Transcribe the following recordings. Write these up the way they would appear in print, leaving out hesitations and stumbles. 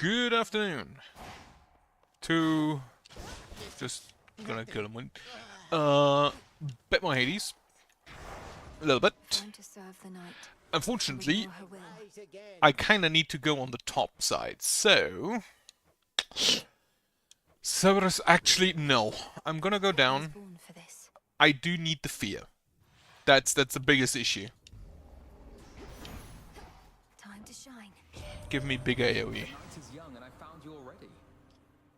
Good afternoon. Just gonna kill him. Bet my Hades. A little bit. Unfortunately, I kinda need to go on the top side, so... Cerberus, actually, no. I'm gonna go down. I do need the fear. That's the biggest issue. Time to shine. Give me big AoE.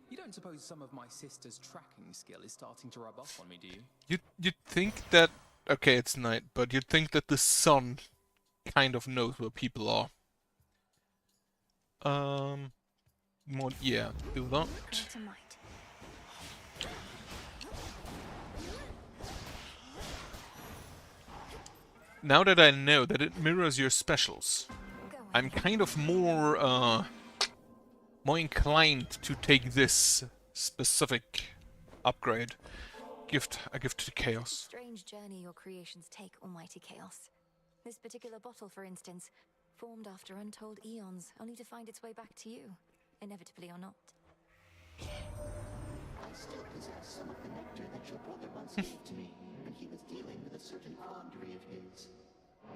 You don't suppose some of my sister's tracking skill is starting to rub off on me, do you? You'd think that... Okay, it's night, but you'd think that the sun kind of knows where people are. Yeah, do that. Now that I know that it mirrors your specials, I'm kind of more inclined to take this specific upgrade. A gift to chaos. Strange journey your creations take, almighty chaos. This particular bottle, for instance, formed after untold eons, only to find its way back to you, inevitably or not. I still possess some of the nectar that your brother once gave to me, when he was dealing with a certain quandary of his.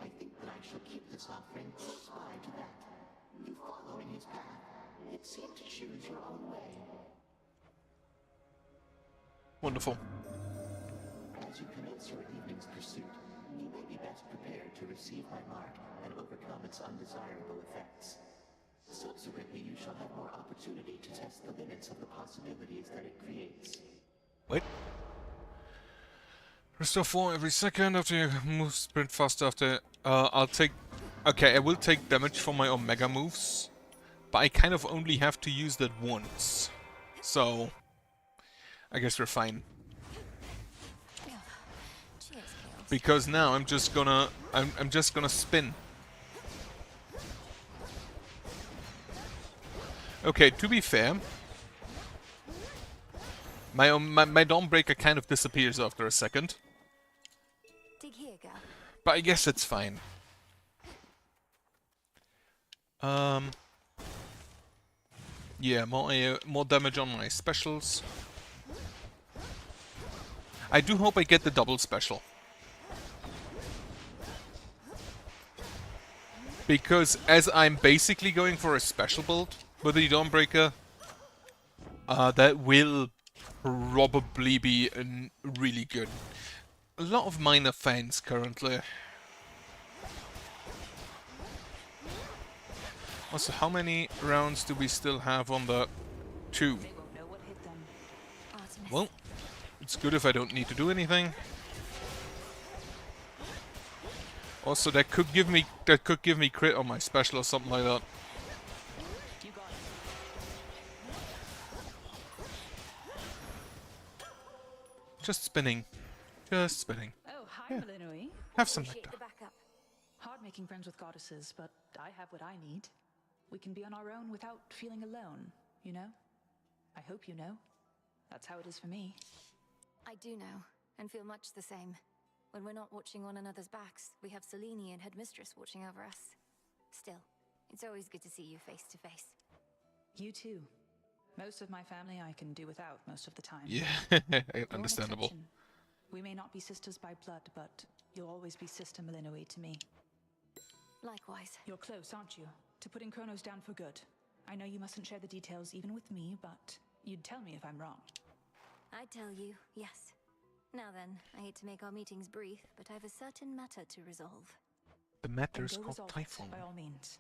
I think that I shall keep this offering close by to that. You follow in his path. It seemed to choose your own way. Wonderful. As you commence your evening's pursuit, you may be best prepared to receive my mark and overcome its undesirable effects. Subsequently, you shall have more opportunity to test the limits of the possibilities that it creates. Wait. Restore 4 every second after you move, sprint faster after... I'll take... Okay, I will take damage from my Omega moves, but I kind of only have to use that once. So... I guess we're fine. Because now I'm just gonna... I'm just gonna spin. Okay, to be fair... My Dawnbreaker kind of disappears after a second. Dig here, girl. But I guess it's fine. Yeah, more damage on my specials. I do hope I get the double special. Because as I'm basically going for a special build with the Dawnbreaker, that will probably be really good. A lot of minor fans currently. Also, how many rounds do we still have on the 2? Well, it's good if I don't need to do anything. Also, that could give me crit on my special or something like that. Just spinning. Just spinning. Oh, hi, Yeah. Malinois. Have some nectar. Hard making friends with goddesses, but I have what I need. We can be on our own without feeling alone, you know? I hope you know. That's how it is for me. I do know, and feel much the same. When we're not watching one another's backs, we have Selene and Headmistress watching over us. Still, it's always good to see you face to face. You too. Most of my family I can do without most of the time. Yeah, understandable. We may not be sisters by blood, but you'll always be Sister Malinois to me. Likewise. You're close, aren't you? To putting Kronos down for good. I know you mustn't share the details even with me, but you'd tell me if I'm wrong. I'd tell you, yes. Now then, I hate to make our meetings brief, but I have a certain matter to resolve. The matter is Then go called resolve it, Typhon. by all means.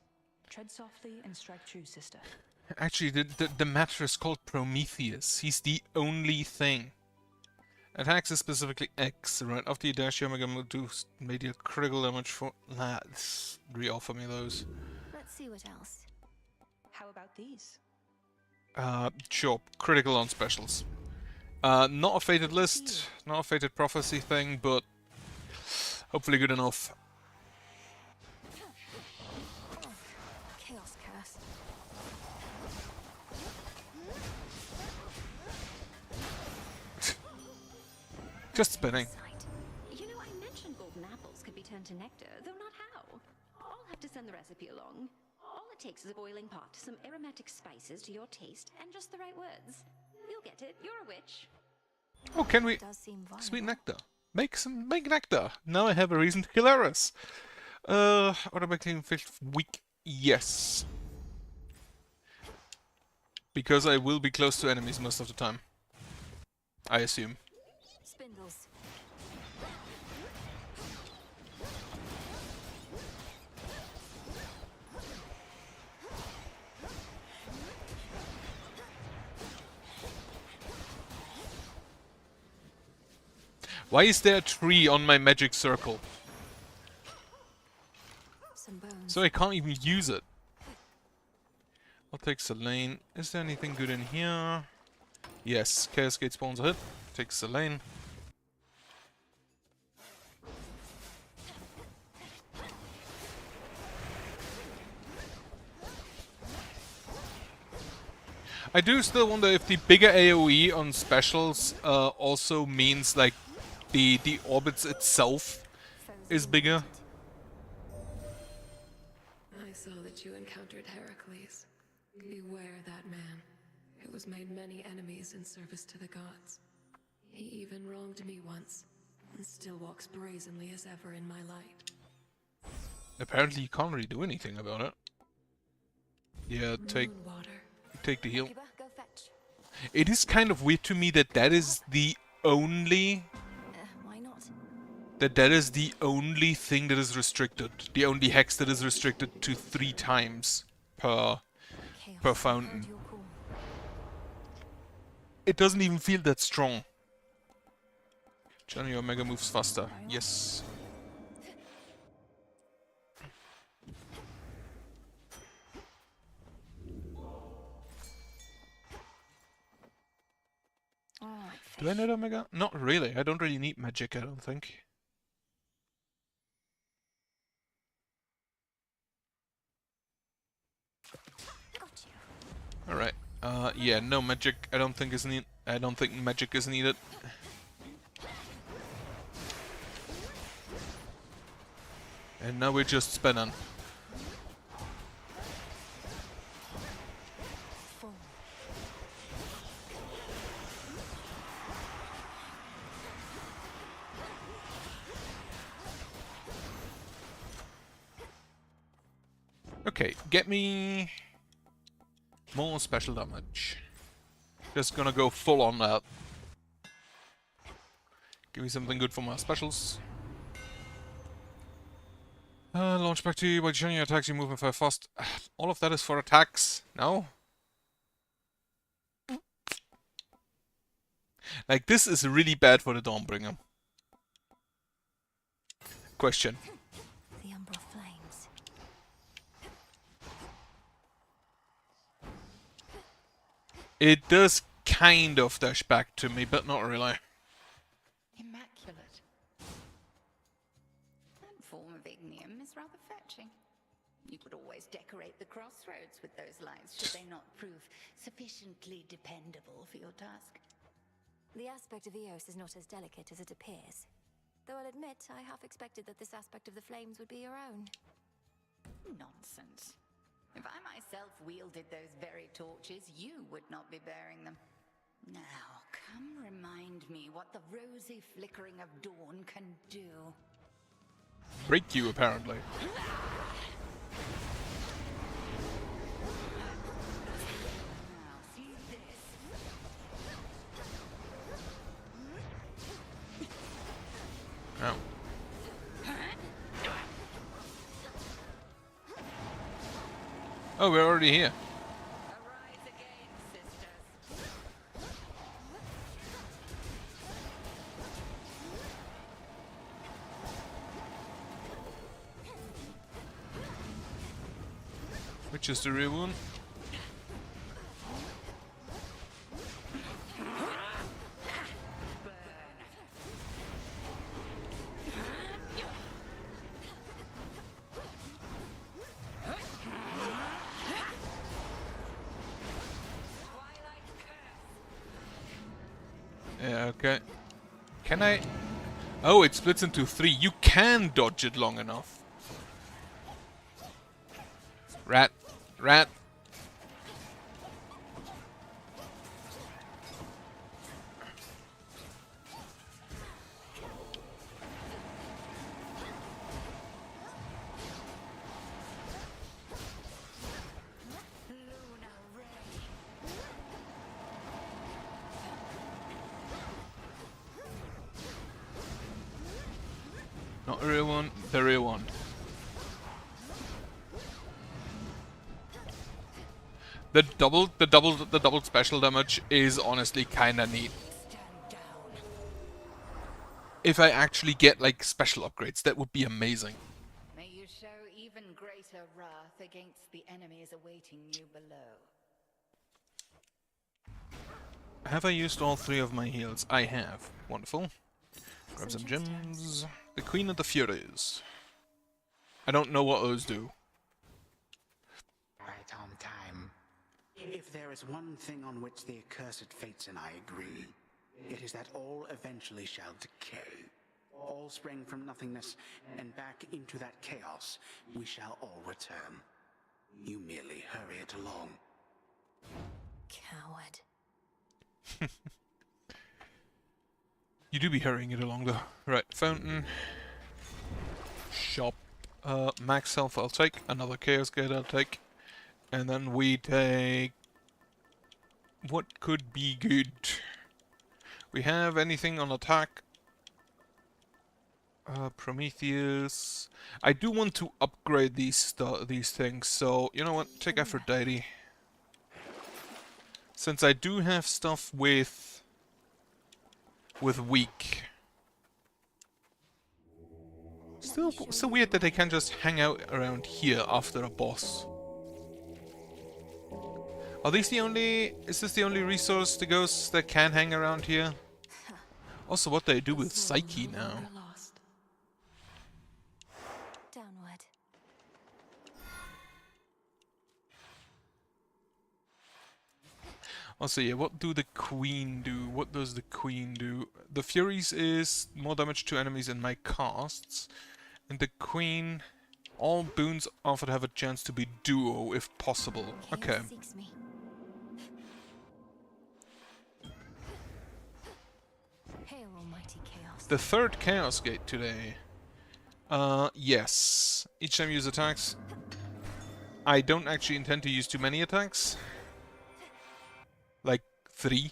Tread softly and strike true, sister. Actually, the matter is called Prometheus. He's the only thing. Attacks is specifically X. Right after you dash, your Omega will do maybe a critical damage for... Nah, re-offer me those. Let's see what else. How about these? Sure. Critical on specials. Not a fated list, not a fated prophecy thing, but hopefully good enough. Chaos curse. Just spinning. You know, I mentioned golden apples could be turned to nectar, though not how. I'll have to send the recipe along. All it it takes is a boiling pot, some aromatic spices to your taste, and just the right words. You'll get it. You're a witch. Oh, can we? It does seem viable. Sweet nectar. Make nectar. Now I have a reason to kill Eris. Automatically 5th week. Yes. Because I will be close to enemies most of the time. I assume. Spindles. Why is there a tree on my magic circle? Some bones. So I can't even use it. I'll take Selene. Is there anything good in here? Yes, Chaos Gate spawns a hit. Take Selene. I do still wonder if the bigger AoE on specials also means like the orbits itself is bigger. I saw that you encountered Heracles. Beware that man, who has made many enemies in service to the gods. He even wronged me once, and still walks brazenly as ever in my light. Apparently you can't really do anything about it. Yeah, take the heal. Cuba, go fetch. It is kind of weird to me that that is the only Why not? that is the only thing that is restricted. The only hex that is restricted to 3 times per Chaos, fountain. heard your call. It doesn't even feel that strong. Johnny Omega moves faster. Yes. Alright, Do I need Omega? Not really. I don't really need magic, I don't think. got you. Alright. Yeah, no magic I don't think is need I don't think magic is needed. And now we're just spinning. Full. Okay, get me more special damage. Just gonna go full on that. Give me something good for my specials. Launch back to you by changing your attacks, you move very fast. All of that is for attacks. No? Like, this is really bad for the Dawnbringer. Question. The Umbra Flames. It does kind of dash back to me, but not really. Immaculate. That form of ignium is rather fetching. You could always decorate the crossroads with those lights, should they not prove sufficiently dependable for your task. The aspect of Eos is not as delicate as it appears. Though I'll admit, I half expected that this aspect of the flames would be your own. Nonsense. If I myself wielded those very torches, you would not be bearing them. Now, come remind me what the rosy flickering of dawn can do. Break you, apparently. Now, see this. Oh. Oh, we're already here. Arise again, sisters. Which is the real one? Yeah, okay. Can I... Oh, it splits into 3. You can dodge it long enough. Rat. Rat. Not the real one, the real one. The double special damage is honestly kinda neat. If I actually get like special upgrades, that would be amazing. May you show even greater wrath against the enemies awaiting you below. Have I used all 3 of my heals? I have. Wonderful. Grab some gems. The Queen of the Furies. I don't know what those do. Right on time. If there is one thing on which the accursed fates and I agree, it is that all eventually shall decay. All spring from nothingness, and back into that chaos we shall all return. You merely hurry it along. Coward. You do be hurrying it along though. Right, fountain. Shop. Max health I'll take. Another chaos gate I'll take. And then we take... what could be good? We have anything on attack? Prometheus. I do want to upgrade these things, so you know what? Take Aphrodite. Since I do have stuff with weak. Still so weird that they can just hang out around here after a boss. Are these the only... is this the only resource, the ghosts that can hang around here? Also, what they do with Psyche now. Downward. Also, yeah, what do the Queen do? What does the Queen do? The Furies is more damage to enemies in my casts. And the Queen... all boons offered have a chance to be duo, if possible. Okay. Seeks me. Hail, almighty chaos. The 3rd Chaos Gate today. Yes. Each time you use attacks. I don't actually intend to use too many attacks. Like 3.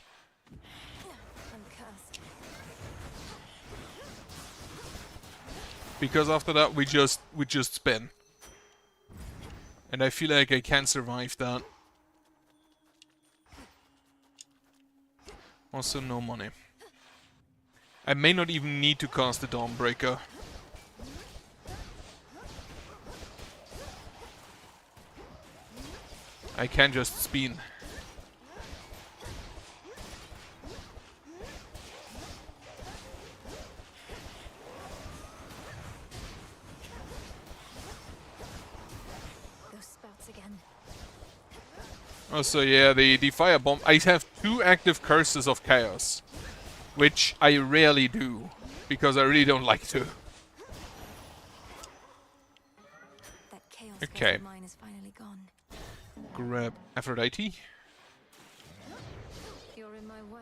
I'm cursed. Because after that we just spin. And I feel like I can't survive that. Also no money. I may not even need to cast the Dawnbreaker. I can just spin. Those spouts again. Also, yeah, the firebomb. I have 2 active curses of chaos, which I rarely do because I really don't like to. That chaos Okay. of mine is finally gone. Grab Aphrodite. You're in my way.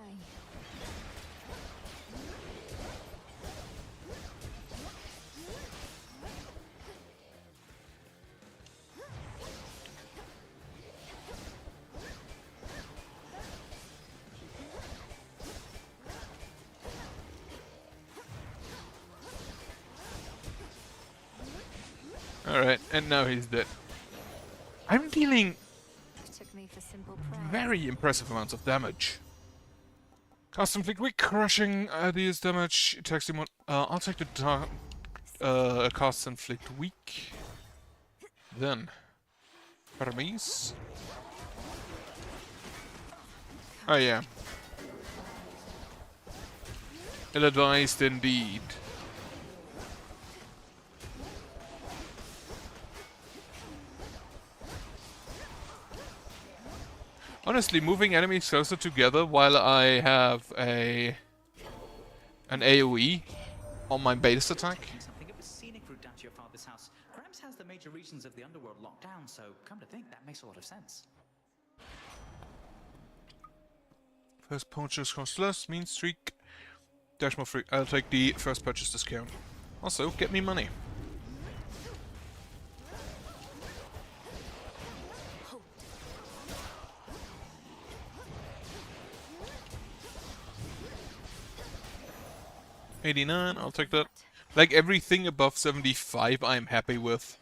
Alright, and now he's dead. I'm dealing Took me for simple prayer. very impressive amounts of damage. Cast Inflict Weak, crushing deals damage, attacks him on... I'll take the Cast Inflict Weak. Then... Hermes. Oh yeah. Ill-advised indeed. Honestly, moving enemies closer together while I have an AoE on my base attack. Something of a scenic route down to your father's house. Perhaps has has the major regions of the underworld locked down, so come to think, that makes a lot of sense. First purchase costs less, mean streak. Dash more free. I'll take the first purchase discount. Also, get me money. $89, I'll take that. Like everything above 75 I'm happy with.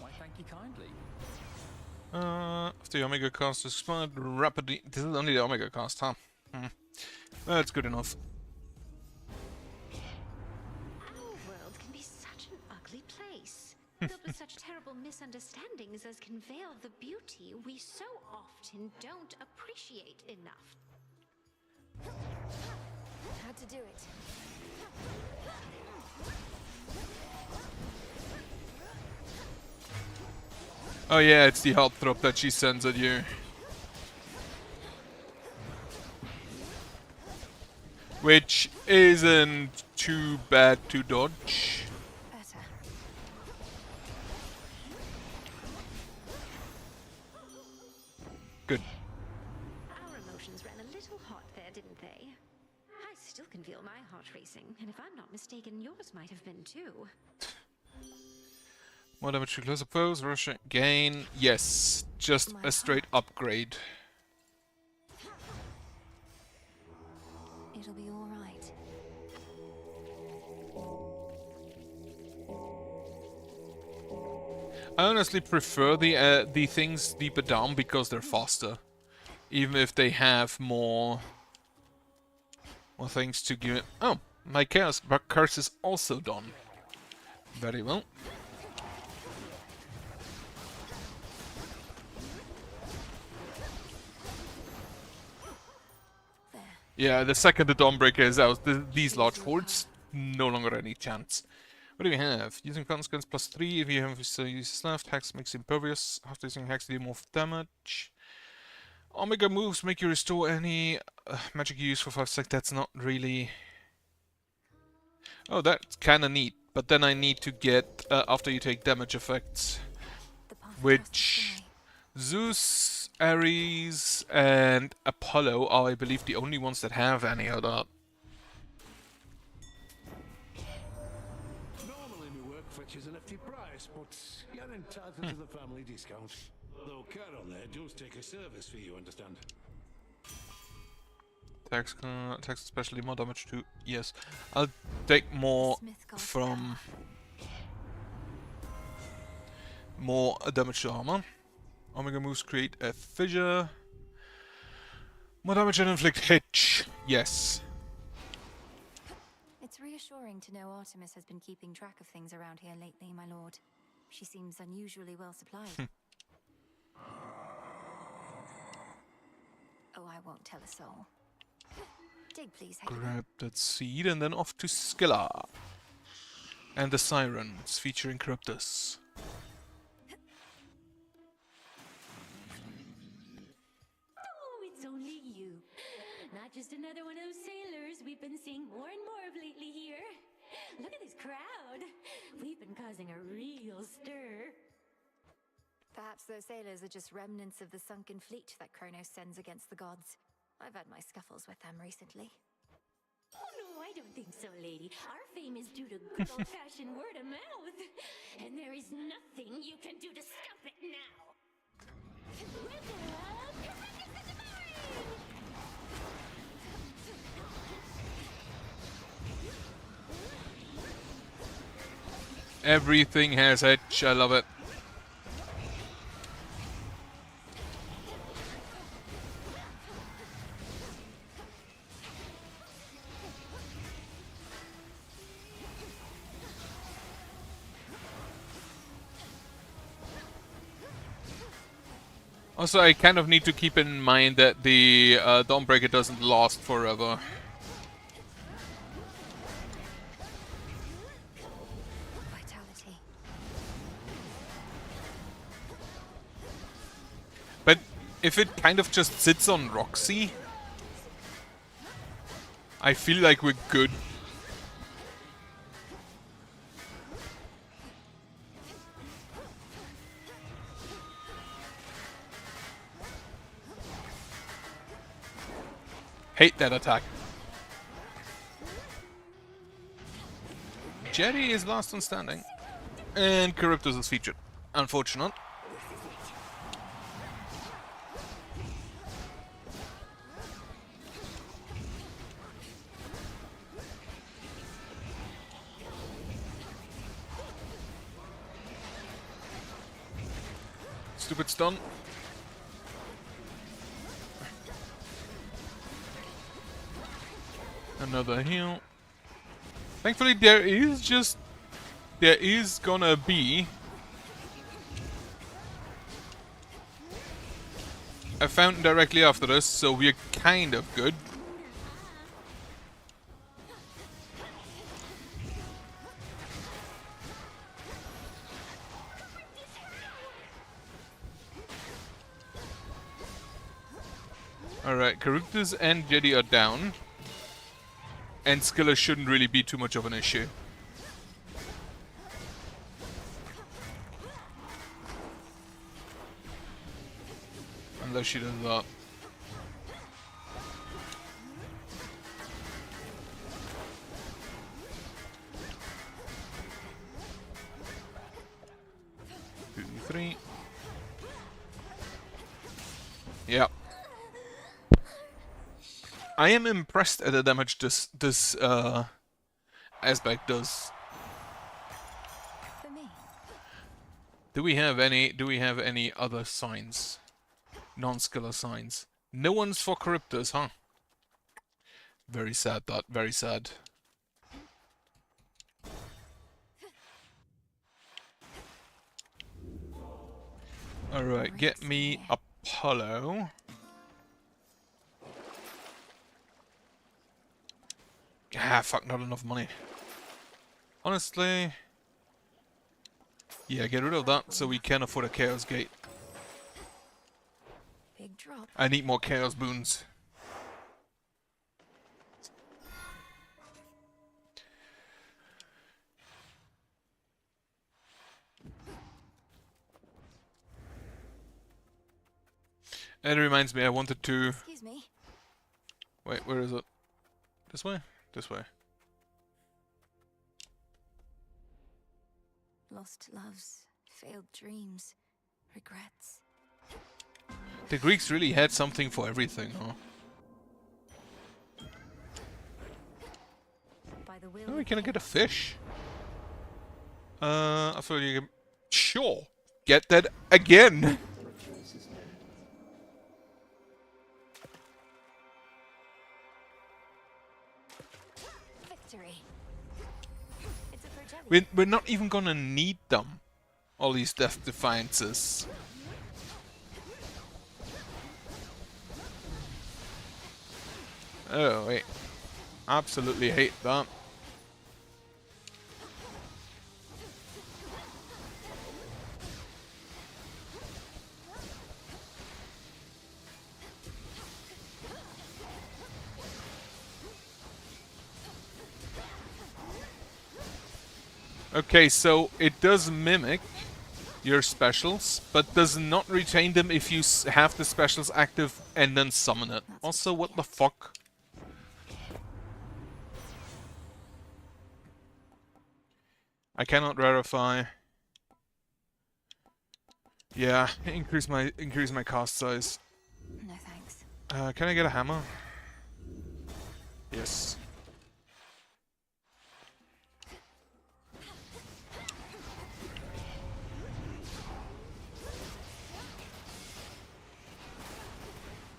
Why, thank you kindly. If the Omega cast is expired rapidly. This is only the Omega cast, huh? That's good enough. Our world can be such an ugly place, filled with such terrible misunderstandings as can veil the beauty we so often don't appreciate enough. How to do it. Oh yeah, it's the health drop that she sends at you. Which isn't too bad to dodge. Better. Good. Our emotions ran a little hot there, didn't they? I still can feel my heart racing, and if I'm not mistaken, yours might have been too. More damage to closer foes, Russia gain. Yes, just a straight upgrade. It'll be all right. I honestly prefer the things deeper down because they're faster, even if they have more things to give it. Oh, my chaos curse is also done. Very well. Yeah, the second the Dawnbreaker is out, these large hordes no longer any chance. What do we have? Using fountain guns +3 if you have uses left. Hex makes impervious. After using Hex, deal more damage. Omega moves make you restore any magic you use for 5 seconds. That's not really... Oh, that's kinda neat. But then I need to get, after you take damage effects, which Zeus, Ares, and Apollo are, I believe, the only ones that have any of that. Normally my work fetches a hefty price, but you're entitled to the family discount. Though Carol there does take a service fee, you understand. Tax especially more damage too. Yes, I'll take more from more damage to armor. Omega moves create a fissure. More damage and inflict hit. Yes. It's reassuring to know Artemis has been keeping track of things around here lately, my lord. She seems unusually well supplied. Oh, I won't tell a soul. Dig, please, Hector. Grab that seed and then off to Scylla. And the Sirens featuring Corruptus. Oh, it's only you. Not just another one of those sailors we've been seeing more and more of lately here. Look at this crowd. We've been causing a real stir. Perhaps those sailors are just remnants of the sunken fleet that Kronos sends against the gods. I've had my scuffles with them recently. Oh no, I don't think so, lady. Our fame is due to good old-fashioned word of mouth. And there is nothing you can do to stop it now. Everything has edge, I love it. Also, I kind of need to keep in mind that the Dawnbreaker doesn't last forever. Vitality. But if it kind of just sits on Roxy, I feel like we're good. Hate that attack. Jetty is last on standing. And Charybdis is featured. Unfortunate. Stupid stun. Another heal. Thankfully there is gonna be a fountain directly after this, so we're kind of good. Alright, Charybdis and Jetty are down. And Skiller shouldn't really be too much of an issue. Unless she does that. Two, three. Yep. I am impressed at the damage this aspect does. For me. Do we have any other signs? Non-skiller signs. No one's for Charybdis, huh? Very sad that, very sad. Alright, get me Apollo. Ah, fuck, not enough money. Honestly... Yeah, get rid of that so we can afford a Chaos Gate. Big drop. I need more Chaos Boons. It reminds me, I wanted to... Excuse me. Wait, where is it? This way? This way. Lost loves, failed dreams, regrets. The Greeks really had something for everything, huh? By the will Oh, can I get a fish? I thought you could... Sure! Get that again! Victory. It's a project. We're not even gonna need them. All these Death Defiances. Oh, wait. Absolutely hate that. Okay, so it does mimic your specials, but does not retain them if you have the specials active and then summon it. Also, what the fuck? I cannot verify. Yeah, increase my cast size. No thanks. Can I get a hammer? Yes.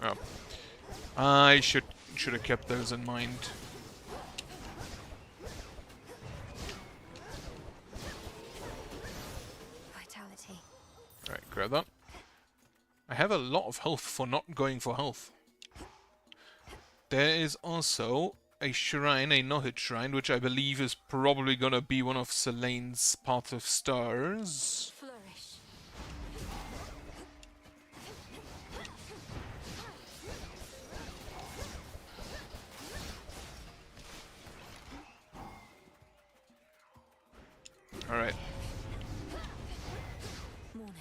Oh. I should have kept those in mind. Vitality. Right, grab that. I have a lot of health for not going for health. There is also a shrine, a Nohit shrine, which I believe is probably gonna be one of Selene's Path of Stars. Flourish. Alright. Mourners.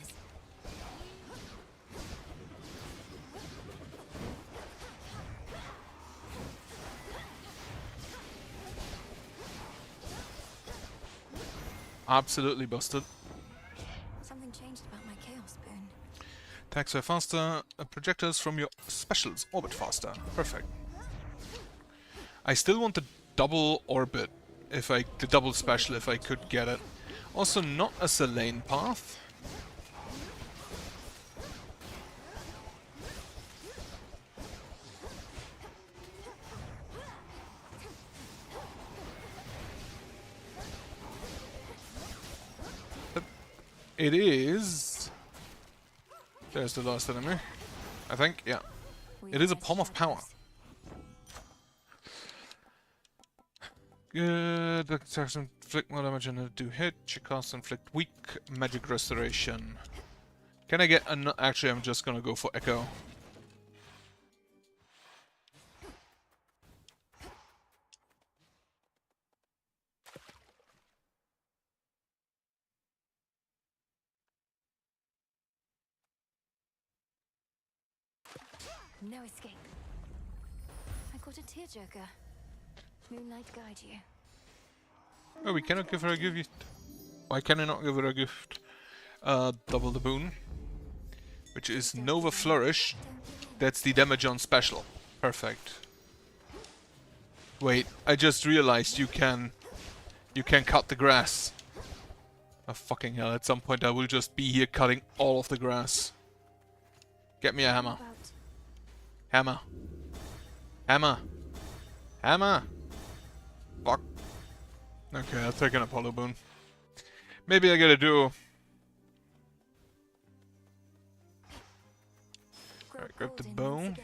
Absolutely busted. Something changed about my chaos boon. Attacks are faster, projectiles from your specials orbit faster. Perfect. I still want the double orbit, the double special if I could get it. Also not a Selene path. It is... There's the last enemy. I think, yeah. It is a Palm of Power. Good. Attacks inflict more damage and do hit. She casts inflict weak magic restoration. Can I get an... Actually, I'm just gonna go for Echo. No escape. I got a tearjerker. Moonlight guide you. Oh, we cannot give her a gift. Why can I not give her a gift? Double the boon. Which is Nova Flourish. That's the damage on special. Perfect. Wait, I just realized you can cut the grass. Oh fucking hell, at some point I will just be here cutting all of the grass. Get me a hammer. Hammer. Hammer. Hammer. Fuck. Okay, I'll take an Apollo boon. Maybe I gotta do... Alright, grab the bow.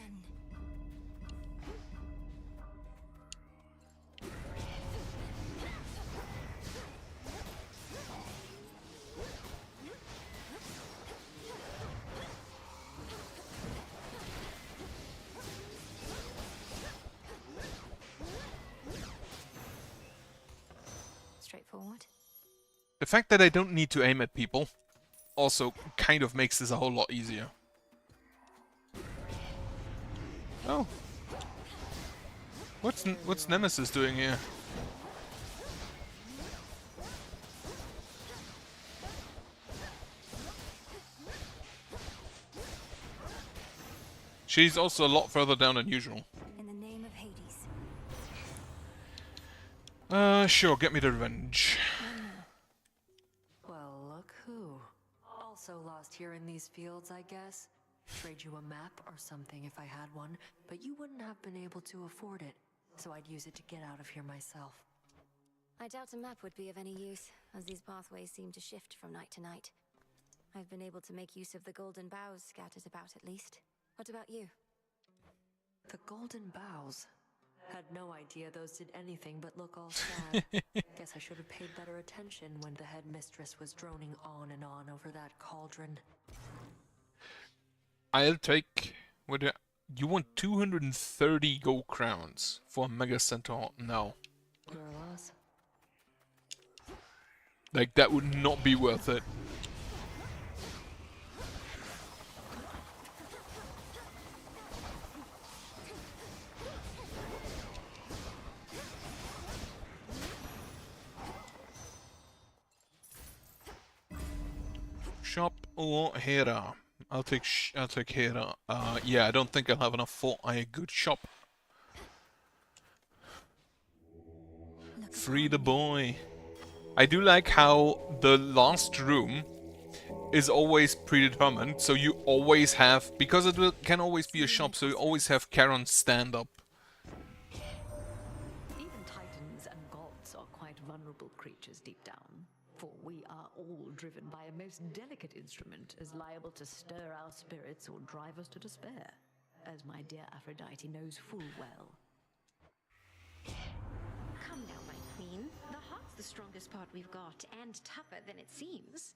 Straightforward. The fact that I don't need to aim at people also kind of makes this a whole lot easier. Oh. What's Nemesis doing here? She's also a lot further down than usual. In the name of Hades. Sure, get me the revenge. Well, look who. Also lost here in these fields, I guess. Trade you a map or something if I had one, but you wouldn't have been able to afford it, so I'd use it to get out of here myself. I doubt a map would be of any use, as these pathways seem to shift from night to night. I've been able to make use of the golden boughs scattered about at least. What about you? The golden boughs? Had no idea those did anything but look all sad. Guess I should have paid better attention when the headmistress was droning on and on over that cauldron. I'll take... You want 230 gold crowns for a Mega Centaur? No. Your loss. Like, that would not be worth it. Shop or Hera? I'll take Hera. Yeah, I don't think I'll have enough for a good shop. Free the boy. I do like how the last room is always predetermined, so you always have, because it can always be a shop, so you always have Charon stand up. Even titans and gods are quite vulnerable creatures deep down. For we are all driven by a most delicate instrument, as liable to stir our spirits or drive us to despair, as my dear Aphrodite knows full well. Come now, my queen. The heart's the strongest part we've got, and tougher than it seems.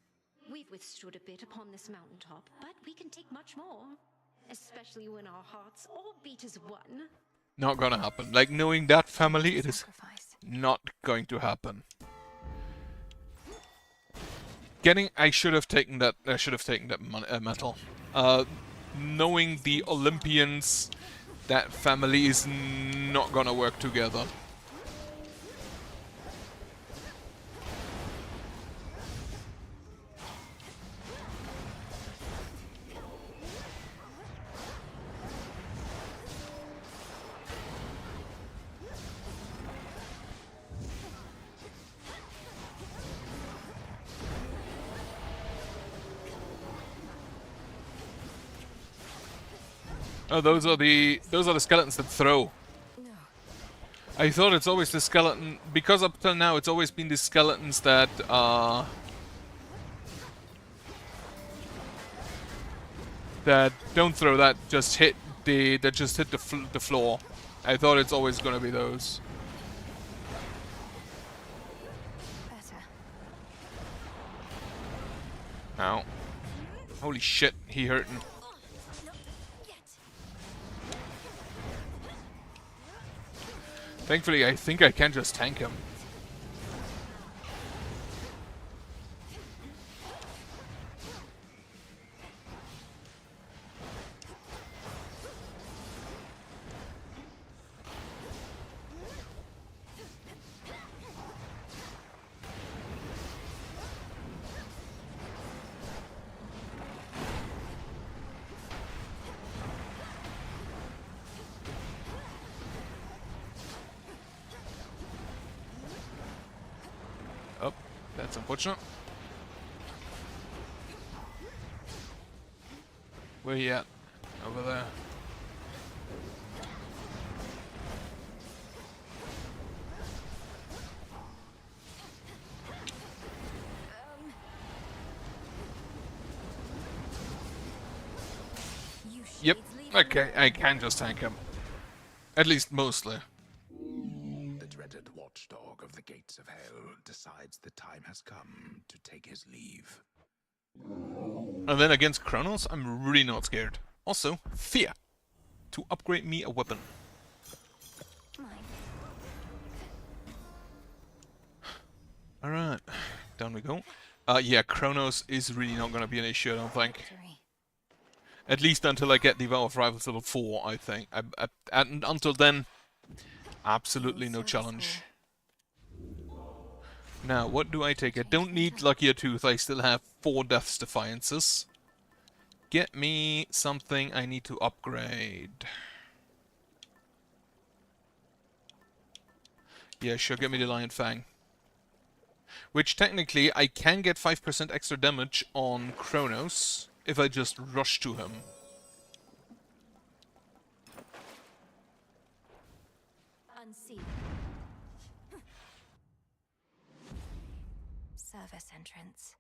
We've withstood a bit upon this mountaintop, but we can take much more. Especially when our hearts all beat as one. Not gonna happen. Like, knowing that family, it is not going to happen. I should have taken that. I should have taken that metal. Knowing the Olympians, that family is not gonna work together. Oh, those are the skeletons that throw. No. I thought it's always the skeleton, because up till now it's always been the skeletons that don't throw, that just hit the floor. I thought it's always gonna be those. Better. Ow. Holy shit, he hurting. Thankfully, I think I can just tank him. Oh, that's unfortunate. Where you at? Over there. Yep. Okay, I can just tank him. At least mostly. The dreaded watchdog of the gates of hell decides the time has come to take his leave. And then against Kronos, I'm really not scared. Also, fear. To upgrade me a weapon. Alright, down we go. Yeah, Kronos is really not gonna be an issue, I don't think. At least until I get the Vow of Rivals level 4, I think. And until then, absolutely no challenge. Now, what do I take? I don't need Luckier Tooth, I still have 4 Death's Defiances. Get me something I need to upgrade. Yeah, sure, get me the Lion Fang. Which technically, I can get 5% extra damage on Kronos if I just rush to him. Unseen. Service entrance.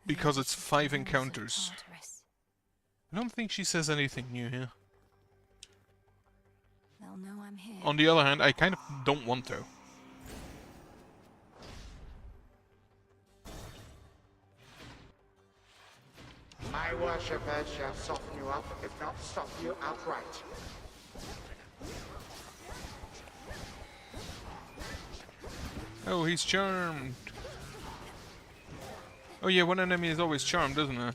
Because it's 5 encounters. I don't think she says anything new here. They'll know I'm here. On the other hand, I kind of don't want to. My worshippers shall soften you up, if not stop you outright. Oh, he's charmed. Oh yeah, one enemy is always charmed, isn't it?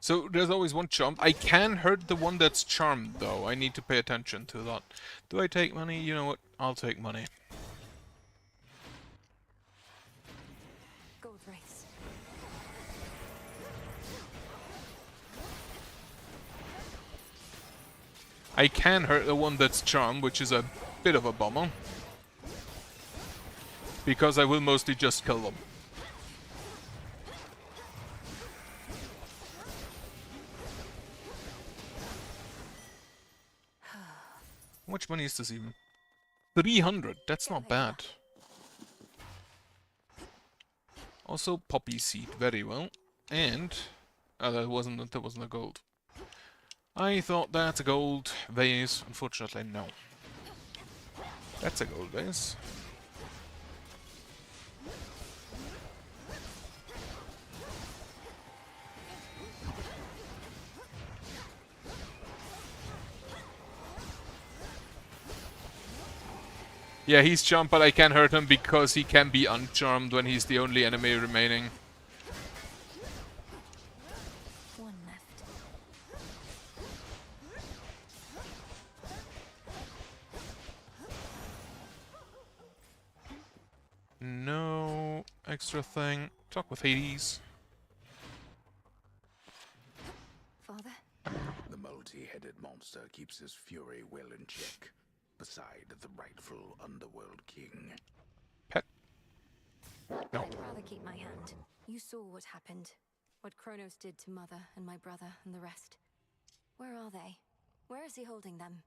So there's always one charmed. I can hurt the one that's charmed, though. I need to pay attention to that. Do I take money? You know what? I'll take money. Gold race. I can hurt the one that's charmed, which is a bit of a bummer. Because I will mostly just kill them. How much money is this even? 300, that's not bad. Also, poppy seed, very well. And that wasn't a gold. I thought that's a gold vase. Unfortunately, no. That's a gold vase. Yeah, he's charmed, but I can't hurt him because he can be uncharmed when he's the only enemy remaining. One left. No extra thing. Talk with Hades. Father? The multi-headed monster keeps his fury well in check, beside the rightful underworld king. Pet? No. I'd rather keep my hand. You saw what happened. What Kronos did to Mother and my brother and the rest. Where are they? Where is he holding them?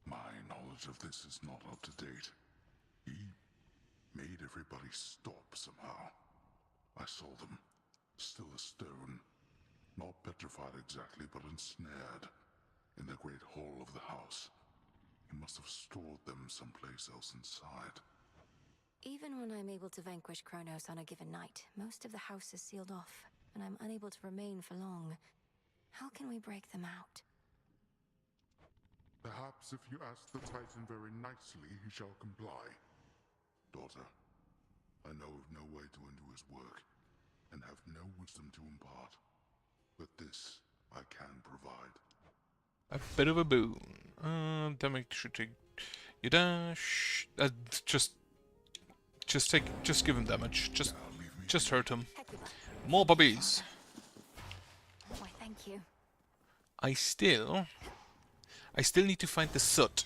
My knowledge of this is not up to date. He made everybody stop somehow. I saw them, still a stone, not petrified exactly, but ensnared in the great hall of the house. He must have stored them someplace else inside. Even when I'm able to vanquish Kronos on a given night, most of the house is sealed off, and I'm unable to remain for long. How can we break them out? Perhaps if you ask the Titan very nicely, he shall comply. Daughter, I know of no way to undo his work, and have no wisdom to impart. But this I can provide. A bit of a boon. Damage should take... You dash... just give him damage. Just hurt him. More poppies. Why, thank you. I still need to find the soot.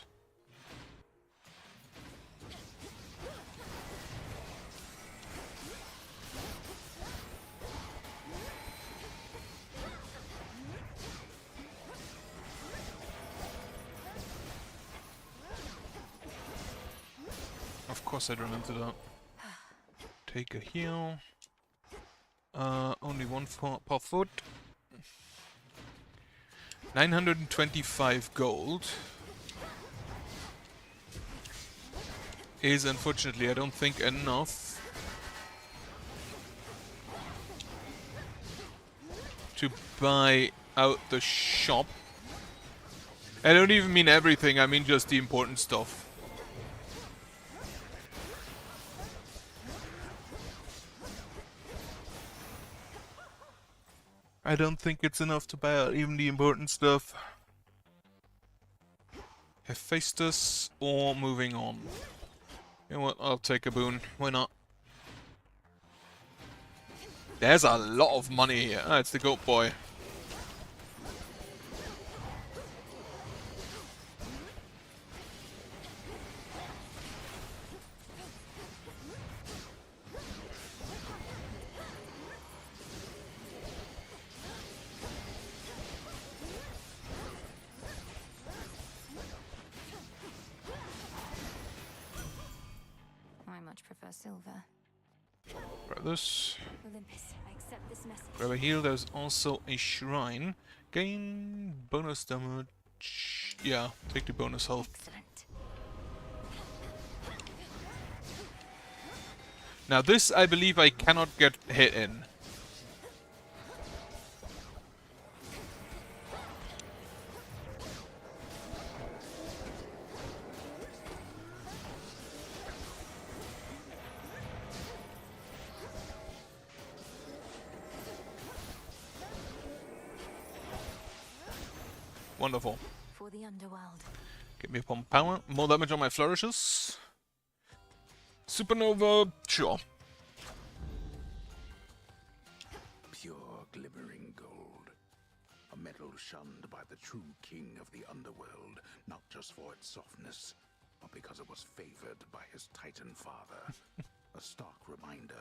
Of course I'd run into that. Take a heal. Only one per foot. 925 gold. Is unfortunately, I don't think, enough to buy out the shop. I don't even mean everything, I mean just the important stuff. I don't think it's enough to buy out even the important stuff. Hephaestus or moving on. You know what, I'll take a boon. Why not? There's a lot of money here. Ah, it's the goat boy. I much prefer silver. Grab this. Olympus, I accept this message. Grab a heal. There's also a shrine. Gain bonus damage. Yeah, take the bonus health. Excellent. Now this, I believe I cannot get hit in. Wonderful. For the underworld. Get me upon power. More damage on my flourishes. Supernova, sure. Pure glimmering gold. A metal shunned by the true king of the underworld, not just for its softness, but because it was favored by his Titan father. A stark reminder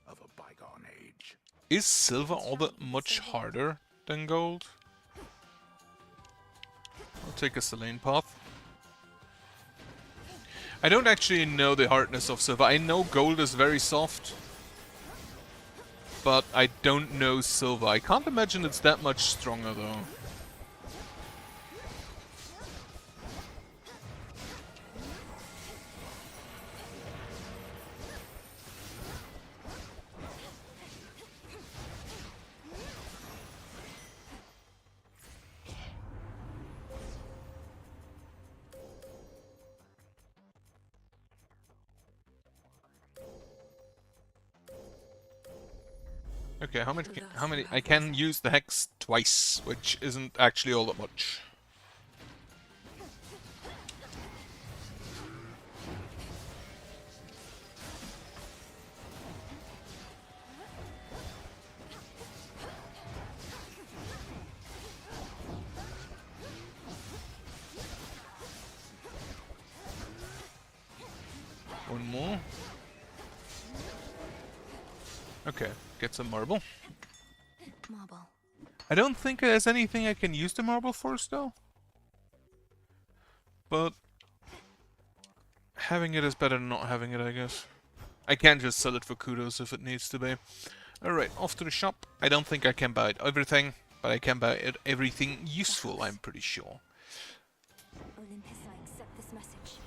of a bygone age. Is silver all that much harder than gold? I'll take a Selene path. I don't actually know the hardness of silver. I know gold is very soft, but I don't know silver. I can't imagine it's that much stronger though. Okay, how many? I can use the hex twice, which isn't actually all that much. One more. Okay, get some marble. Marble. I don't think there's anything I can use the marble for still. But having it is better than not having it, I guess. I can just sell it for kudos if it needs to be. Alright, off to the shop. I don't think I can buy everything, but I can buy everything useful, I'm pretty sure. Olympus, I accept this message.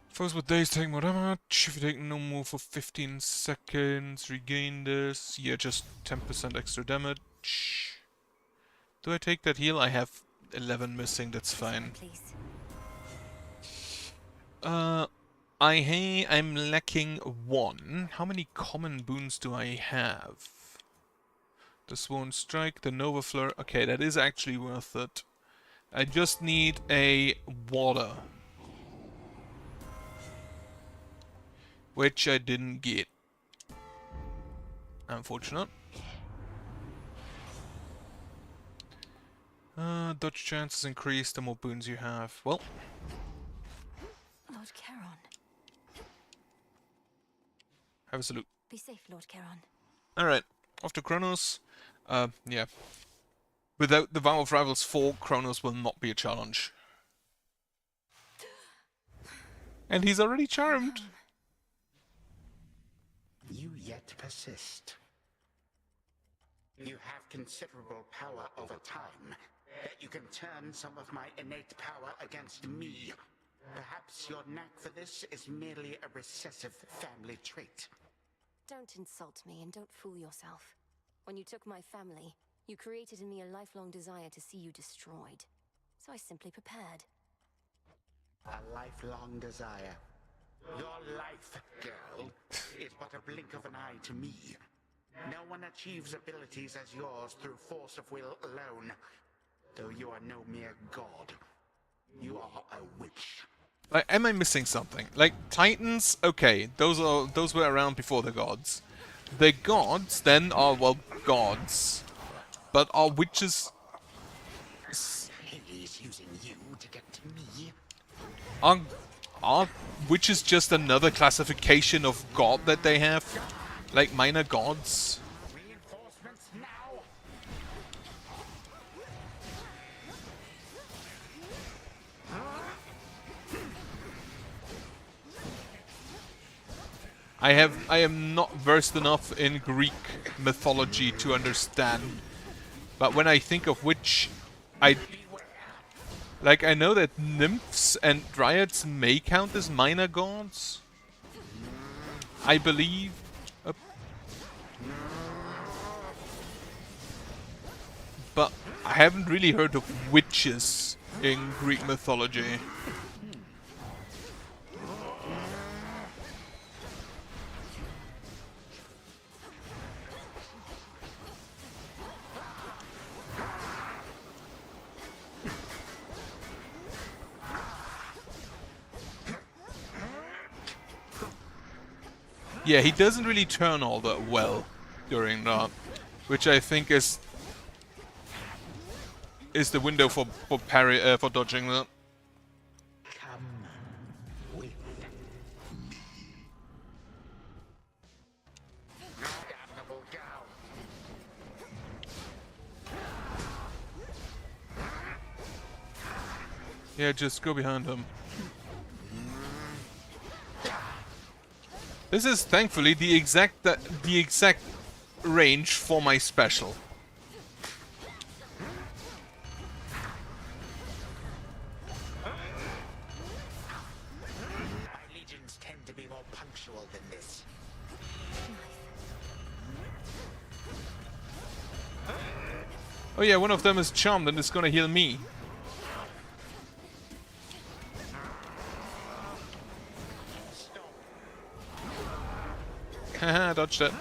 Foes with days take more damage. If you take no more for 15 seconds, regain this. Yeah, just 10% extra damage. Do I take that heal? I have 11 missing, that's fine. I'm lacking 1. How many common boons do I have? The Sworn Strike, the Nova Flare. Okay, that is actually worth it. I just need a water. Which I didn't get. Unfortunate. Dodge chances increase the more boons you have. Well. Lord Charon. Have a salute. Be safe, Lord Charon. Alright, off to Kronos. Yeah. Without the Vow of Rivals 4, Kronos will not be a challenge. And he's already charmed. You yet persist. You have considerable power over time. That you can turn some of my innate power against me. Perhaps your knack for this is merely a recessive family trait. Don't insult me and don't fool yourself. When you took my family, you created in me a lifelong desire to see you destroyed. So I simply prepared. A lifelong desire. Your life, girl, is but a blink of an eye to me. No one achieves abilities as yours through force of will alone. Though you are no mere god. You are a witch. Like, am I missing something? Like, Titans, okay, those were around before the gods. The gods then are, well, gods. But are witches... He's using you to get to me. Are witches just another classification of god that they have? Like minor gods? Reinforcements now. I am not versed enough in Greek mythology to understand. But when I think of witch, I know that nymphs and dryads may count as minor gods. I believe. But I haven't really heard of witches in Greek mythology. Yeah, he doesn't really turn all that well during that, which I think is the window for parry for dodging that. Come with me. Damnable gal. Yeah, just go behind him. This is thankfully the exact range for my special. My legions tend to be more punctual than this. Oh yeah, one of them is charmed and is gonna heal me. Haha, dodged it.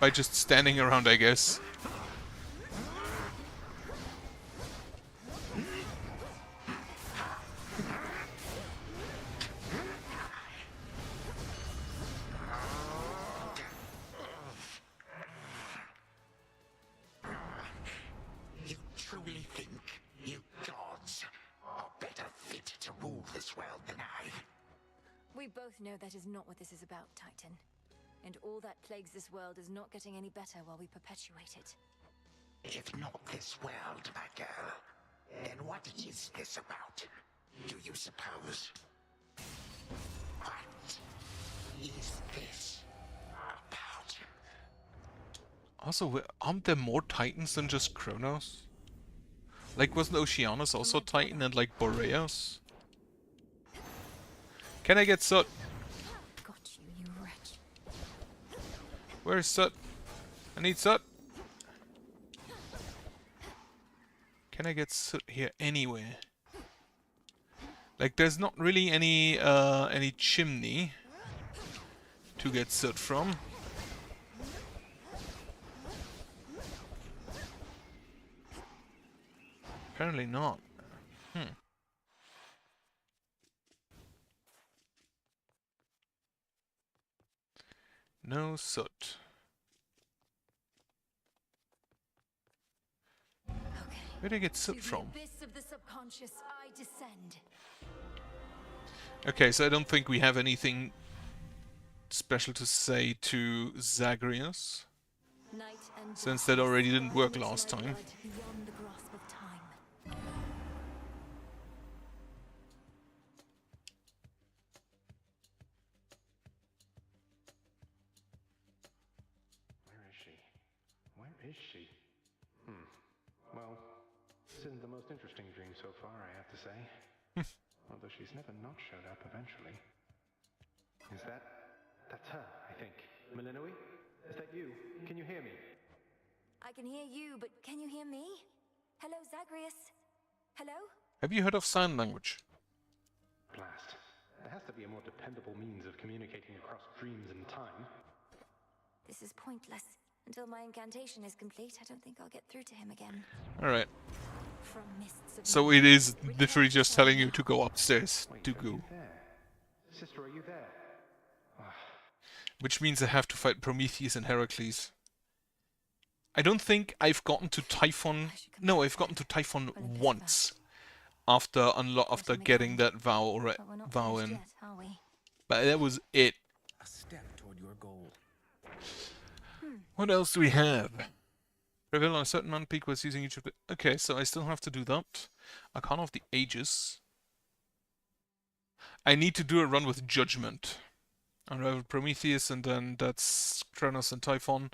by just standing around, I guess. You truly think you gods are better fit to rule this world than I? We both know that is not what this is about, Titan. And all that plagues this world is not getting any better while we perpetuate it. If not this world, my girl, then what is this about? Do you suppose? What is this about? Also, aren't there more Titans than just Kronos? Like, wasn't Oceanus also Titan and, like, Boreas? Can I get Soot? Got you, you wretch. Where's Soot? I need Soot. Can I get Soot here anywhere? Like, there's not really any chimney to get Soot from. Apparently not. No Soot. Where did I get Soot from? To the abyss of the subconscious, I descend. Okay, so I don't think we have anything special to say to Zagreus, since that already didn't work last time. Beyond the grasp of time. Where is she? Where is she? Well, this isn't the most interesting dream so far, I have to say. Although she's never not showed up eventually. Is that... That's her, I think. Melinoi? Is that you? Can you hear me? I can hear you, but can you hear me? Hello, Zagreus? Hello? Have you heard of sign language? Blast. There has to be a more dependable means of communicating across dreams and time. This is pointless. Until my incantation is complete, I don't think I'll get through to him again. Alright. From mists of So it is literally just telling you to go upstairs to go. Sister, are you there? Which means I have to fight Prometheus and Heracles. I don't think I've gotten to Typhon... No, I've gotten to Typhon once. After getting that vow in. But that was it. A step toward your goal. What else do we have? Reveal on a certain non-peak was using each of the... Okay, so I still have to do that. Arcana of the Ages. I need to do a run with Judgment. Unravel Prometheus, and then that's Kronos and Typhon.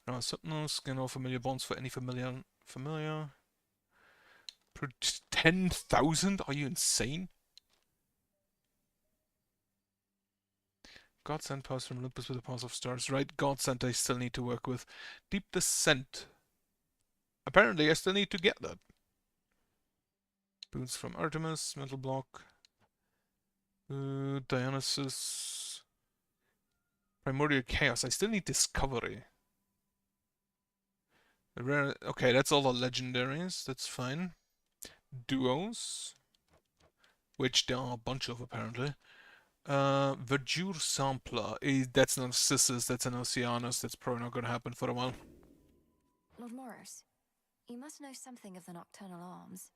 Now Subnos, scan all familiar bonds for any familiar... 10,000? Are you insane? God sent powers from Olympus with the powers of stars. Right, God sent I still need to work with. Deep Descent. Apparently I still need to get that. Boons from Artemis, Mental Block. Dionysus. Primordial Chaos. I still need Discovery. Okay, that's all the legendaries. That's fine. Duos. Which there are a bunch of, apparently. Verdure Sampler. That's Narcissus, that's an Oceanus. That's probably not going to happen for a while. Lord Morris, you must know something of the nocturnal arms.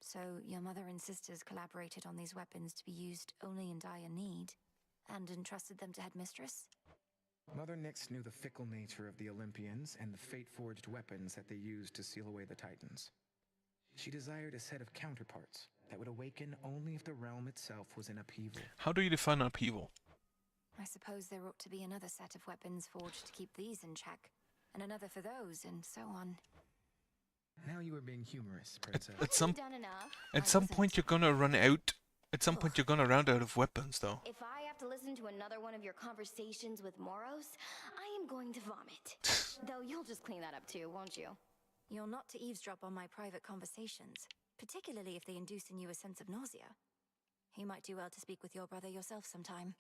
So your mother and sisters collaborated on these weapons to be used only in dire need, and entrusted them to Headmistress? Mother Nyx knew the fickle nature of the Olympians and the fate-forged weapons that they used to seal away the Titans. She desired a set of counterparts that would awaken only if the realm itself was in upheaval. How do you define upheaval? I suppose there ought to be another set of weapons forged to keep these in check, and another for those, and so on. Now you are being humorous, Princess. At some point you're gonna run out. At some point you're gonna run out of weapons, though. If I have to listen to another one of your conversations with Moros, I am going to vomit. Though you'll just clean that up too, won't you? You're not to eavesdrop on my private conversations, particularly if they induce in you a sense of nausea. You might do well to speak with your brother yourself sometime.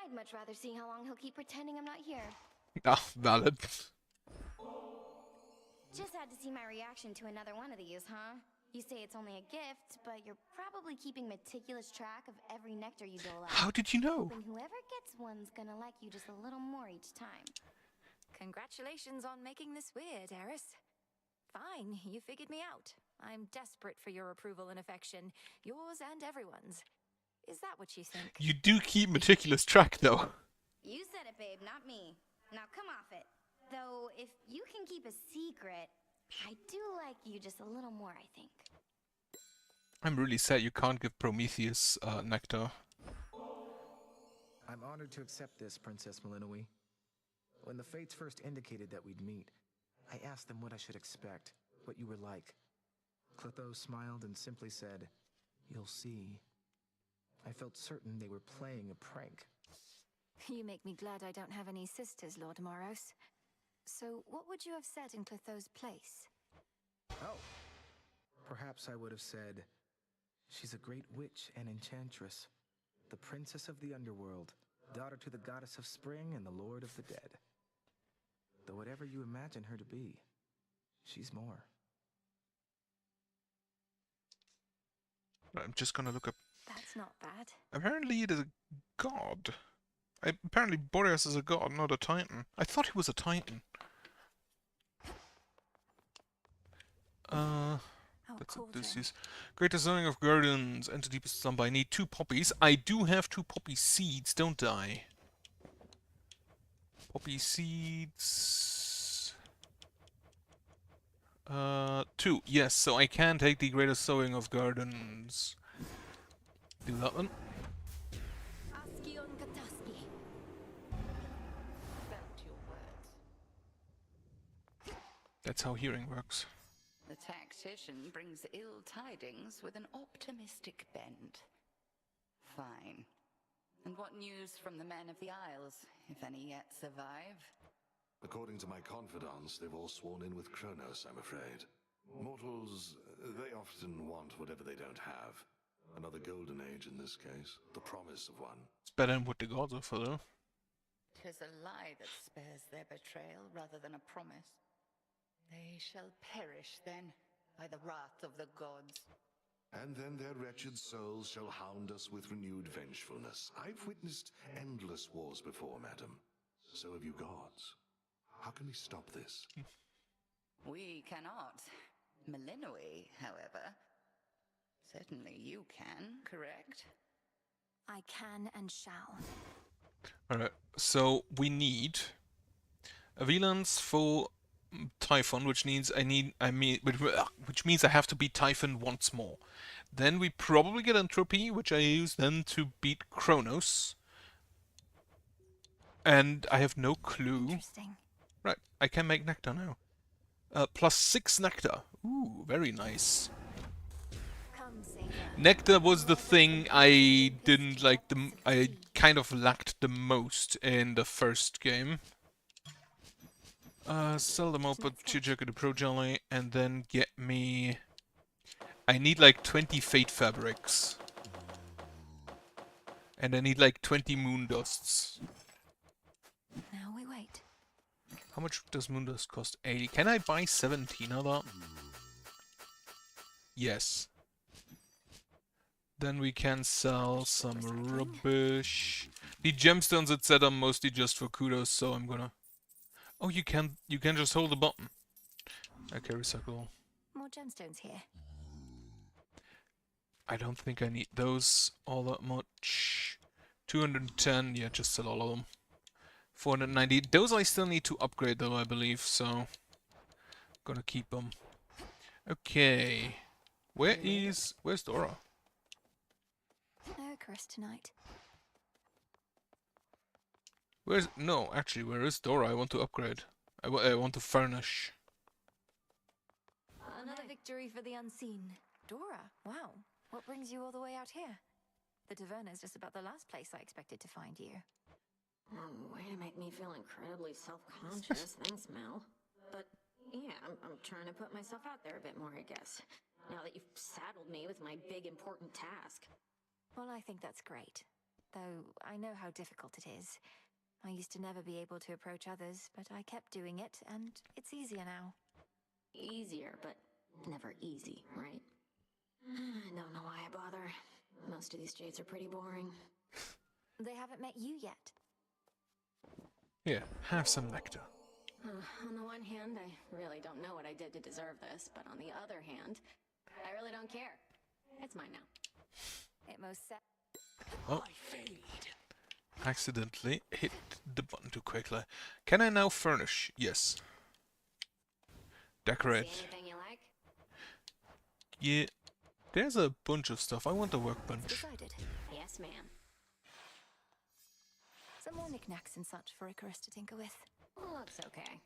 I'd much rather see how long he'll keep pretending I'm not here. Ah, valid. Just had to see my reaction to another one of these, huh? You say it's only a gift, but you're probably keeping meticulous track of every nectar you dole out. How did you know? Hoping whoever gets one's gonna like you just a little more each time. Congratulations on making this weird, Eris. Fine, you figured me out. I'm desperate for your approval and affection, yours and everyone's. Is that what you think? You do keep meticulous track, though. You said it, babe, not me. Now come off it. Though, if you can keep a secret, I do like you just a little more, I think. I'm really sad you can't give Prometheus nectar. I'm honored to accept this, Princess Malinoi. When the Fates first indicated that we'd meet, I asked them what I should expect, what you were like. Clotho smiled and simply said, "You'll see." I felt certain they were playing a prank. You make me glad I don't have any sisters, Lord Moros. So, what would you have said in Clotho's place? Oh! Perhaps I would have said, "She's a great witch and enchantress, the princess of the underworld, daughter to the goddess of spring and the lord of the dead. Though whatever you imagine her to be, she's more." I'm just gonna look up. That's not bad. Apparently it is a god. Apparently Boreas is a god, not a titan. I thought he was a titan. That's Odysseus. Greatest zoning of gardens, enter deepest slumber. I need 2 poppies. I do have 2 poppy seeds, don't I? Poppy seeds. 2. Yes, so I can take the greatest sowing of gardens. Do that one. That's how hearing works. The tactician brings ill tidings with an optimistic bent. Fine. And what news from the men of the Isles, if any yet survive? According to my confidants, they've all sworn in with Kronos, I'm afraid. Mortals, they often want whatever they don't have. Another golden age in this case, the promise of one. It's better than what the gods offer, though. 'Tis a lie that spares their betrayal rather than a promise. They shall perish then, by the wrath of the gods. And then their wretched souls shall hound us with renewed vengefulness. I've witnessed endless wars before, madam. So have you gods. How can we stop this? We cannot. Malinoi, however. Certainly you can, correct? I can and shall. Alright, so we need a Vilance for Typhon, which means which means I have to beat Typhon once more. Then we probably get Entropy, which I use then to beat Kronos. And I have no clue. Interesting. Right, I can make Nectar now. Plus 6 Nectar. Ooh, very nice. Nectar was the thing I didn't like. I kind of lacked the most in the first game. Sell them up at Chijaka the Pro Jelly, and then get me... I need like 20 Fate Fabrics. And I need like 20 Moon Dusts. Now we wait. How much does Moon Dust cost? 80. Can I buy 17 of that? Yes. Then we can sell some rubbish. The gemstones it said are mostly just for kudos, so I'm gonna... Oh, you can just hold the button. Okay, recycle. More gemstones here. I don't think I need those all that much. 210, yeah, just sell all of them. 490. Those I still need to upgrade though, I believe, so... Gonna keep them. Okay. Where's Dora? No Chris tonight. No, actually, where is Dora? I want to upgrade. I want to furnish. Another victory for the unseen. Dora, wow. What brings you all the way out here? The Taverna's just about the last place I expected to find you. Way to make me feel incredibly self-conscious. Thanks, Mel. But yeah, I'm trying to put myself out there a bit more, I guess. Now that you've saddled me with my big important task. Well, I think that's great. Though I know how difficult it is. I used to never be able to approach others, but I kept doing it, and it's easier now. Easier, but never easy, right? I don't know why I bother. Most of these jades are pretty boring. They haven't met you yet. Here, have some nectar. On the one hand, I really don't know what I did to deserve this, but on the other hand, I really don't care. It's mine now. It most Oh. Accidentally hit the button too quickly. Can I now furnish? Yes. Decorate. See anything you like? Yeah. There's a bunch of stuff. I want a workbench. decided. Yes, ma'am. Some more knickknacks and such for Icarus to tinker with. Looks okay.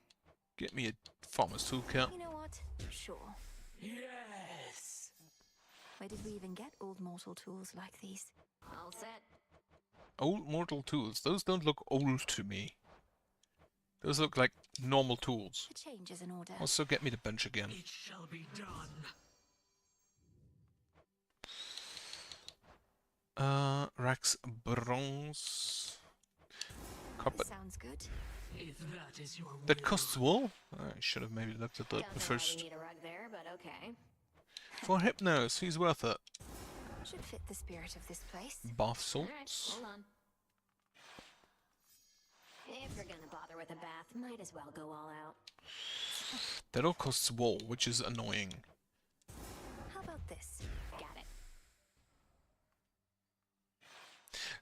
Get me a farmer's toolkit. You know what? Sure. Yes! Where did we even get old mortal tools like these? All set. Old mortal tools. Those don't look old to me. Those look like normal tools. A change is in order. Also, get me the bench again. It shall be done. Rax bronze. Copper. Sounds good. If that is your That costs wool? I should have maybe looked at that Don't know why first. we need a rug there, but okay. For Hypnos, he's worth it. Should fit the spirit of this place. Bath Alright, salts. hold on. If you're gonna bother with a bath, might as well go all out. That all costs wool, which is annoying. How about this? Got it.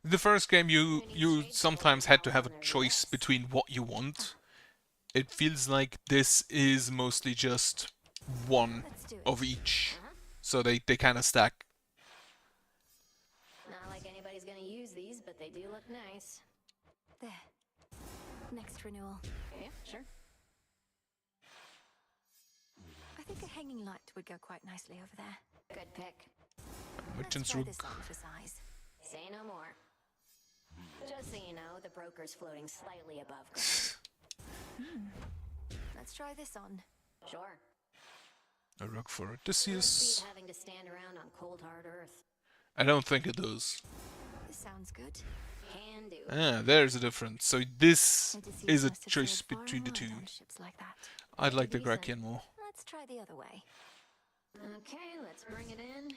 The first game you sometimes had to have a choice between what you want. It feels like this is mostly just one of each. So they kind of stack. Not like anybody's gonna use these, but they do look nice. There. Next renewal. Yeah, sure. I think a hanging light would go quite nicely over there. Good pick. Merchant's Let's try Rook. this on for size. Say no more. Just so you know, the broker's floating slightly above ground. Let's try this on. Sure. A rug for Beat Odysseus. having to stand around on cold hard earth. I don't think it does. This sounds good. Can do. Ah, there's a difference. So this Odysseus is a must have choice sailed far between the and two. wide on ships like that. I'd like the Decent. Grakian more. Let's try the other way. Okay, let's bring it in.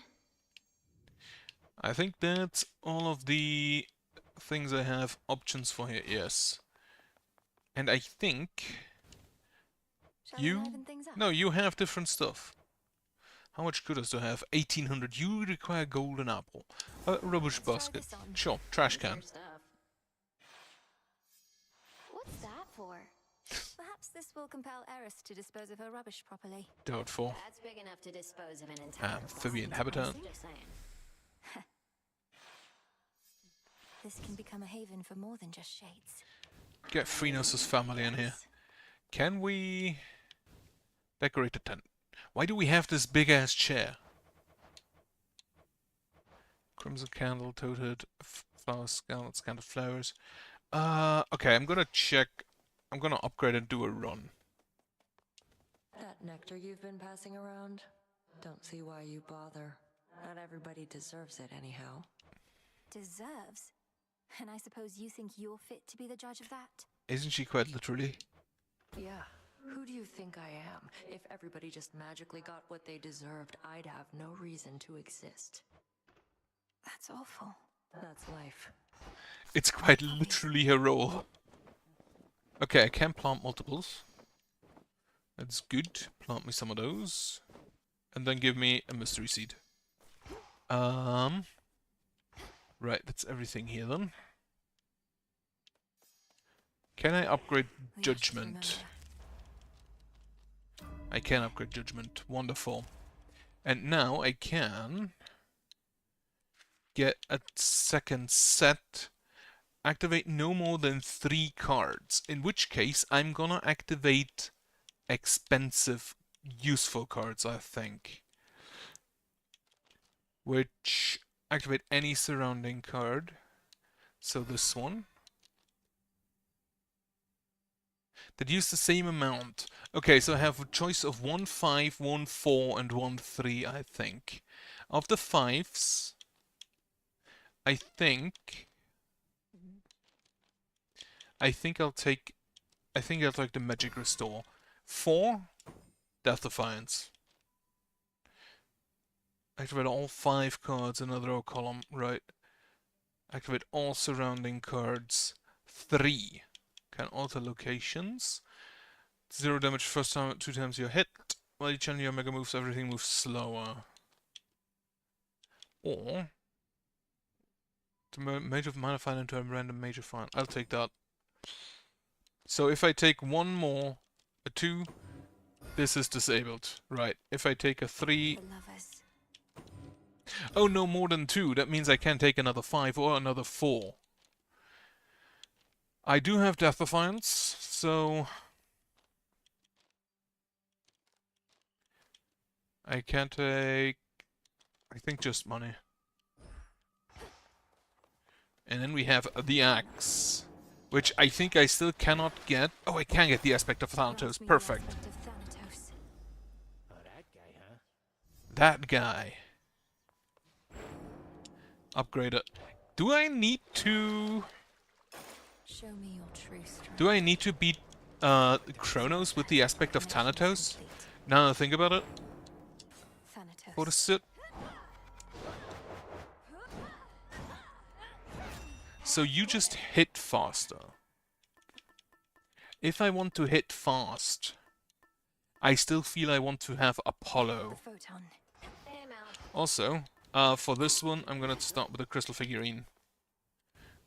I think that's all of the things I have options for here, yes. And I think Shall we liven things up? no, you have different stuff. How much good does to have? 1800. You require golden apple. A rubbish basket. Sure, trash can. What's that for? Perhaps this will compel Eris to dispose of her rubbish properly. Doubtful. That's big enough to dispose of an entire Amphibian box. habitat. Just saying. This can become a haven for more than just shades. Get Phrenos' family in here. Can we decorate the tent? Why do we have this big ass chair? Crimson candle, toted, flower scallops, scattered flowers. Okay, I'm gonna check. I'm gonna upgrade and do a run. That nectar you've been passing around? Don't see why you bother. Not everybody deserves it anyhow. Deserves? And I suppose you think you're fit to be the judge of that? Isn't she quite literally? Yeah. Who do you think I am? If everybody just magically got what they deserved, I'd have no reason to exist. That's awful. That's life. It's quite literally her role. Okay, I can plant multiples. That's good. Plant me some of those. And then give me a mystery seed. Right, that's everything here then. Can I upgrade Judgment? I can upgrade Judgment. Wonderful. And now I can get a second set. Activate no more than 3 cards. In which case, I'm gonna activate expensive, useful cards, I think. Which activate any surrounding card. So this one. That use the same amount. Okay, so I have a choice of 1 5, 1 4, and 1 3, I think. Of the 5s, I think I think I'll take the Magic Restore. 4, Death Defiance. Activate all 5 cards in the draw column. Right. Activate all surrounding cards. 3. Can alter locations. 0 damage first time, 2 times you're hit. While you channel your mega moves, everything moves slower. Or the Mage of Mana File into a random Major File. I'll take that. So if I take one more, a 2, this is disabled. Right. If I take a 3... Oh, no, more than 2. That means I can take another 5 or another 4. I do have Death Defiance, so... I can take... I think just money. And then we have the Axe, which I think I still cannot get. Oh, I can get the Aspect of Thanatos. Perfect. Oh, that guy, huh? That guy. Upgrade it. Do I need to... Show me your true strength. Do I need to beat Kronos with the Aspect of Thanatos? Now that I think about it. What is it? So you just hit faster. If I want to hit fast, I still feel I want to have Apollo. Also, for this one, I'm gonna start with a crystal figurine.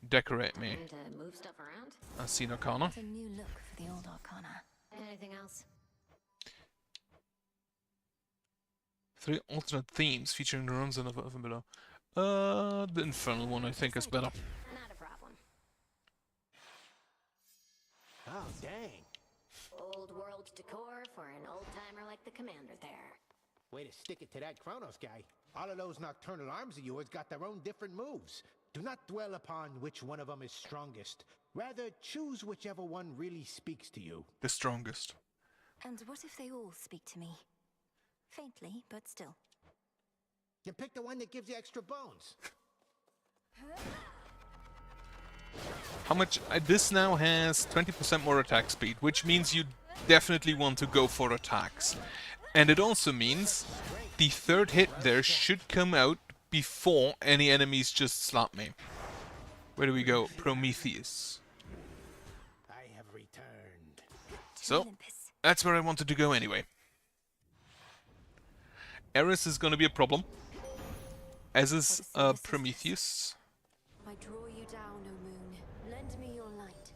Decorate me. And move stuff around. I see Arcana. It's a new look for the old Arcana. Anything else? 3 alternate themes featuring the runs and above and below. The Infernal one I think is better. Not a problem. Oh, dang. Old world decor for an old timer like the commander there. Way to stick it to that Kronos guy. All of those nocturnal arms of yours got their own different moves. Do not dwell upon which one of them is strongest. Rather, choose whichever one really speaks to you. The strongest. And what if they all speak to me? Faintly, but still. You pick the one that gives you extra bones. How much? This now has 20% more attack speed, which means you definitely want to go for attacks. And it also means the third hit there should come out before any enemies just slap me. Where do we go? Prometheus. I have returned. So, that's where I wanted to go anyway. Eris is going to be a problem, as is Prometheus. I draw you down, O moon. Lend me your light.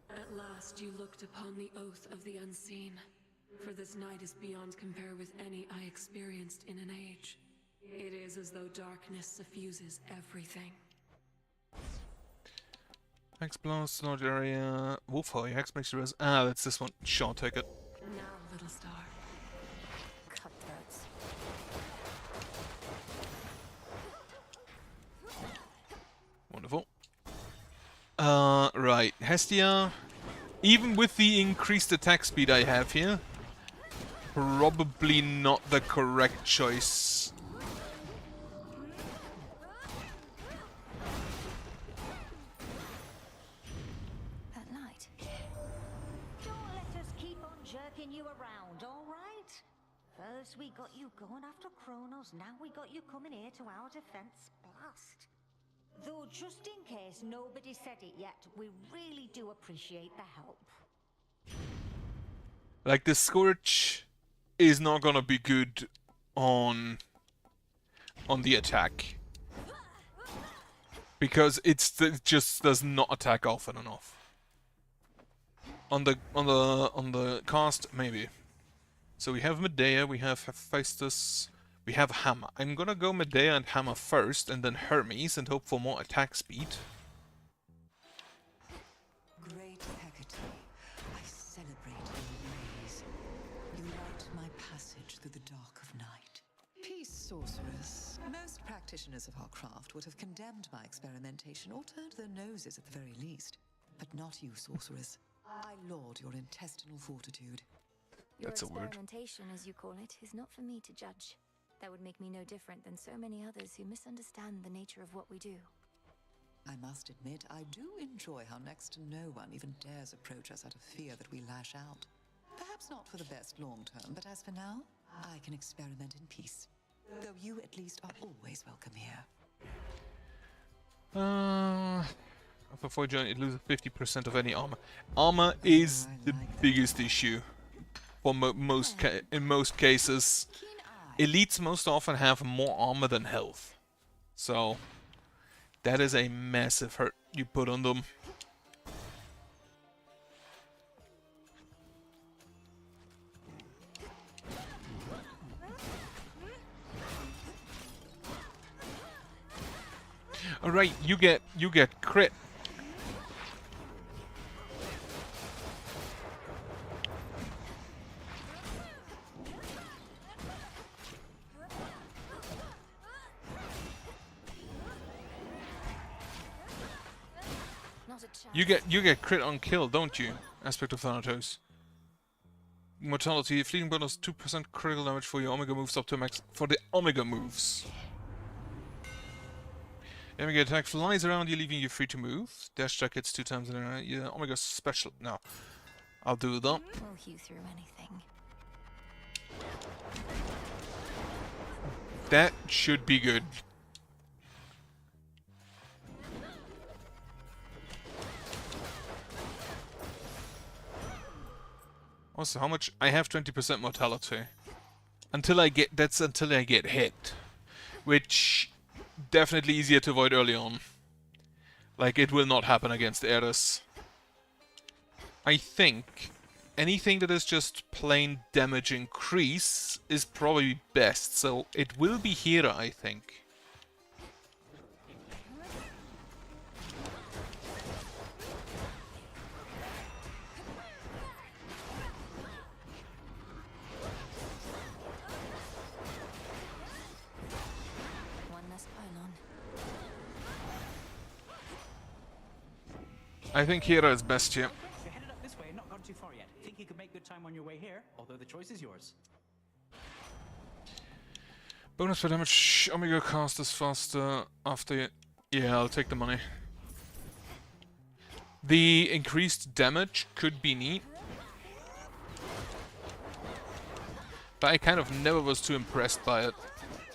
At last you looked upon the oath of the unseen. For this night is beyond compare with any I experienced in an age. It is as though darkness suffuses everything. Hex blast, large area. Wolfhoy, Hex makes you res. Ah, that's this one. Sure, take it. Now, little star. Cutthroats. Wonderful. Right. Hestia, even with the increased attack speed I have here, probably not the correct choice. That light. Don't let us keep on jerking you around, all right? First we got you going after Kronos, now we got you coming here to our defense blast. Though just in case nobody said it yet, we really do appreciate the help. Like, the Scourge is not gonna be good on the attack. Because it just does not attack often enough. On the cast, maybe. So we have Medea, we have Hephaestus, we have Hammer. I'm gonna go Medea and Hammer first, and then Hermes, and hope for more attack speed. Great Hecate, I celebrate your rays. You light my passage through the dark of night. Peace, sorceress. Most practitioners of our craft would have condemned my experimentation or turned their noses at the very least. But not you, sorceress. I laud your intestinal fortitude. Your That's a word. experimentation, as you call it, is not for me to judge. That would make me no different than so many others who misunderstand the nature of what we do. I must admit, I do enjoy how next to no one even dares approach us out of fear that we lash out. Perhaps not for the best long term, but as for now, I can experiment in peace. Though you at least are always welcome here. Before joining, it loses 50% of any armor. Armor is the biggest issue for in most cases. Elites most often have more armor than health, so that is a massive hurt you put on them. All right, you get crit. You get crit on kill, don't you? Aspect of Thanatos. Mortality, fleeting bonus 2% critical damage for your Omega moves up to max for the Omega moves. Omega attack flies around you, leaving you free to move. Dash attack hits 2 times in a yeah, Omega special. No, I'll do that. We'll hew through anything. That should be good. Also, how much? I have 20% mortality. Until I get hit. Which definitely easier to avoid early on. Like, it will not happen against Eris. I think anything that is just plain damage increase is probably best. So it will be Hera, I think. I think Hera is best here. You're headed up this way and not gone too far yet. Think you could make good time on your way here, although the choice is yours. Bonus for damage, Omega cast is faster after... Yeah, I'll take the money. The increased damage could be neat. But I kind of never was too impressed by it.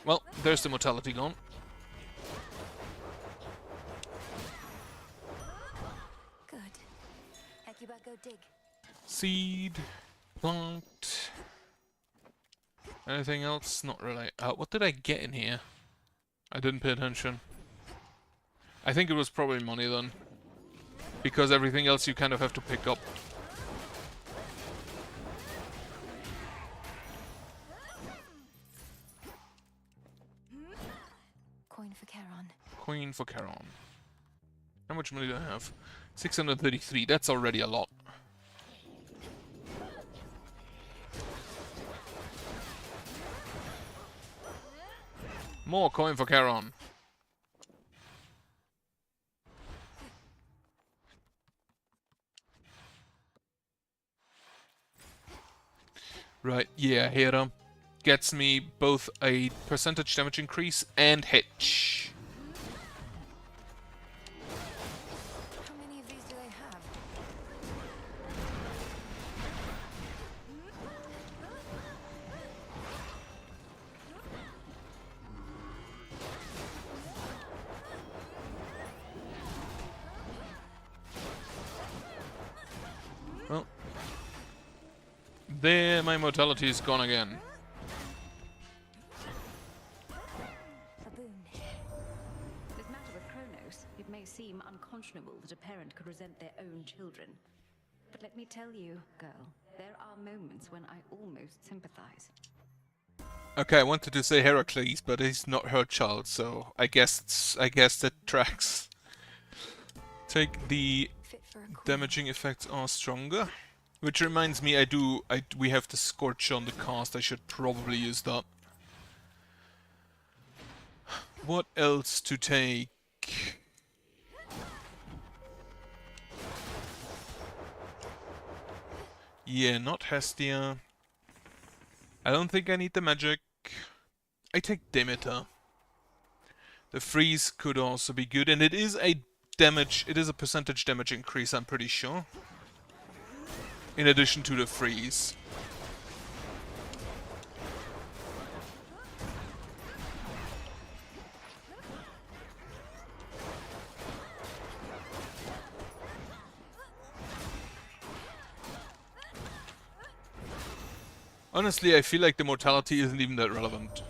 Well, there's the mortality gone. Go dig. Seed, plant. Anything else? Not really. What did I get in here? I didn't pay attention. I think it was probably money then. Because everything else you kind of have to pick up. Coin for Charon. Coin for Charon. How much money do I have? 633. That's already a lot. More coin for Charon. Right, yeah, Hera gets me both a percentage damage increase and hitch. How many of these do they have? Well, there, my mortality is gone again. A boon. This matter with Kronos, it may seem unconscionable that a parent could resent their own children. But let me tell you, girl, there are moments when I almost sympathize. Okay, I wanted to say Heracles, but he's not her child, so I guess that tracks. Take the damaging effects are stronger. Which reminds me, we have the Scorch on the cast, I should probably use that. What else to take? Yeah, not Hestia. I don't think I need the magic. I take Demeter. The freeze could also be good, and it is a damage. It is a percentage damage increase, I'm pretty sure. In addition to the freeze. Honestly, I feel like the mortality isn't even that relevant.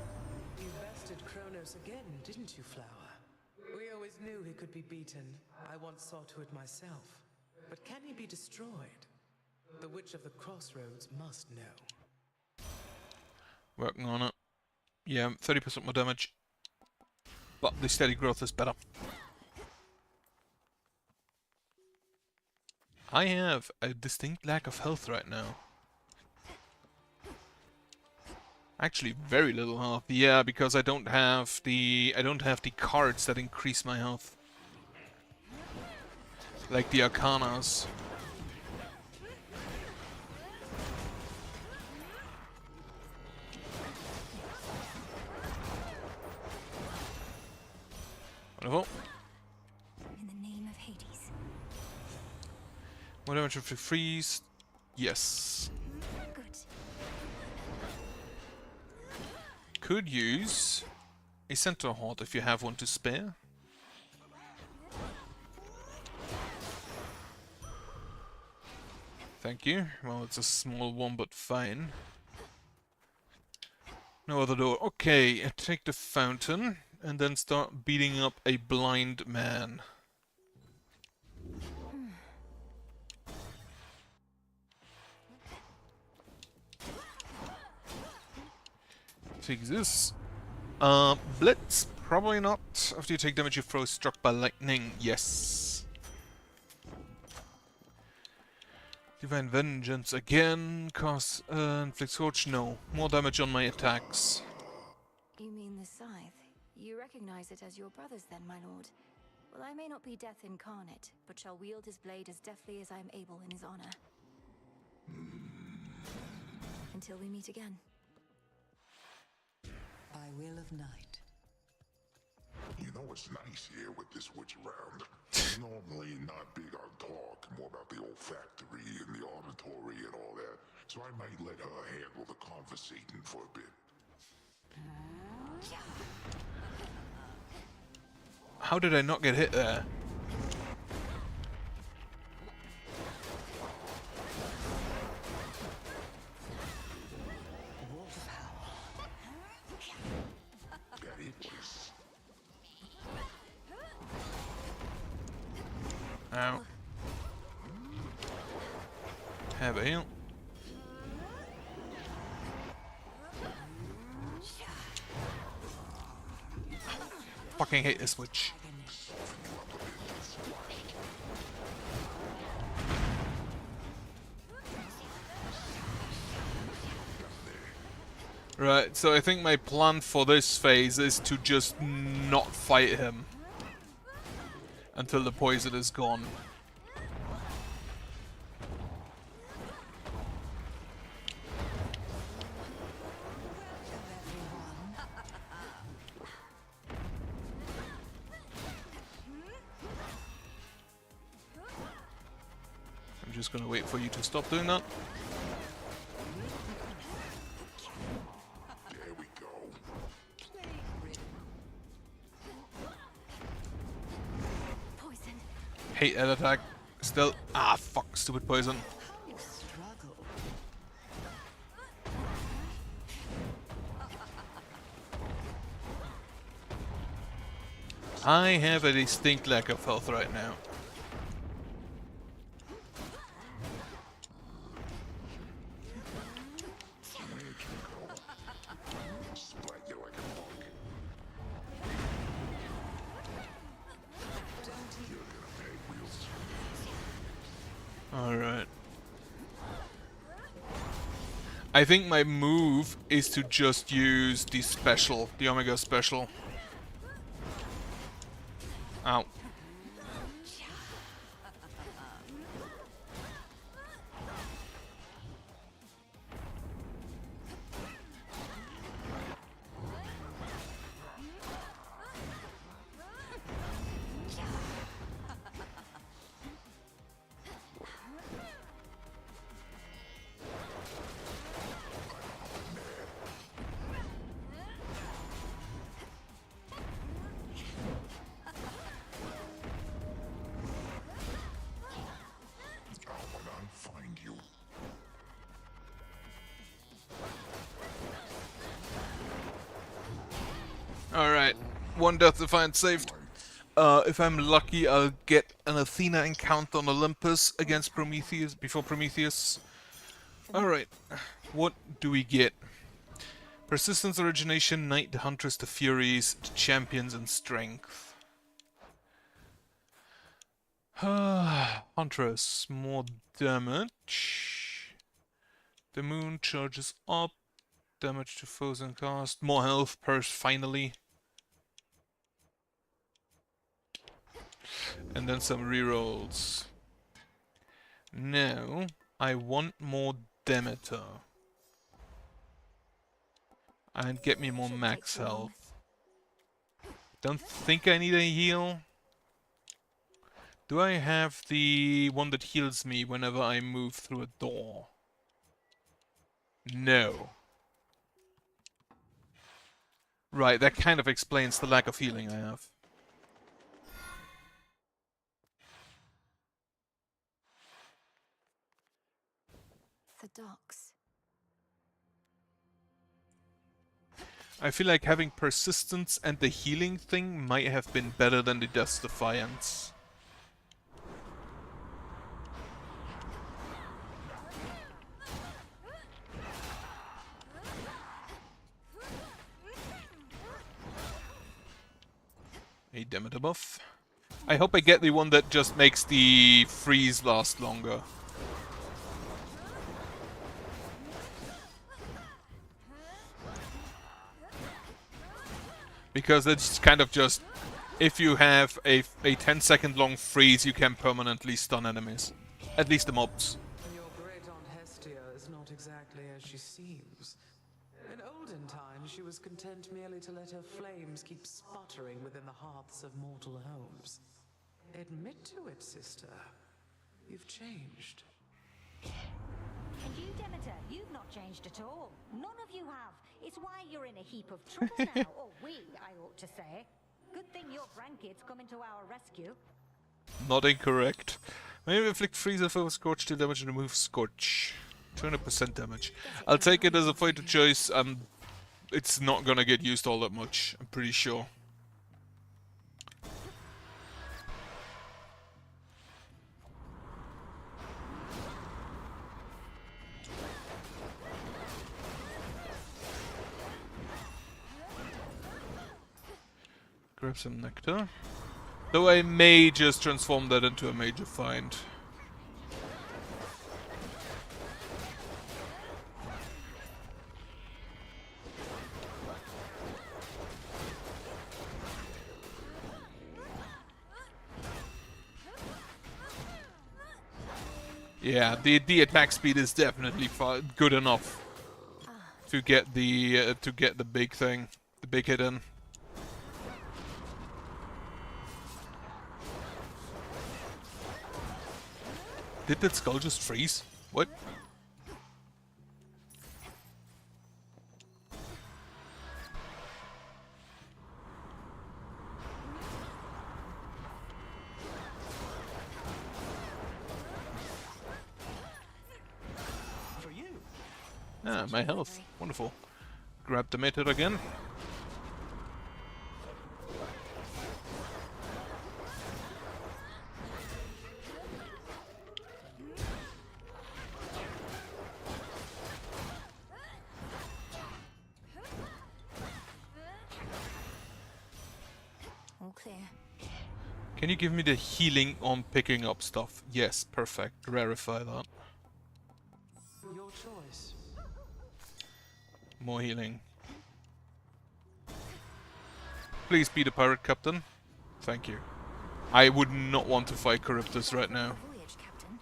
You bested Kronos again, didn't you, Flower? We always knew he could be beaten. I once saw to it myself. But can he be destroyed? The Witch of the Crossroads must know. Working on it. Yeah, 30% more damage. But the steady growth is better. I have a distinct lack of health right now. Actually, very little health. Yeah, because I don't have the cards that increase my health, like the Arcanas. Wonderful. In the name of Hades. More damage if you freeze. Yes. Good. Could use a center horde if you have one to spare. Thank you. Well, it's a small one, but fine. No other door. Okay, take the fountain and then start beating up a blind man. Take this. Blitz? Probably not. After you take damage, you throw struck by lightning. Yes. Divine Vengeance again. Cast inflict scorch. No. More damage on my attacks. You mean the scythe? You recognize it as your brother's then, my lord. Well, I may not be death incarnate, but shall wield his blade as deftly as I am able in his honor. Until we meet again. By will of night. You know it's nice here with this witch around. Normally not big on talk, more about the olfactory and the auditory and all that. So I might let her handle the conversating for a bit. How did I not get hit there? Ow. Have a heal. Fucking hate this witch. Right, so I think my plan for this phase is to just not fight him until the poison is gone. I'm just gonna wait for you to stop doing that. There we go. Hate that attack. Still. Ah, fuck. Stupid poison. I have a distinct lack of health right now. Alright. I think my move is to just use the special, the Omega special. Ow. one Death Defiant saved. If I'm lucky, I'll get an Athena encounter on Olympus against Prometheus, before Prometheus. Alright, what do we get? Persistence, Origination, Knight, the Huntress, the Furies, the Champions, and Strength. Huntress, more damage. The moon charges up. Damage to foes and cast. More health, purse, finally. And then some rerolls. Now, I want more Demeter. And get me more max health. Don't think I need a heal. Do I have the one that heals me whenever I move through a door? No. Right, that kind of explains the lack of healing I have. The docks. I feel like having persistence and the healing thing might have been better than the Death's Defiance. A Demeter buff. I hope I get the one that just makes the freeze last longer. Because it's kind of just, if you have a 10-second long freeze, you can permanently stun enemies. At least the mobs. Your great aunt Hestia is not exactly as she seems. In olden times, she was content merely to let her flames keep sputtering within the hearths of mortal homes. Admit to it, sister. You've changed. And you, Demeter, you've not changed at all. None of you have. It's why you're in a heap of trouble now. Or we, I ought to say. Good thing your grandkids coming to our rescue. Not incorrect. Maybe inflict freeze if over scorch, deal damage and remove scorch. 200% damage. I'll take it as a fighter choice. It's not gonna get used all that much, I'm pretty sure. Grab some nectar. Though I may just transform that into a major find. Yeah, the attack speed is definitely good enough to get the big thing, the big hit in. Did that skull just freeze? What? For you. Ah, my health. Wonderful. Grab the meter again. All clear. Can you give me the healing on picking up stuff? Yes, perfect. Rarify that. Your choice. More healing. Please be the pirate captain. Thank you. I would not want to fight Charybdis right now. Voyage, Captain.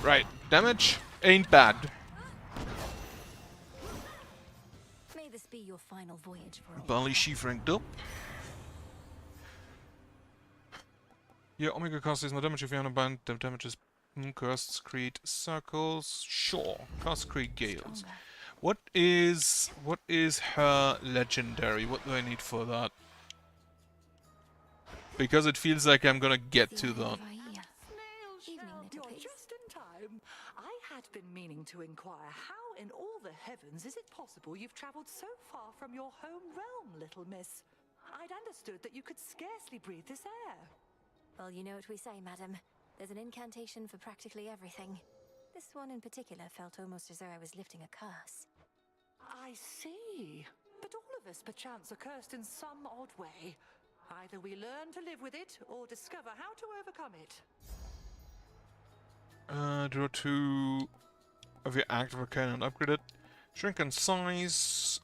Right, damage ain't bad. May this be your final voyage for all. Barley sheaf ranked up. Yeah, Omega cast is no damage if you're unbound. The damage is Casts create circles. Sure. Casts create gales. What is her legendary? What do I need for that? Because it feels like I'm gonna get to that. Just in time. I had been meaning to inquire how in all the heavens is it possible you've traveled so far from your home realm, little miss? I'd understood that you could scarcely breathe this air. Well, you know what we say, madam. There's an incantation for practically everything. This one in particular felt almost as though I was lifting a curse. I see. But all of us, perchance, are cursed in some odd way. Either we learn to live with it, or discover how to overcome it. Draw 2 of your active arcana and upgrade it. Shrink in size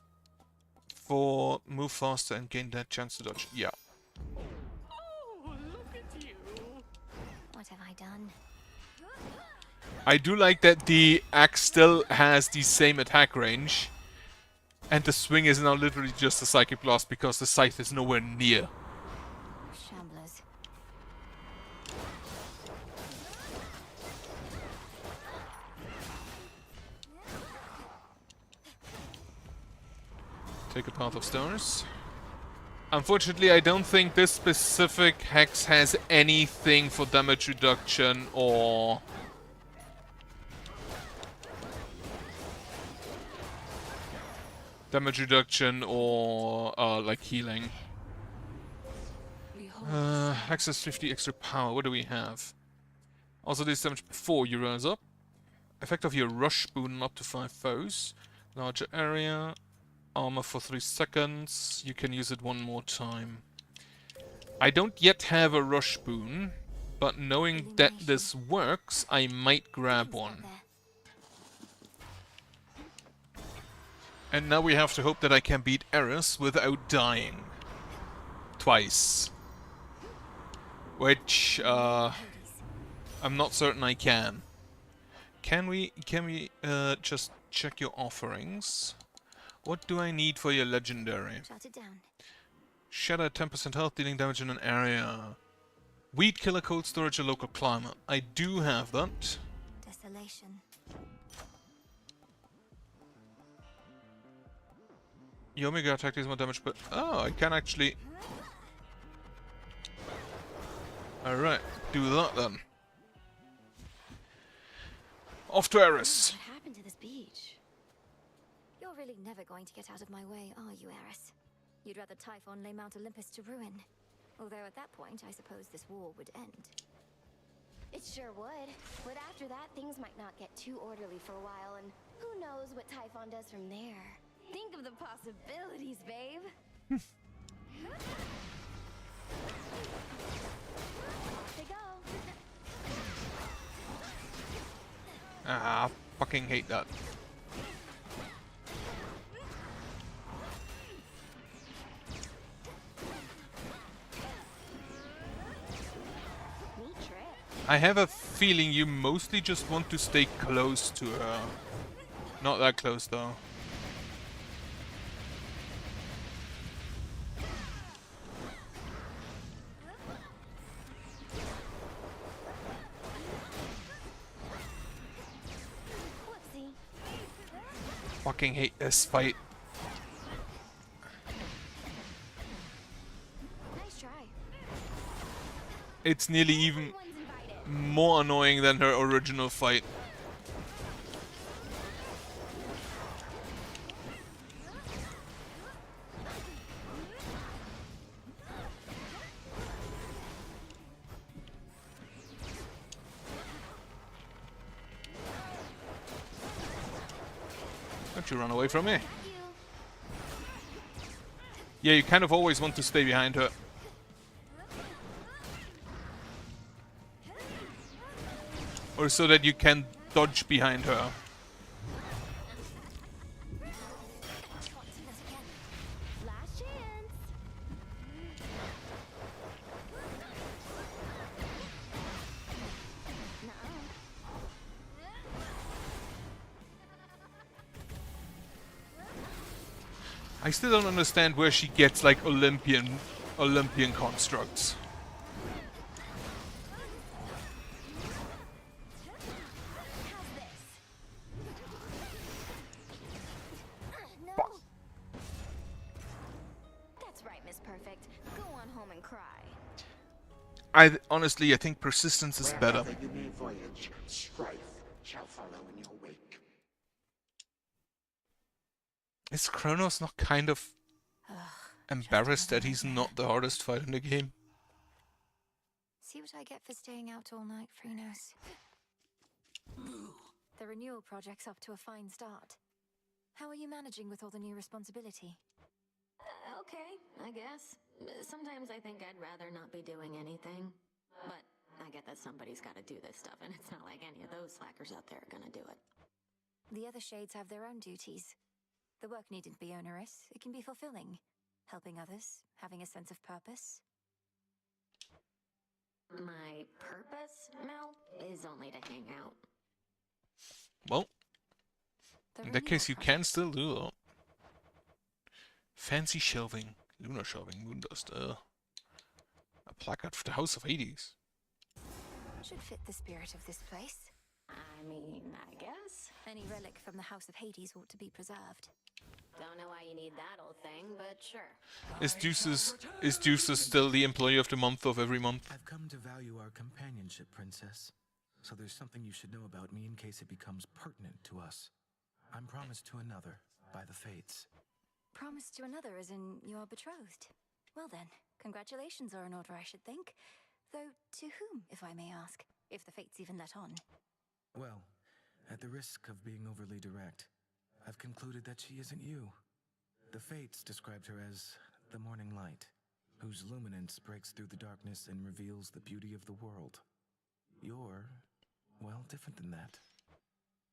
for move faster and gain that chance to dodge. Yeah. Oh, look at you. What have I done? I do like that the axe still has the same attack range. And the swing is now literally just a psychic blast because the scythe is nowhere near. Shamblers. Take a path of stars. Unfortunately, I don't think this specific hex has anything for damage reduction or... like healing. Access 50 extra power. What do we have? Also this damage before you rise up. Effect of your rush boon up to 5 foes. Larger area. Armor for 3 seconds. You can use it one more time. I don't yet have a rush boon, but knowing that this works, I might grab one. And now we have to hope that I can beat Eris without dying. Twice. Which, I'm not certain I can. Can we just check your offerings? What do I need for your legendary? Jot it down. Shatter 10% health, dealing damage in an area. Weed killer, cold storage, a local climate. I do have that. Desolation. Your Omega attack is more damage, but... Oh, I can actually... Alright, do that then. Off to Eris. What happened to this beach? You're really never going to get out of my way, are you, Eris? You'd rather Typhon lay Mount Olympus to ruin. Although at that point, I suppose this war would end. It sure would. But after that, things might not get too orderly for a while, and who knows what Typhon does from there. Think of the possibilities, babe. Off they go. Ah, fucking hate that. I have a feeling you mostly just want to stay close to her. Not that close though. Fucking hate this fight. Nice try. It's nearly even more annoying than her original fight. Don't you run away from me. Yeah, you kind of always want to stay behind her. Or so that you can dodge behind her. Last chance. I still don't understand where she gets like Olympian constructs. Honestly, I think persistence is better. Wherever you may voyage, strife shall follow in your wake. Is Kronos not kind of embarrassed that he's not the hardest fight in the game? See what I get for staying out all night, Freenos. The renewal project's up to a fine start. How are you managing with all the new responsibility? Okay, I guess. Sometimes I think I'd rather not be doing anything. But I get that somebody's got to do this stuff, and it's not like any of those slackers out there are gonna do it. The other shades have their own duties. The work needn't be onerous. It can be fulfilling. Helping others, having a sense of purpose. My purpose, Mel, is only to hang out. Well, in that case, you can still do that. Fancy shelving, lunar shelving, moondust. A placard for the House of Hades. Should fit the spirit of this place. I mean, I guess. Any relic from the House of Hades ought to be preserved. Don't know why you need that old thing, but sure. Is Deuces still the employee of the month of every month? I've come to value our companionship, Princess. So there's something you should know about me in case it becomes pertinent to us. I'm promised to another, by the Fates. Promised to another as in you're betrothed. Well then, congratulations are in order, I should think. Though to whom, if I may ask, if the Fates even let on? Well, at the risk of being overly direct, I've concluded that she isn't you. The Fates described her as the morning light, whose luminance breaks through the darkness and reveals the beauty of the world. You're, well, different than that.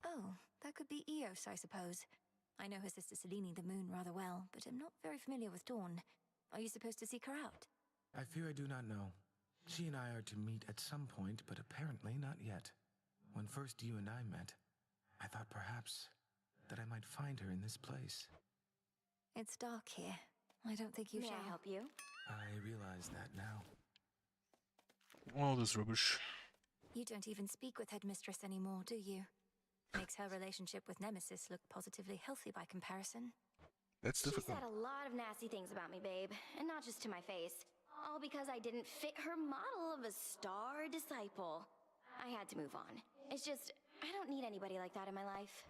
Oh, that could be Eos, I suppose. I know her sister Selene the Moon rather well, but I'm not very familiar with Dawn. Are you supposed to seek her out? I fear I do not know. She and I are to meet at some point, but apparently not yet. When first you and I met, I thought perhaps that I might find her in this place. It's dark here. I don't think you May shall. I help you? I realize that now. All this rubbish. You don't even speak with Headmistress anymore, do you? Makes her relationship with Nemesis look positively healthy by comparison. That's She difficult. said a lot of nasty things about me, babe. And not just to my face. All because I didn't fit her model of a star disciple. I had to move on. It's just, I don't need anybody like that in my life.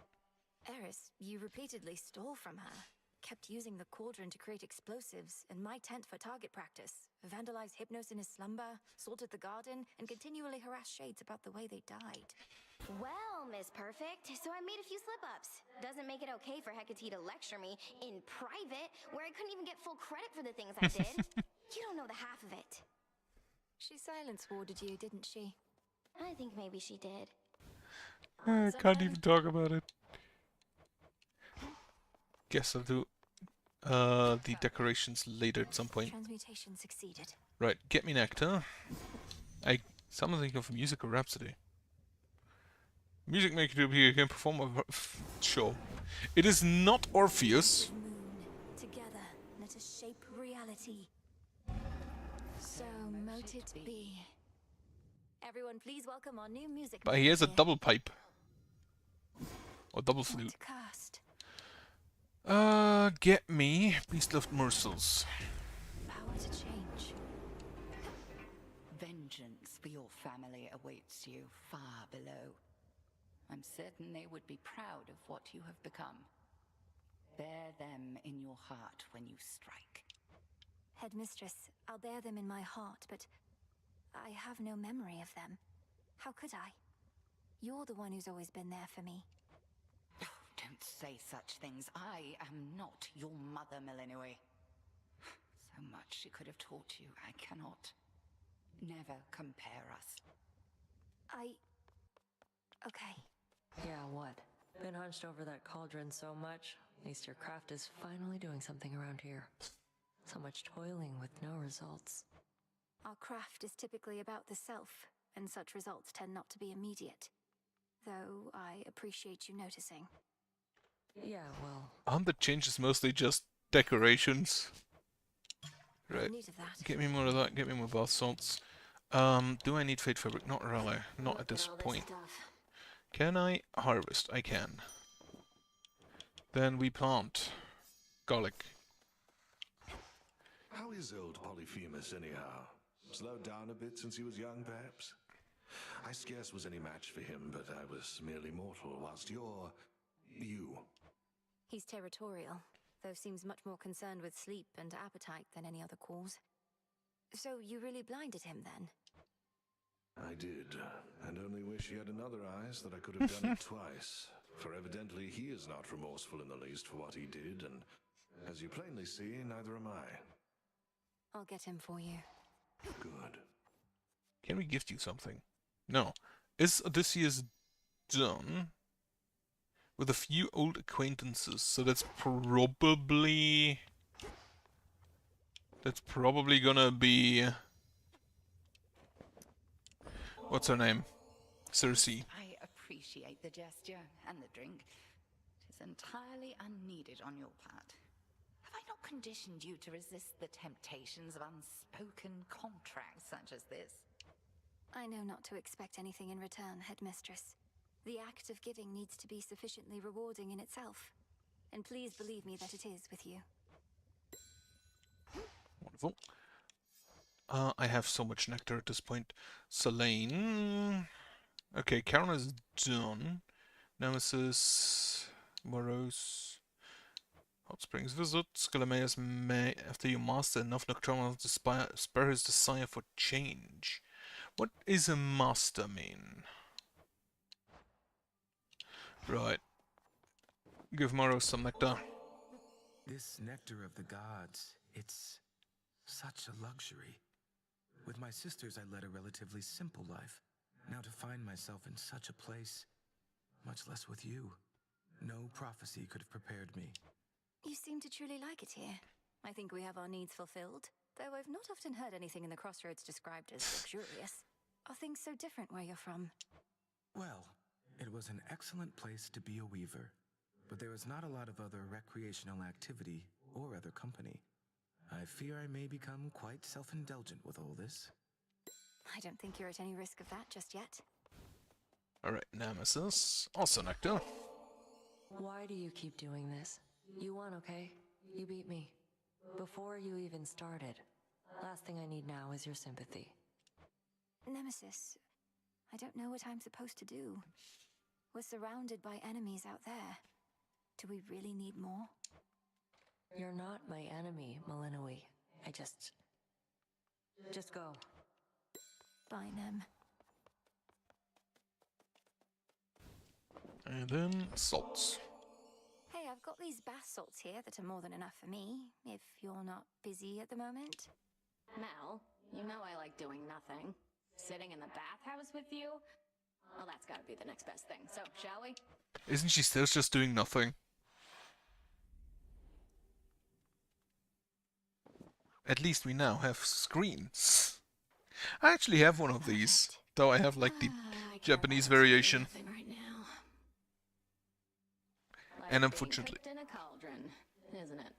Eris, you repeatedly stole from her. Kept using the cauldron to create explosives, and my tent for target practice. Vandalized Hypnos in his slumber, salted the garden, and continually harassed Shades about the way they died. Well, Miss Perfect, so I made a few slip-ups. Doesn't make it okay for Hecate to lecture me in private, where I couldn't even get full credit for the things I did. You don't know the half of it. She silence warded you, didn't she? I think maybe she did. I can't even talk about it. Guess I'll do the decorations later at some point. Transmutation succeeded. Right, get me nectar. Something of musical rhapsody. Music maker to appear can perform a show. It is not Orpheus. Moon, together, let us shape reality. So mote it be. Everyone, please welcome our new music. But he has a maker. double pipe. Or double What flute. to cast? Get me Beastlift Morsels. Power to change. Vengeance for your family awaits you far below. I'm certain they would be proud of what you have become. Bear them in your heart when you strike. Headmistress, I'll bear them in my heart, but I have no memory of them. How could I? You're the one who's always been there for me. Don't say such things. I am not your mother, Melinoi. So much she could have taught you. I cannot. Never compare us. Okay. Yeah, what? Been hunched over that cauldron so much. At least your craft is finally doing something around here. So much toiling with no results. Our craft is typically about the self, and such results tend not to be immediate. Though I appreciate you noticing. Yeah, well... Aren't the changes mostly just decorations? Right. Need of that. Get me more of that, get me more bath salts. Do I need Fate Fabric? Not really. Not at this point. Can I harvest? I can. Then we plant garlic. How is old Polyphemus anyhow? Slowed down a bit since he was young, perhaps? I scarce was any match for him, but I was merely mortal, whilst you're... you. He's territorial, though seems much more concerned with sleep and appetite than any other cause. So you really blinded him then? I did, and only wish he had another eye so that I could have done it twice. For evidently he is not remorseful in the least for what he did, and as you plainly see, neither am I. I'll get him for you. Good. Can we gift you something? No. Is Odysseus done? With a few old acquaintances, so that's probably gonna be... what's her name? Circe. I appreciate the gesture and the drink. It is entirely unneeded on your part. Have I not conditioned you to resist the temptations of unspoken contracts such as this? I know not to expect anything in return, Headmistress. The act of giving needs to be sufficiently rewarding in itself. And please believe me that it is with you. Wonderful. I have so much nectar at this point. Selene. Okay, Karen is done. Nemesis. Morose. Hot Springs visit. Scalameus may, after you master enough nocturnal to spare his desire for change. What is a master mean? Right. Give Morose some nectar. This nectar of the gods, it's such a luxury. With my sisters, I led a relatively simple life. Now to find myself in such a place, much less with you, no prophecy could have prepared me. You seem to truly like it here. I think we have our needs fulfilled, though I've not often heard anything in the Crossroads described as luxurious. Are things so different where you're from? Well, it was an excellent place to be a weaver, but there is not a lot of other recreational activity or other company. I fear I may become quite self-indulgent with all this. I don't think you're at any risk of that just yet. Alright, Nemesis. Also nectar. Why do you keep doing this? You won, okay? You beat me. Before you even started. Last thing I need now is your sympathy. Nemesis, I don't know what I'm supposed to do. We're surrounded by enemies out there. Do we really need more? You're not my enemy, Malinois. I just go. Bye, Nem. And then salts. Hey, I've got these bath salts here that are more than enough for me, if you're not busy at the moment. Mel, you know I like doing nothing. Sitting in the bathhouse with you? Well, that's gotta be the next best thing. So, shall we? Isn't she still just doing nothing? At least we now have screens. I actually have one of these, though I have like the Japanese variation. Right now. And unfortunately... in a cauldron, isn't it?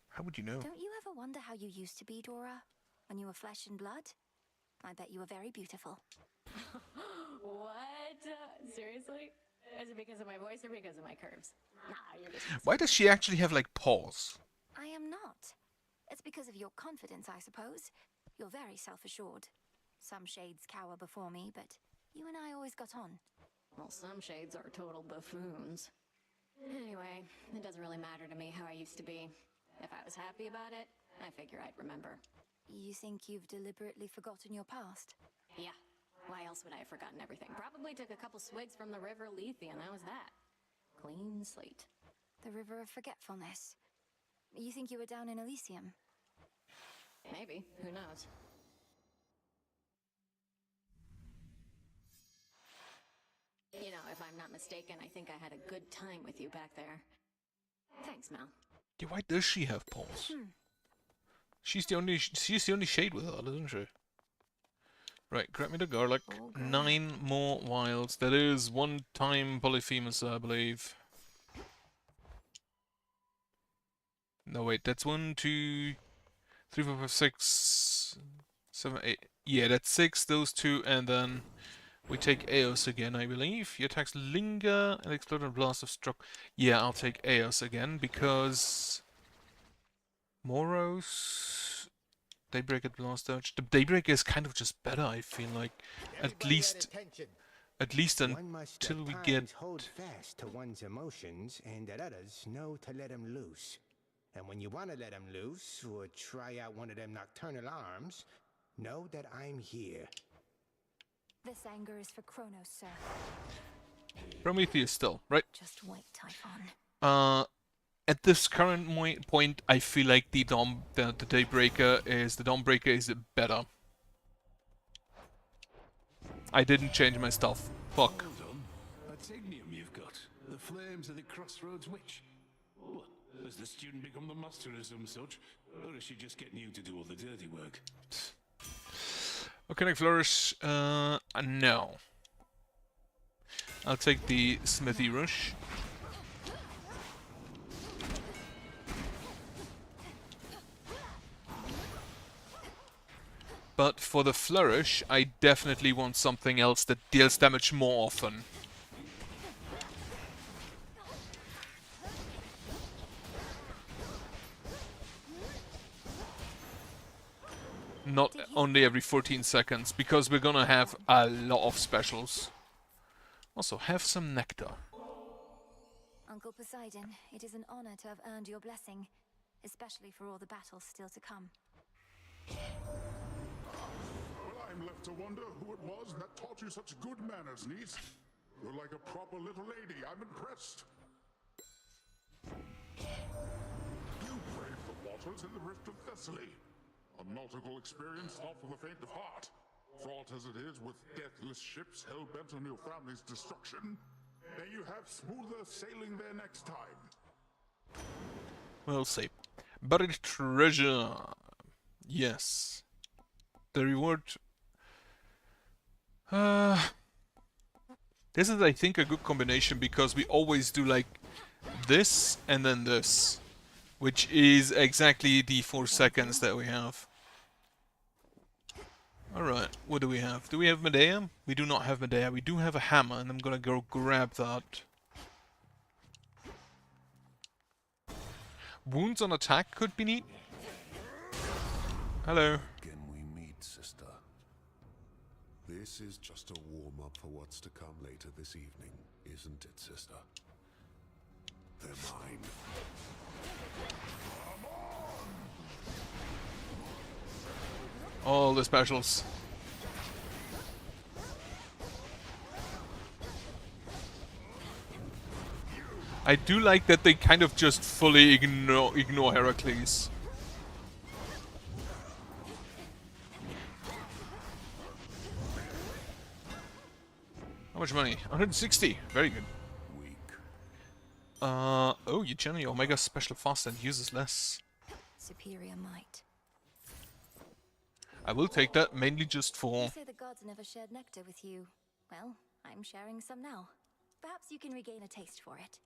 How would you know? Don't you ever wonder how you used to be, Dora? When you were flesh and blood? I bet you were very beautiful. What? Seriously? Is it because of my voice or because of my curves? Nah, you're just... Why does she actually have like paws? I am not. It's because of your confidence, I suppose. You're very self-assured. Some shades cower before me, but you and I always got on. Well, some shades are total buffoons. Anyway, it doesn't really matter to me how I used to be. If I was happy about it, I figure I'd remember. You think you've deliberately forgotten your past? Yeah. Why else would I have forgotten everything? Probably took a couple swigs from the river Lethe, and that was that. Clean slate. The river of forgetfulness. You think you were down in Elysium? Maybe. Who knows? You know, if I'm not mistaken, I think I had a good time with you back there. Thanks, Mel. Yeah, why does she have paws? She's the only shade with her, isn't she? Right, grab me the garlic. 9 more wilds. That is 1 time Polyphemus, I believe. No, wait, that's 1, 2, 3, 4, 5, 6, 7, 8. Yeah, that's 6, those 2, and then we take Eos again, I believe. Your attacks linger and explode and blast of struck. Yeah, I'll take Eos again because Moros Daybreaker Blast Dodge. The Daybreaker is kind of just better, I feel like. At least One must until at we times get... hold fast to one's emotions, and at others know to let them loose. And when you want to let them loose, or try out one of them nocturnal arms, know that I'm here. This anger is for Kronos, sir. Prometheus still, right? Just wait, Typhon. At this current point, I feel like the Daybreaker is... The Dawnbreaker is better. I didn't change my stuff. Fuck. Well done. Atagnium you've got. The flames of the Crossroads Witch. What? Has the student become the master of some such? Or is she just getting you to do all the dirty work? Volcanic Flourish, no. I'll take the Smithy Rush. But for the Flourish, I definitely want something else that deals damage more often. Not only every 14 seconds, because we're gonna have a lot of specials. Also, have some nectar. Uncle Poseidon, it is an honor to have earned your blessing, especially for all the battles still to come. Well, I'm left to wonder who it was that taught you such good manners, niece. You're like a proper little lady. I'm impressed. You braved the waters in the Rift of Thessaly. A nautical experience not for the faint of heart. Fraught as it is with deathless ships hell-bent on your family's destruction. May you have smoother sailing there next time. We'll see. Buried treasure. Yes. The reward... This is, I think, a good combination, because we always do, like, this and then this. Which is exactly the 4 seconds that we have. Alright, what do we have? Do we have Medea? We do not have Medea. We do have a hammer, and I'm gonna go grab that. Wounds on attack could be neat. Hello. Again we meet, sister. This is just a warm-up for what's to come later this evening, isn't it, sister? They're mine. All the specials. I do like that they kind of just fully ignore Heracles. How much money? 160. Very good. Oh, you channel your Omega special fast and uses less. Superior might. I will take that, mainly just for... You say the gods never shared nectar with you. Well, I'm sharing some now. Perhaps you can regain a taste for it.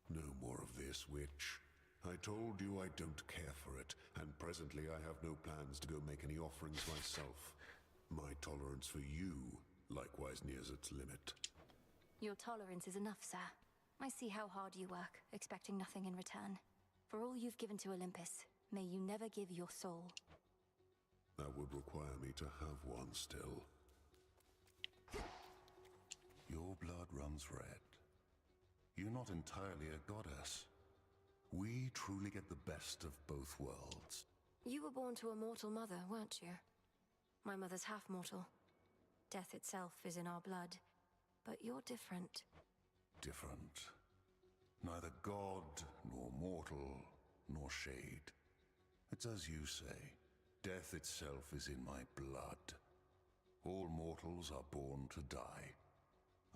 No more of this, witch. I told you I don't care for it, and presently I have no plans to go make any offerings myself. My tolerance for you likewise nears its limit. Your tolerance is enough, sir. I see how hard you work, expecting nothing in return. For all you've given to Olympus, may you never give your soul. That would require me to have one still. Your blood runs red. You're not entirely a goddess. We truly get the best of both worlds. You were born to a mortal mother, weren't you? My mother's half-mortal. Death itself is in our blood. But you're different. Different. Neither god, nor mortal, nor shade. It's as you say. Death itself is in my blood. All mortals are born to die.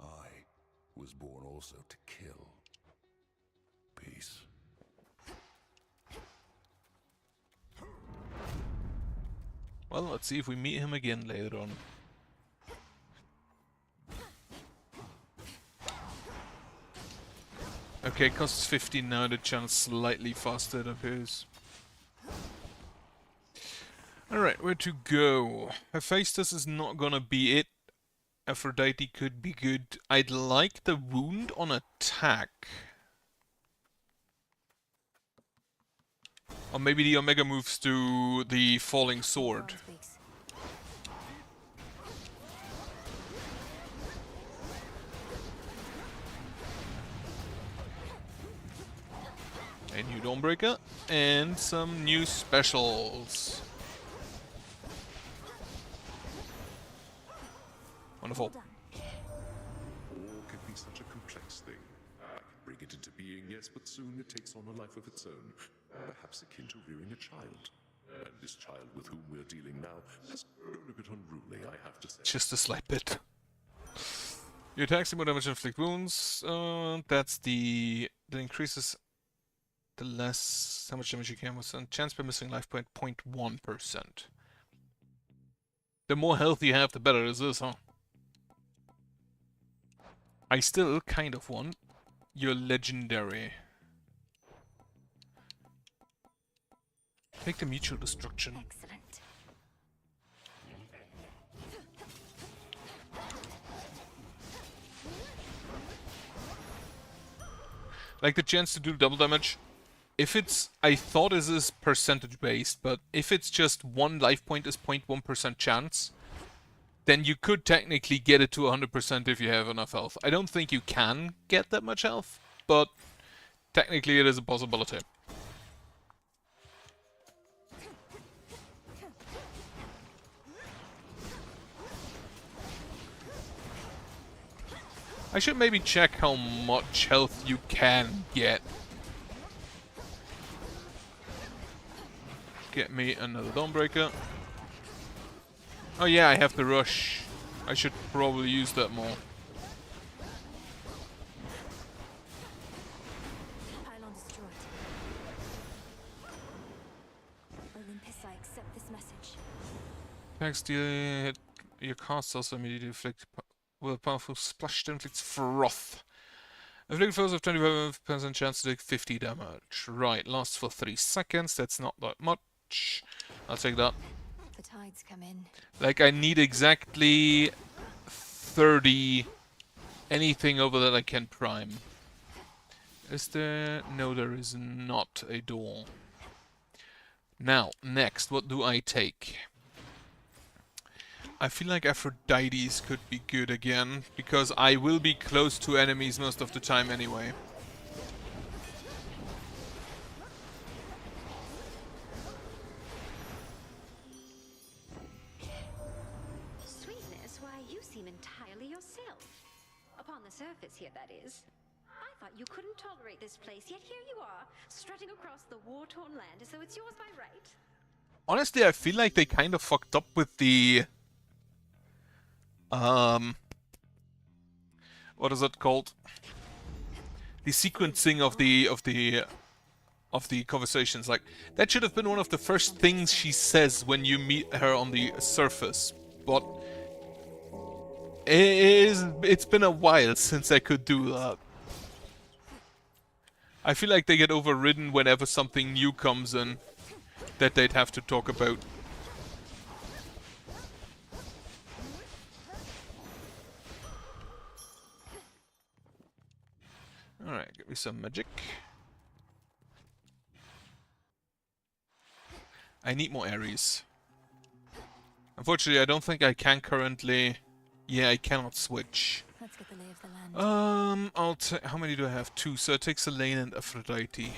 I was born also to kill. Peace. Well, let's see if we meet him again later on. Okay, it costs 15 now, the chance slightly faster, it appears. Alright, where to go? Hephaestus is not gonna be it. Aphrodite could be good. I'd like the wound on attack. Or maybe the Omega moves to the Falling Sword. A new Dawnbreaker and some new specials. Wonderful. War can be such a complex thing. I can bring it into being, yes, but soon it takes on a life of its own. Perhaps akin to rearing a child. And this child with whom we're dealing now has grown a bit unruly, I have to say. Just a slight bit. Your attacks do more damage and inflict wounds. That's the... that increases the less... how much damage you can with chance per missing life point 0.1%. The more health you have, the better is this, huh? I still kind of want your legendary. Take the mutual destruction. Excellent. Like the chance to do double damage. If it's, I thought this is percentage based, but if it's just one life point is 0.1% chance, then you could technically get it to 100% if you have enough health. I don't think you can get that much health, but technically it is a possibility. I should maybe check how much health you can get. Get me another Dawnbreaker. Oh yeah, I have the rush. I should probably use that more. Pylon destroyed. Olympus, I accept this message. Next, your cast also immediately inflict with a powerful splash that inflicts froth. Inflict foes of 25% chance to take 50 damage. Right, lasts for 3 seconds. That's not that much. I'll take that. The tides come in. Like, I need exactly 30 anything over that I can prime. Is there? No, there is not a door. Now, next, what do I take? I feel like Aphrodite's could be good again, because I will be close to enemies most of the time anyway. Sweetness, why, you seem entirely yourself. Upon the surface here, that is. I thought you couldn't tolerate this place, yet here you are, strutting across the war-torn land as though it's yours by right. Honestly, I feel like they kind of fucked up with the... what is it called? The sequencing of the conversations. Like, that should have been one of the first things she says when you meet her on the surface. But it's been a while since I could do that. I feel like they get overridden whenever something new comes in that they'd have to talk about. Alright, give me some magic. I need more Ares. Unfortunately, I don't think I can currently... Yeah, I cannot switch. Let's get the lay of the land. I'll take... How many do I have? 2, so it takes Elaine and Aphrodite.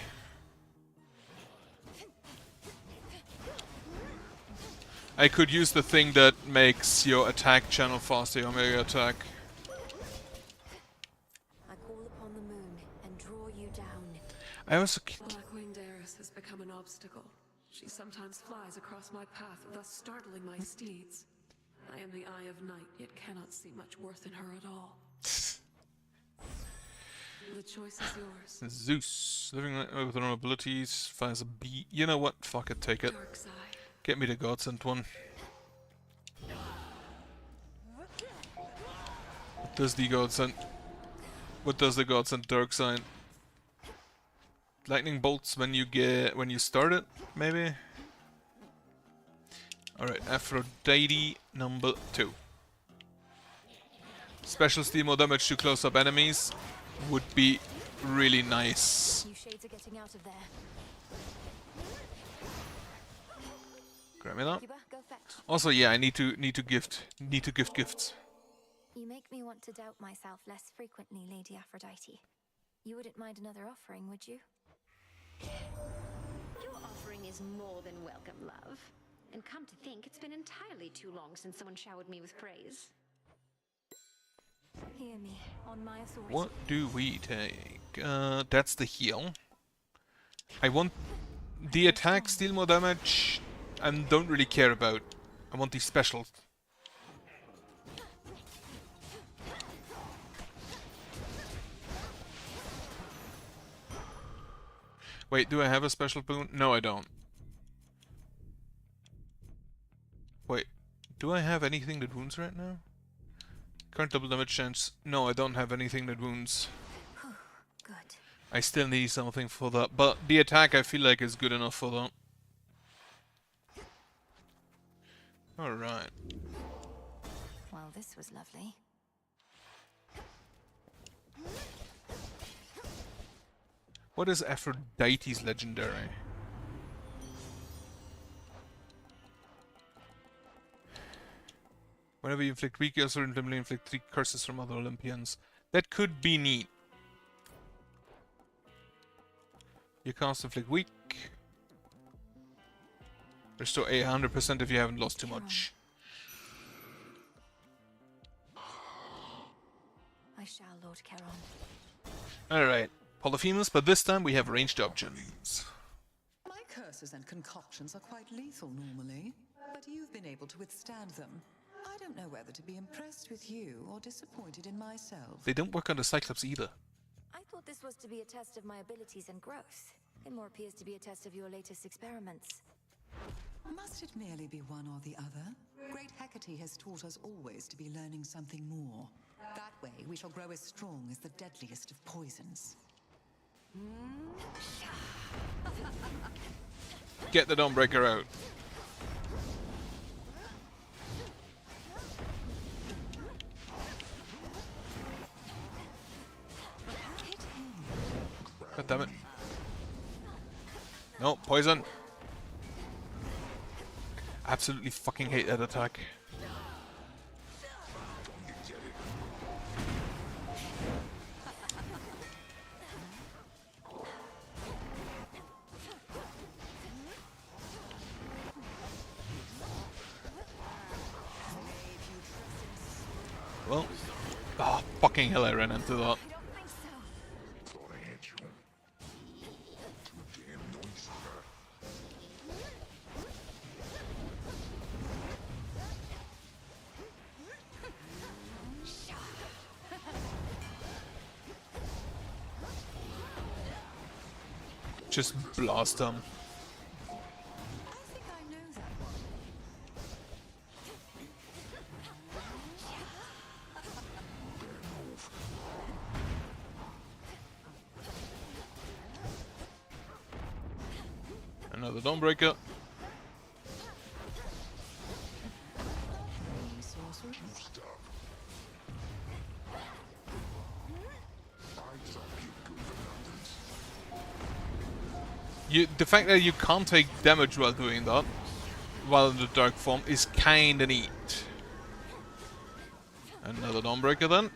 I could use the thing that makes your attack channel faster, your Omega attack. I call upon the moon and draw you down. I also... Blackwinged Eris has become an obstacle. She sometimes flies across my path, thus startling my steeds. I am the Eye of Night, yet cannot see much worth in her at all. The choice is yours. Zeus, living with her own abilities, fires a bee. You know what? Fuck it, take it. Dark side. Get me the Godsent one. What does the Godsent? What does the Godsent Dark Side? Lightning bolts when you start it, maybe? Alright, Aphrodite number 2. Specials deal more damage to close-up enemies would be really nice. You shades are getting out of there. Grab me that. Cuba, go fetch. Also, yeah, I need to gift gifts. You make me want to doubt myself less frequently, Lady Aphrodite. You wouldn't mind another offering, would you? Your offering is more than welcome, love. And come to think, it's been entirely too long since someone showered me with praise. Hear me, on my authority. What do we take? That's the heal. I want the attack, steal more damage, and don't really care about. I want these specials. Wait, do I have a special boon? No, I don't. Wait, do I have anything that wounds right now? Current double damage chance. No, I don't have anything that wounds. Good. I still need something for that, but the attack I feel like is good enough for that. Alright. Well, this was lovely. What is Aphrodite's legendary? Whenever you inflict weak, you also randomly inflict 3 curses from other Olympians. That could be neat. You cast inflict weak. Restore 100% if you haven't lost too much. I shall, Lord Charon. Alright. Polyphemus, but this time we have ranged options. My curses and concoctions are quite lethal normally, but you've been able to withstand them. I don't know whether to be impressed with you or disappointed in myself. They don't work on the Cyclops either. I thought this was to be a test of my abilities and growth. It more appears to be a test of your latest experiments. Must it merely be one or the other? Great Hecate has taught us always to be learning something more. That way we shall grow as strong as the deadliest of poisons. Get the Dawnbreaker out. God damn it. No, poison. Absolutely fucking hate that attack. Well, oh fucking hell, I ran into that. Just blast them. Another Dawnbreaker. The fact that you can't take damage while doing that, while in the dark form, is kinda neat. Another Dawnbreaker then.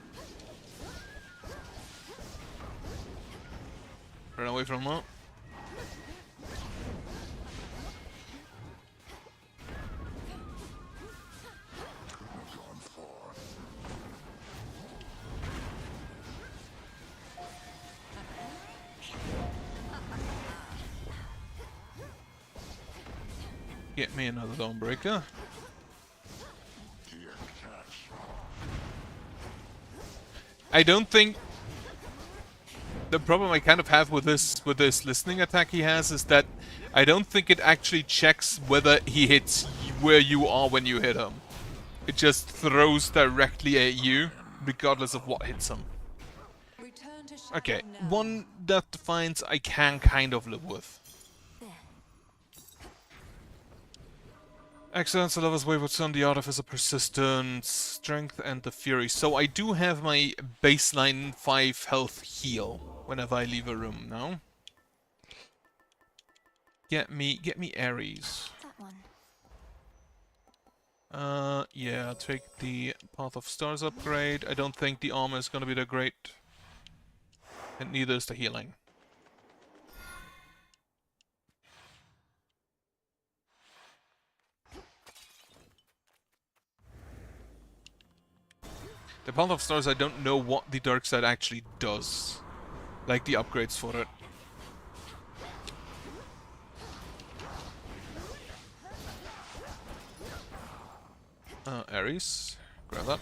Run away from that. Get me another Dawnbreaker. I don't think the problem I kind of have with this listening attack he has is that I don't think it actually checks whether he hits where you are when you hit him. It just throws directly at you, regardless of what hits him. Okay, one Death Defiance I can kind of live with. Excellence, the Lover's Wayward Son, the Artificer, Persistence, Strength, and the Fury. So I do have my baseline 5 health heal whenever I leave a room now. Get me Ares. That one. Yeah, I'll take the Path of Stars upgrade. I don't think the armor is gonna be that great. And neither is the healing. The Path of Stars, I don't know what the dark side actually does. Like the upgrades for it. Ares, grab that.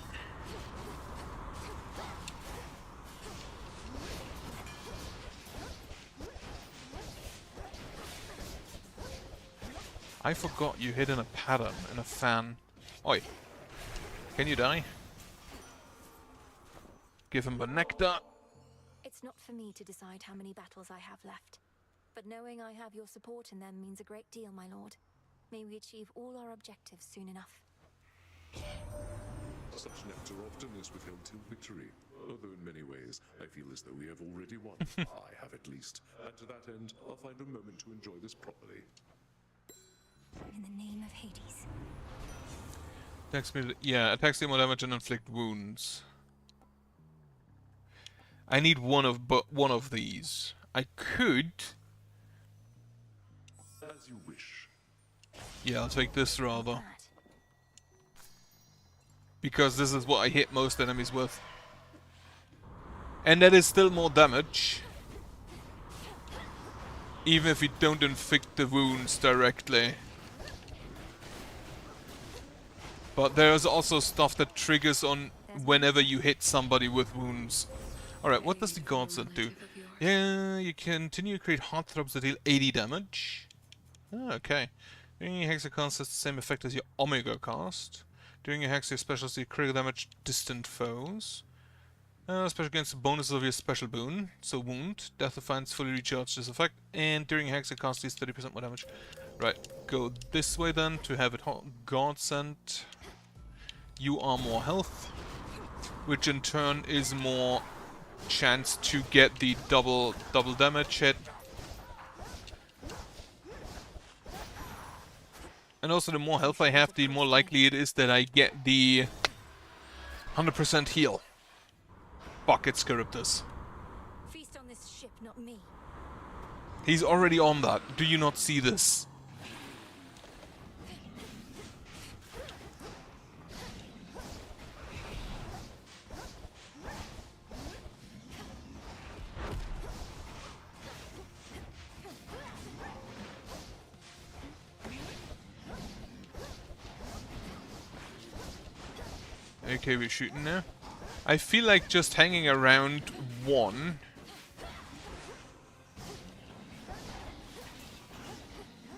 I forgot you hid in a pattern, in a fan. Oi. Can you die? Give him the nectar. It's not for me to decide how many battles I have left. But knowing I have your support in them means a great deal, my lord. May we achieve all our objectives soon enough. Such nectar often is withheld till victory, although in many ways I feel as though we have already won. I have at least, and to that end, I'll find a moment to enjoy this properly. In the name of Hades. Attacks deal more damage and inflict wounds. I need one of these. I could. As you wish. Yeah, I'll take this rather. Because this is what I hit most enemies with. And that is still more damage. Even if you don't inflict the wounds directly. But there's also stuff that triggers on whenever you hit somebody with wounds. Alright, what does the Godsend do? Yeah, you continue to create heartthrobs that deal 80 damage. Oh, okay. During your Hexer cast has the same effect as your Omega cast. During your Hexer specials, you critical damage distant foes. Special against the bonuses of your special boon. So wound, Death Defiance fully recharged this effect. And during your Hexer cast, deals 30% more damage. Right, go this way then to have it Godsend. You are more health, which in turn is more chance to get the double damage hit. And also the more health I have, the more likely it is that I get the 100% heal. Fuck, it's Charybdis. Feast on this ship, not me. He's already on that. Do you not see this? Okay, we're shooting now. I feel like just hanging around one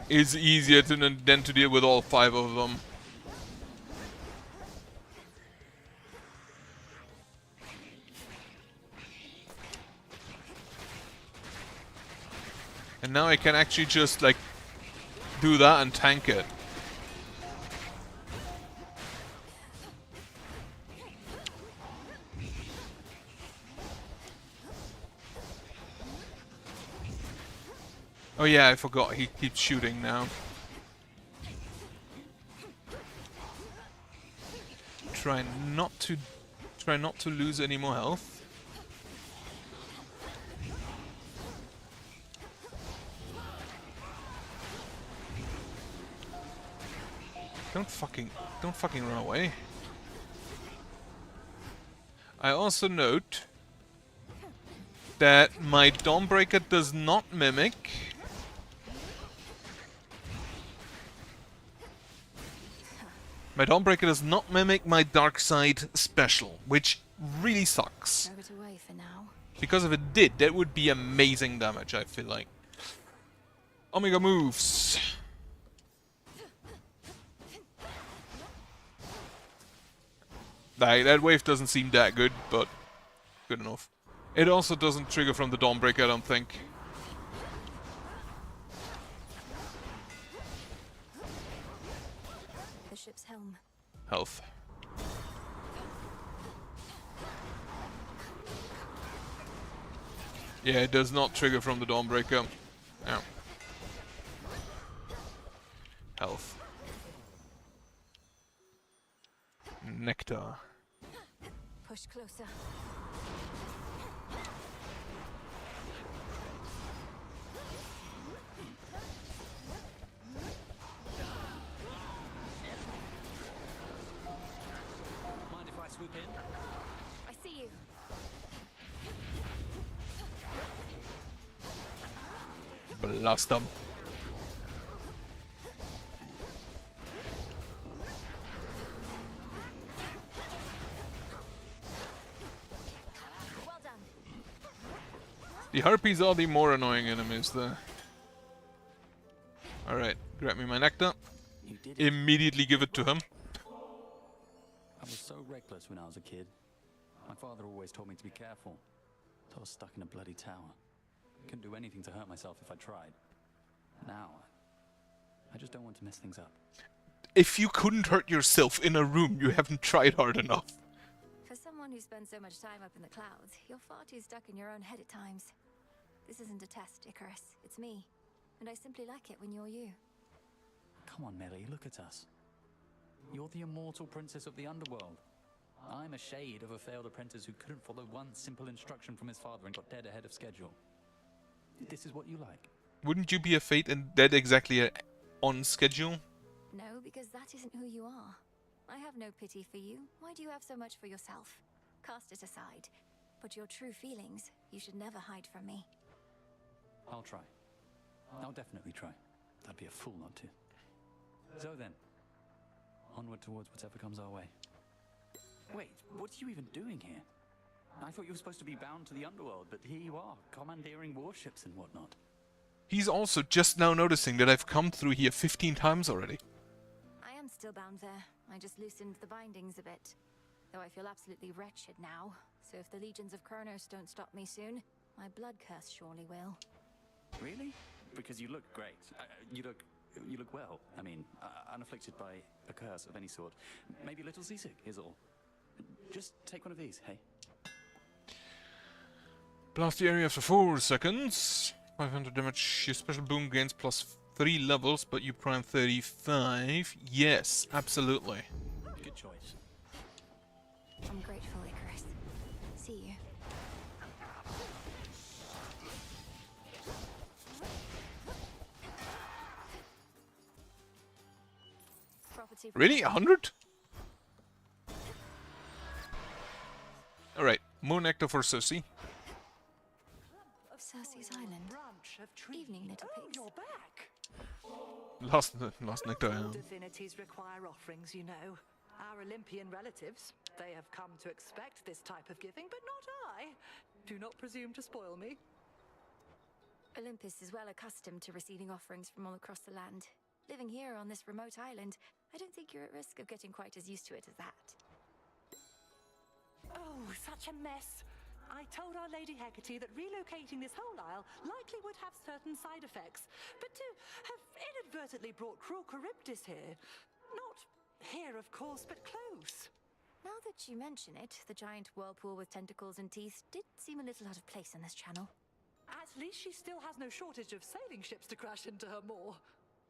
is easier than to deal with all 5 of them. And now I can actually just like do that and tank it. Oh yeah, I forgot. He keeps shooting now. Try not to lose any more health. Don't fucking run away. I also note that my Dawnbreaker does not mimic my Dark Side special, which really sucks. Throw it away for now. Because if it did, that would be amazing damage, I feel like. Omega moves. That wave doesn't seem that good, but good enough. It also doesn't trigger from the Dawnbreaker, I don't think. The ship's helm. Health. Yeah, it does not trigger from the Dawnbreaker. No. Health. nectar. Push closer. Mind if I swoop in? I see you. Blast them. Well done. The harpies are the more annoying enemies there. Alright, grab me my nectar. Immediately give it to him. I was so reckless when I was a kid. My father always told me to be careful. I was stuck in a bloody tower. Couldn't do anything to hurt myself if I tried. Now, I just don't want to mess things up. If you couldn't hurt yourself in a room, you haven't tried hard enough. For someone who spends so much time up in the clouds, you're far too stuck in your own head at times. This isn't a test, Icarus. It's me. And I simply like it when you're you. Come on, Melly, look at us. You're the immortal princess of the underworld. I'm a shade of a failed apprentice who couldn't follow one simple instruction from his father and got dead ahead of schedule. This is what you like. Wouldn't you be a fate and dead exactly on schedule? No, because that isn't who you are. I have no pity for you. Why do you have so much for yourself? Cast it aside. But your true feelings, you should never hide from me. I'll try. I'll definitely try. I'd be a fool not to. So then, onward towards whatever comes our way. Wait, what are you even doing here? I thought you were supposed to be bound to the underworld, but here you are, commandeering warships and whatnot. He's also just now noticing that I've come through here 15 times already. I am still bound there. I just loosened the bindings a bit. Though I feel absolutely wretched now. So if the legions of Kronos don't stop me soon, my blood curse surely will. Really? Because you look great. You look well. I mean, unafflicted by a curse of any sort. Maybe a little seasick is all. Just take one of these, hey? Blast the area for 4 seconds. 500 damage. Your special boom gains plus 3 levels, but you prime 35. Yes, absolutely. Good choice. I'm grateful, Icarus. See you. Property. Really? 100? Alright, more nectar for Cersei. Of Cersei's Island. Evening, little pigs. You're back. Last nectar. All divinities require offerings, you know. Our Olympian relatives, they have come to expect this type of giving, but not I. Do not presume to spoil me. Olympus is well accustomed to receiving offerings from all across the land. Living here on this remote island, I don't think you're at risk of getting quite as used to it as that. Oh, such a mess. I told Our Lady Hecate that relocating this whole isle likely would have certain side effects, but to have inadvertently brought cruel Charybdis here, not here, of course, but close. Now that you mention it, the giant whirlpool with tentacles and teeth did seem a little out of place in this channel. At least she still has no shortage of sailing ships to crash into her maw.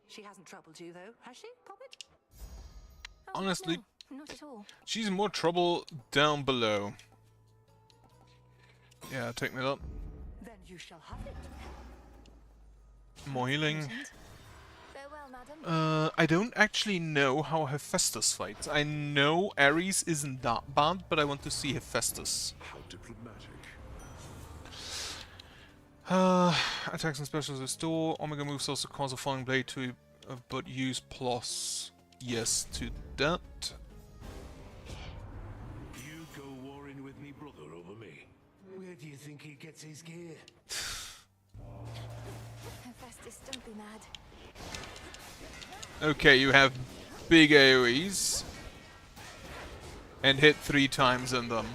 She hasn't troubled you, though, has she, Poppet? Honestly, no, not at all. She's in more trouble down below. Yeah, take me up. Then you shall have it. More healing. Farewell, madam. I don't actually know how Hephaestus fights. I know Ares isn't that bad, but I want to see Hephaestus. How diplomatic. Attacks and specials restore. Omega moves also cause a falling blade to, but use plus yes to that. You go warring with me brother over me. Where do you think he gets his gear? Hephaestus, don't be mad. Okay, you have big AoEs and hit 3 times in them.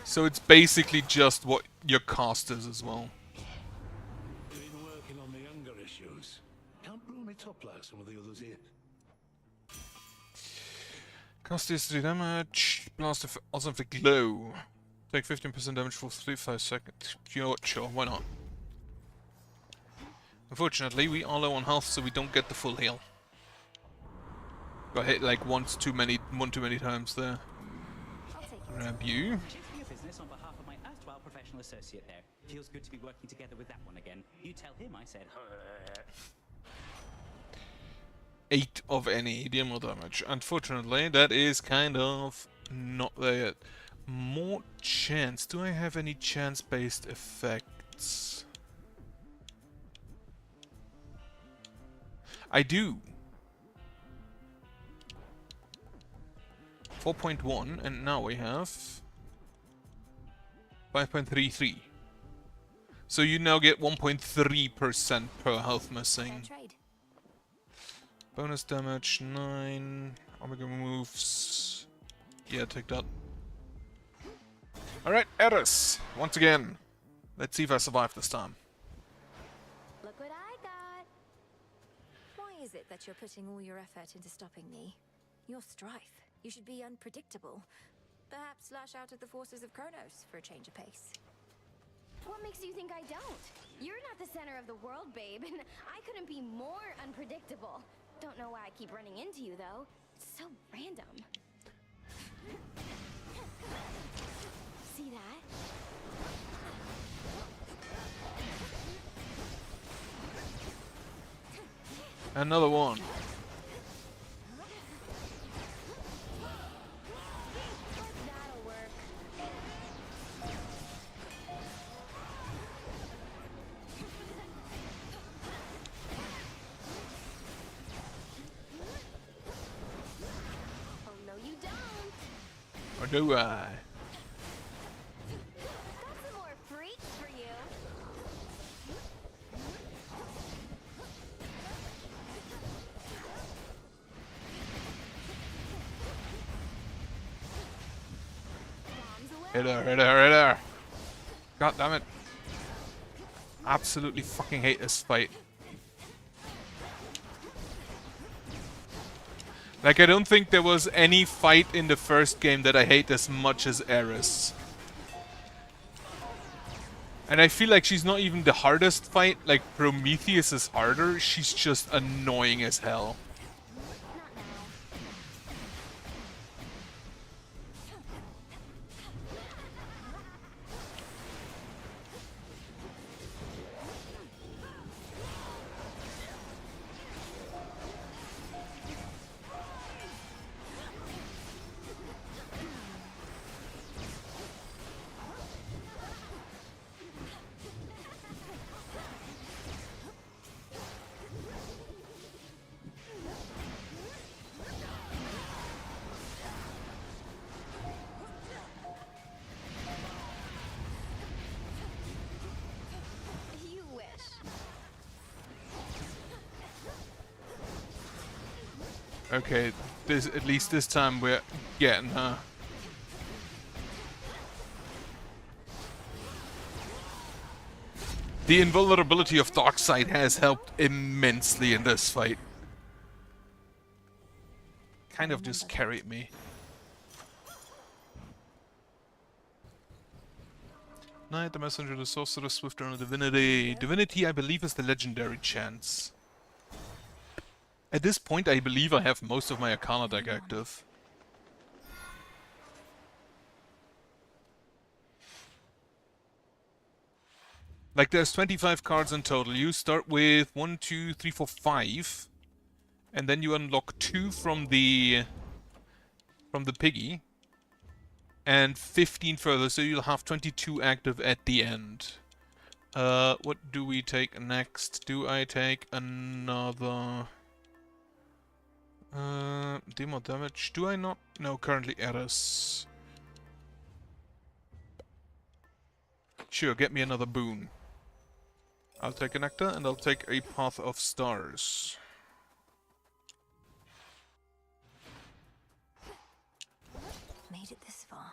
So it's basically just what your cost is as well. Been working on the younger issues. Can't blow me top like some of the others here. Cast is 3 damage. Blast also inflict glow. Take 15% damage for 5 seconds. Sure, why not? Unfortunately, we are low on health, so we don't get the full heal. Got hit like one too many times there. Grab you. Cheers for your business on behalf of my erstwhile professional associate there. Feels good to be working together with that one again. You tell him I said. 8 of any demo damage. Unfortunately, that is kind of not there yet. More chance. Do I have any chance-based effects? I do. 4.1, and now we have 5.33. So you now get 1.3% per health missing. Bonus damage 9. Omega moves. Yeah, take that. Alright, Eris, once again. Let's see if I survive this time. Look what I got! Why is it that you're putting all your effort into stopping me? You're Strife. You should be unpredictable. Perhaps lash out at the forces of Kronos for a change of pace. What makes you think I don't? You're not the center of the world, babe, and I couldn't be more unpredictable. Don't know why I keep running into you, though. It's so random. See that? Another one. That'll work. Oh, no, you don't. Or do I? Got some more freaks for you. Hit her, hit her, hit her! God damn it. Absolutely fucking hate this fight. Like, I don't think there was any fight in the first game that I hate as much as Eris. And I feel like she's not even the hardest fight. Like, Prometheus is harder. She's just annoying as hell. You wish. Okay, at least this time we're getting her. The invulnerability of Darkseid has helped immensely in this fight. Kind of just carried me. Knight, the Messenger, the Sorcerer, Swift Runner, Divinity. Divinity, I believe, is the legendary chance. At this point, I believe I have most of my Arcana deck active. Like, there's 25 cards in total. You start with 1, 2, 3, 4, 5. And then you unlock 2 from the piggy. And 15 further, so you'll have 22 active at the end. What do we take next? Do I take another... demo damage? Do I not? No, currently Eris. Sure, get me another boon. I'll take a Nectar, and I'll take a Path of Stars. Made it this far.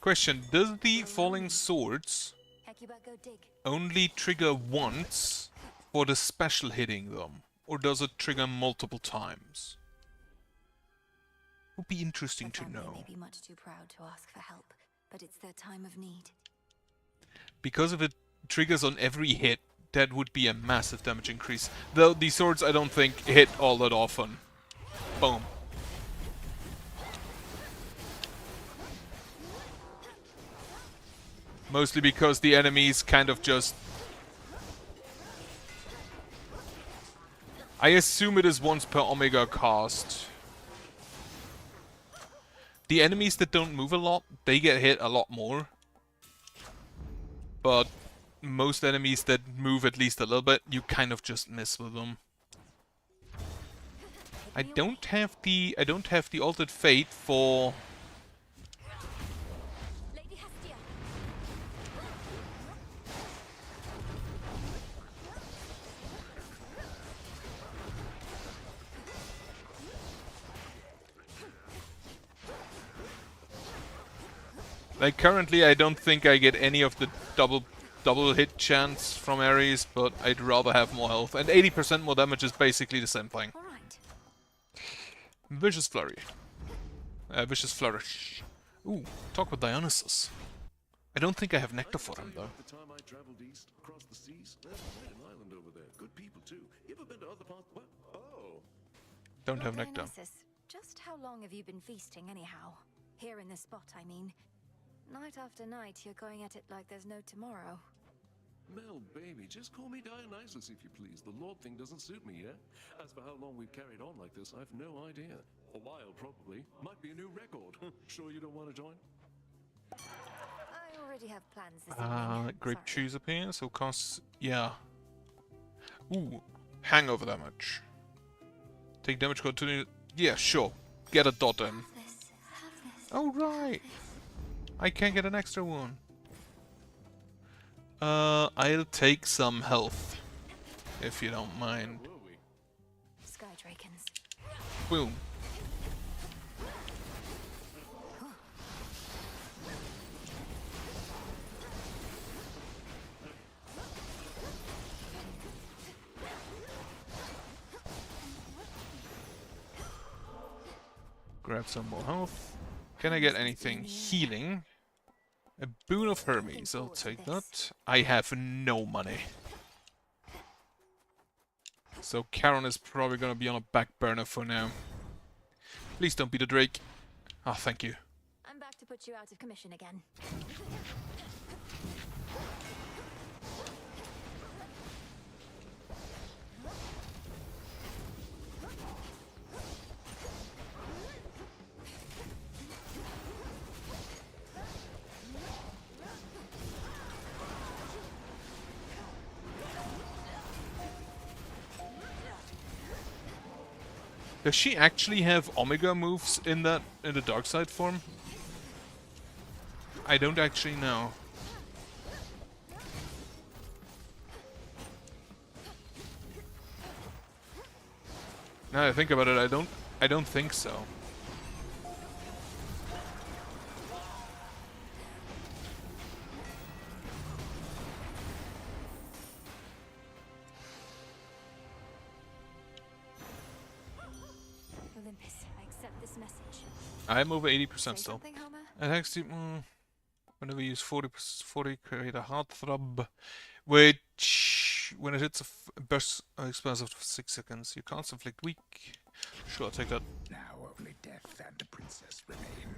Question, does the Falling Swords like you better go dig. only trigger once for the special hitting them? Or does it trigger multiple times? Would be interesting to know. May be much too proud to ask for help, but it's their time of need. Because if it triggers on every hit, that would be a massive damage increase. Though these swords I don't think hit all that often. Boom. Mostly because the enemies kind of just... I assume it is once per Omega cast. The enemies that don't move a lot, they get hit a lot more. But most enemies that move at least a little bit, you kind of just miss with them. I don't have the altered fate for... Like currently I don't think I get any of the double hit chance from Ares, but I'd rather have more health. And 80% more damage is basically the same thing. Vicious Flurry. Vicious Flourish. Ooh, talk with Dionysus. I don't think I have Nectar for him though. The time I traveled east across the seas, there's quite an island over there. Good people too. You ever been to other parts? What? Oh. Don't have Nectar. Dionysus, just how long have you been feasting anyhow? Here in this spot, I mean. Night after night, you're going at it like there's no tomorrow. Mel, baby, just call me Dionysus if you please. The Lord thing doesn't suit me, yeah? As for how long we've carried on like this, I've no idea. A while, probably. Might be a new record. Sure you don't want to join? I already have plans this evening. Grape Cheese appears, so costs... yeah. Ooh, hangover damage. Take damage continue... yeah, sure. Get a dot in. Oh, right. I can get an extra one. I'll take some health, if you don't mind. Sky Drakens. Boom. Grab some more health. Can I get anything healing? A boon of Hermes, I'll take that. I have no money. So Charon is probably gonna be on a back burner for now. Please don't be the Drake. Ah, thank you. I'm back to put you out of commission again. Does she actually have Omega moves in the dark side form? I don't actually know. Now that I think about it, I don't think so. I'm over 80% still. Attacks deep, whenever you use 40 create a heartthrob, which when it hits a burst explosive for 6 seconds, you can't inflict weak. Sure, I'll take that. Now only death and the princess remain.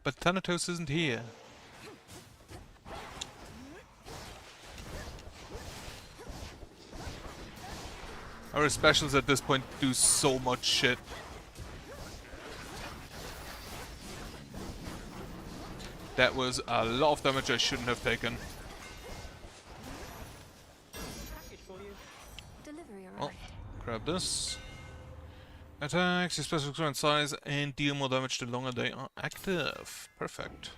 But Thanatos isn't here. Our specials at this point do so much shit. That was a lot of damage I shouldn't have taken. Oh, grab this. Attacks, your specials grow in size and deal more damage the longer they are active. Perfect.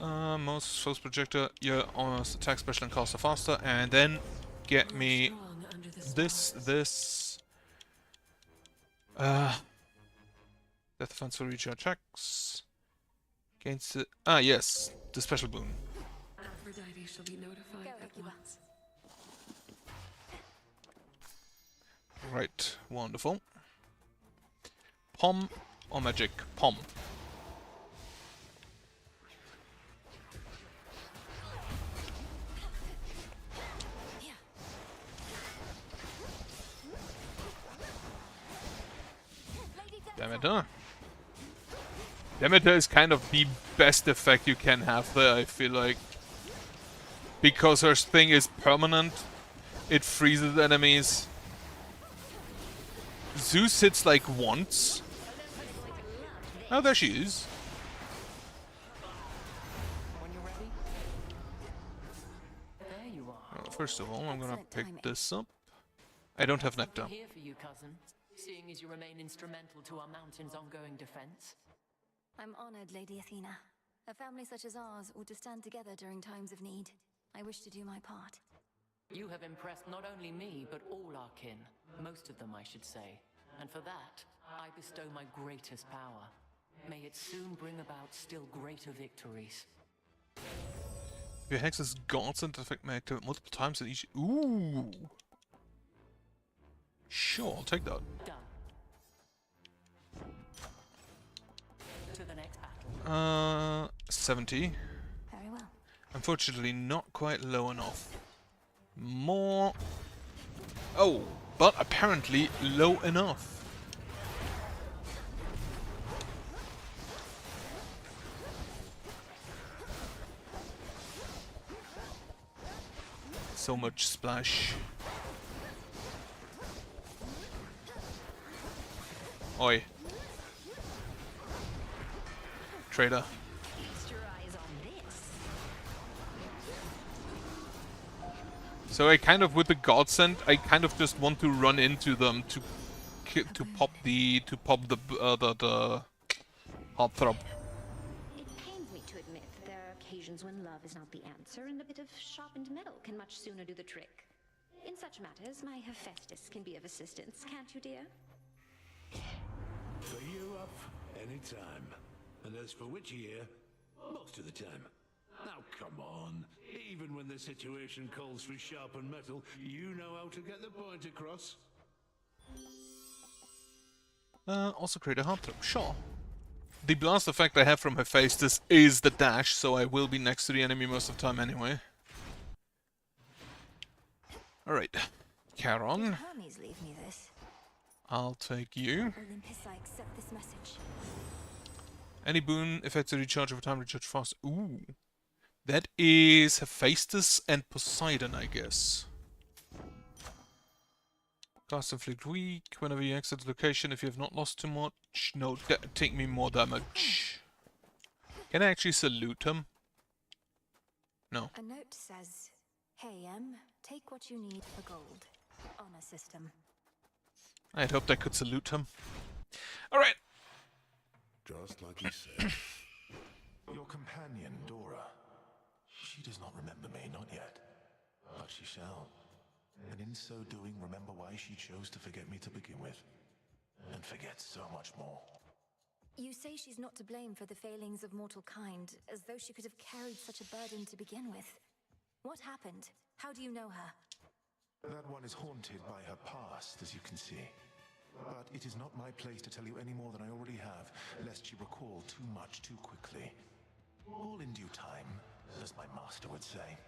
Most force projector, your almost attack special and cost are faster, and then get me this. Death defense will reach your checks. Against the... Ah, yes. The special boon. Aphrodite shall be notified at once. Right. Wonderful. Pom or magic? Pom. Demeter. Demeter is kind of the best effect you can have there, I feel like. Because her thing is permanent. It freezes enemies. Zeus hits like once. Oh, there she is. When you're ready. There you are. Well, first of all, I'm gonna pick this up. I don't have nectar. I'm here for you, cousin. Seeing as you remain instrumental to our mountain's ongoing defense. I'm honored, Lady Athena. A family such as ours ought to stand together during times of need. I wish to do my part. You have impressed not only me, but all our kin. Most of them, I should say. And for that, I bestow my greatest power. May it soon bring about still greater victories. Your hex's gods and effect may activate multiple times in each... Ooh! Sure, I'll take that. Done. To the next battle. 70. Very well. Unfortunately, not quite low enough. More... Oh, but apparently low enough. So much splash. Oi. Trader. So I kind of, with the godsend, I kind of just want to run into them to pop the heartthrob. It pains me to admit that there are occasions when love is not the answer, and a bit of sharpened metal can much sooner do the trick. In such matters, my Hephaestus can be of assistance, can't you, dear? For you up anytime. And as for which year, most of the time. Now come on. Even when the situation calls for sharpened metal, you know how to get the point across. Also create a heartthrob, sure. The blast effect I have from Hephaestus is the dash, so I will be next to the enemy most of the time anyway. Alright. Charon. Hermes leave me this? I'll take you. Olympus, I accept this message. Any boon affects a recharge over time, recharge fast. Ooh. That is Hephaestus and Poseidon, I guess. Cast inflict weak. Whenever you exit the location, if you have not lost too much. No, take me more damage. Can I actually salute him? No. A note says, "Hey, take what you need for gold. Honor system." I had hoped I could salute him. Alright. Just like he said. Your companion, Dora. She does not remember me, not yet. But she shall. And in so doing, remember why she chose to forget me to begin with. And forget so much more. You say she's not to blame for the failings of mortal kind, as though she could have carried such a burden to begin with. What happened? How do you know her? That one is haunted by her past, as you can see. But it is not my place to tell you any more than I already have, lest she recall too much too quickly. All in due time, as my master would say.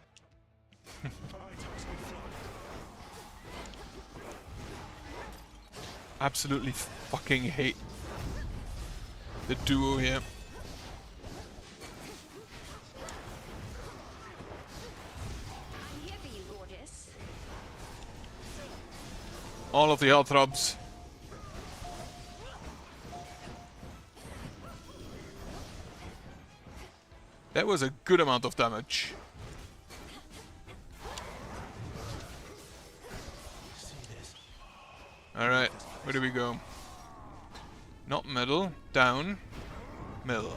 Absolutely fucking hate the duo here. I'm here for you, gorgeous. All of the heartthrobs. That was a good amount of damage. Alright, where do we go? Not middle, down, middle.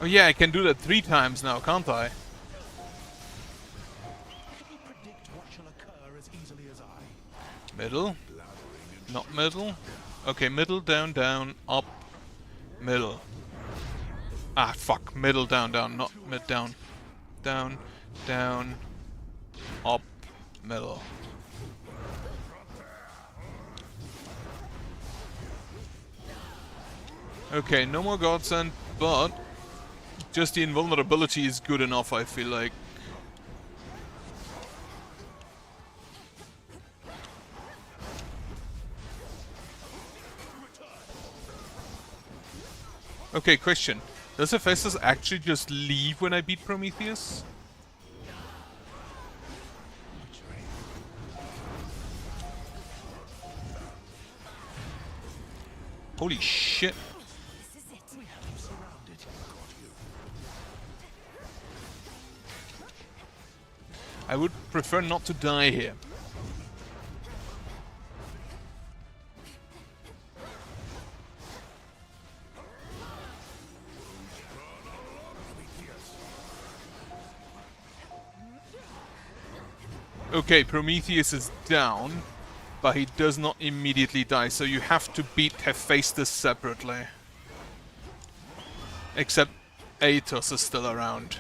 Oh yeah, I can do that 3 times now, can't I? Predict what shall occur as easily as I. Middle. Not middle. Okay, middle, down, down, up, middle. Ah, fuck. Middle, down, down, not mid, down. Down, down, up, middle. Okay, no more godsend, but just the invulnerability is good enough, I feel like. Okay, question. Does Hephaestus actually just leave when I beat Prometheus? Holy shit. I would prefer not to die here. Okay, Prometheus is down, but he does not immediately die, so you have to beat Hephaestus separately. Except Athos is still around.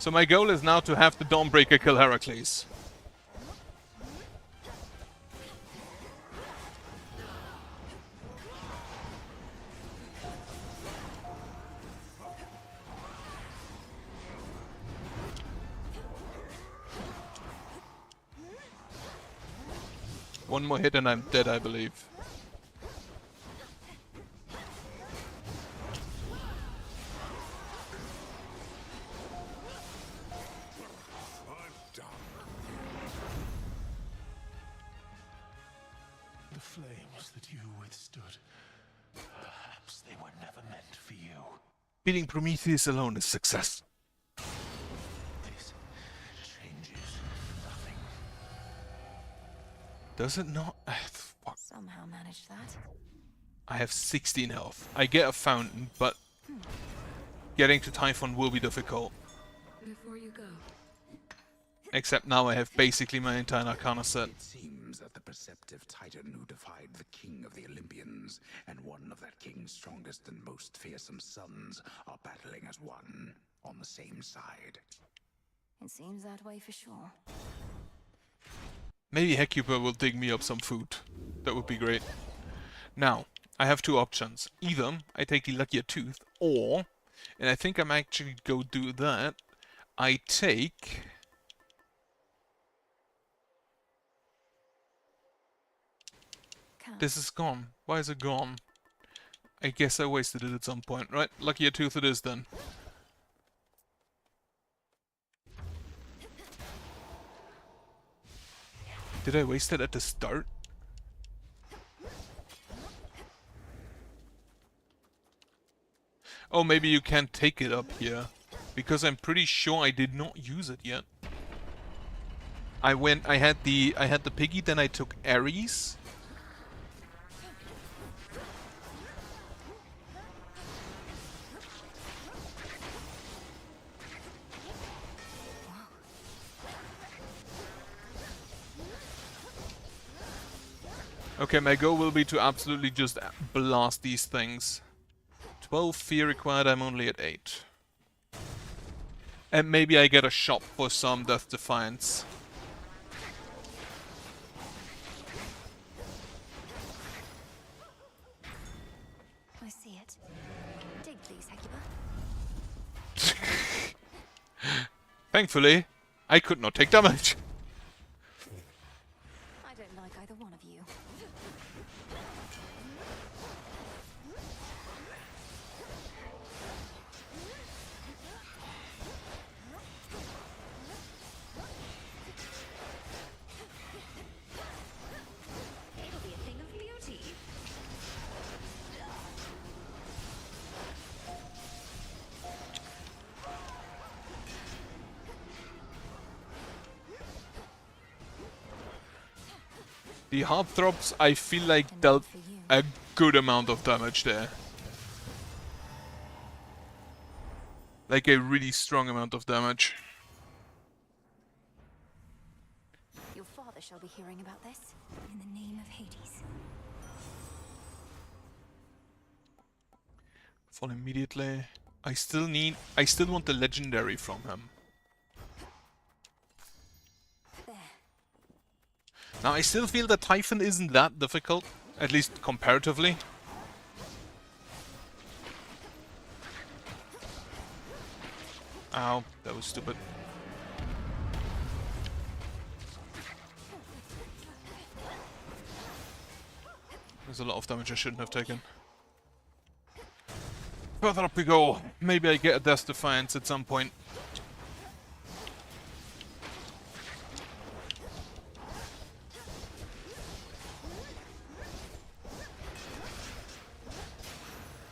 So my goal is now to have the Dawnbreaker kill Heracles. One more hit and I'm dead, I believe. The flames that you withstood, perhaps they were never meant for you. Beating Prometheus alone is success. This changes nothing. Does it not? Fuck. Somehow managed that. I have 16 health. I get a fountain, but getting to Typhon will be difficult. Before you go, Except now I have basically my entire Arcana set. It seems that the perceptive Titan who defied the king of the Olympians and one of that king's strongest and most fearsome sons are battling as one on the same side. It seems that way for sure. Maybe Hecuba will dig me up some food. That would be great. Now, I have 2 options. Either I take the Luckier Tooth, or, and I think I'm actually go do that, I take... This is gone. Why is it gone? I guess I wasted it at some point, right? Luckier Tooth it is then. Did I waste it at the start? Oh, maybe you can't take it up here. Because I'm pretty sure I did not use it yet. I had the piggy, then I took Ares. Okay, my goal will be to absolutely just blast these things. 12 fear required, I'm only at 8. And maybe I get a shop for some Death Defiance. I see it. Dig, please, Hecuba. Thankfully, I could not take damage. I don't like either one of you. it'll be a thing of beauty. The heartthrobs, I feel like dealt a good amount of damage there. Like a really strong amount of damage. Your father shall be hearing about this, in the name of Hades. Fall immediately. I still want the legendary from him. Now I still feel that Typhon isn't that difficult, at least comparatively. Ow, that was stupid. There's a lot of damage I shouldn't have taken. Further up we go. Maybe I get a Death Defiance at some point.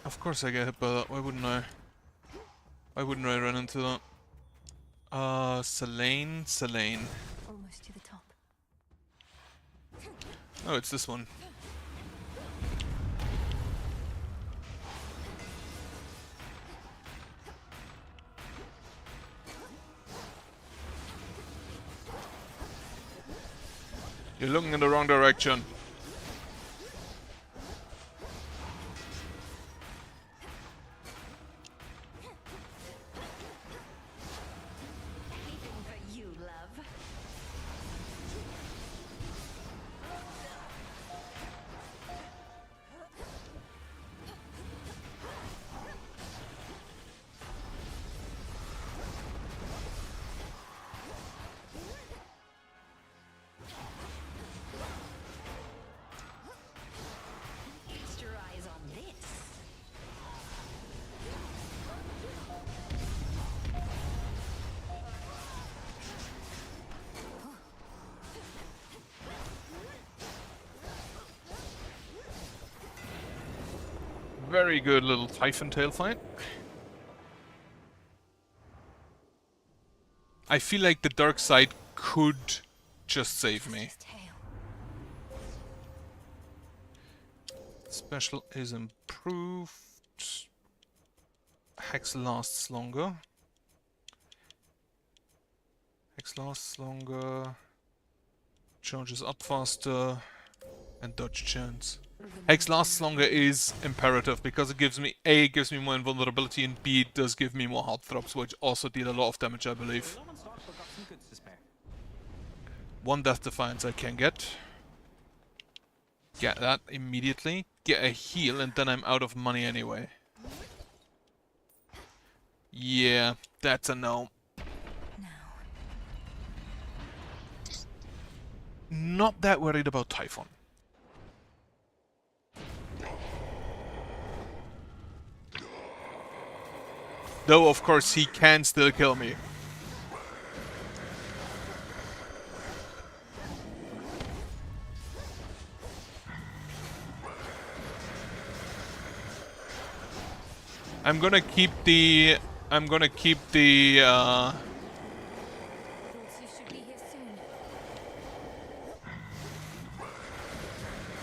Of course I get hit by that. Why wouldn't I? Why wouldn't I run into that? Selene. Almost to the top. Oh, it's this one. You're looking in the wrong direction. Very good little Typhon tail fight. I feel like the dark side could just save me. Special is improved. Hex lasts longer. Hex lasts longer. Charges up faster. And dodge chance. Hex lasts longer is imperative because it gives me A, it gives me more invulnerability, and B, it does give me more heartthrobs, which also deal a lot of damage, I believe. One Death Defiance I can get. Get that immediately. Get a heal, and then I'm out of money anyway. Yeah, that's a no. Not that worried about Typhon. Though, of course, he can still kill me. I'm gonna keep the...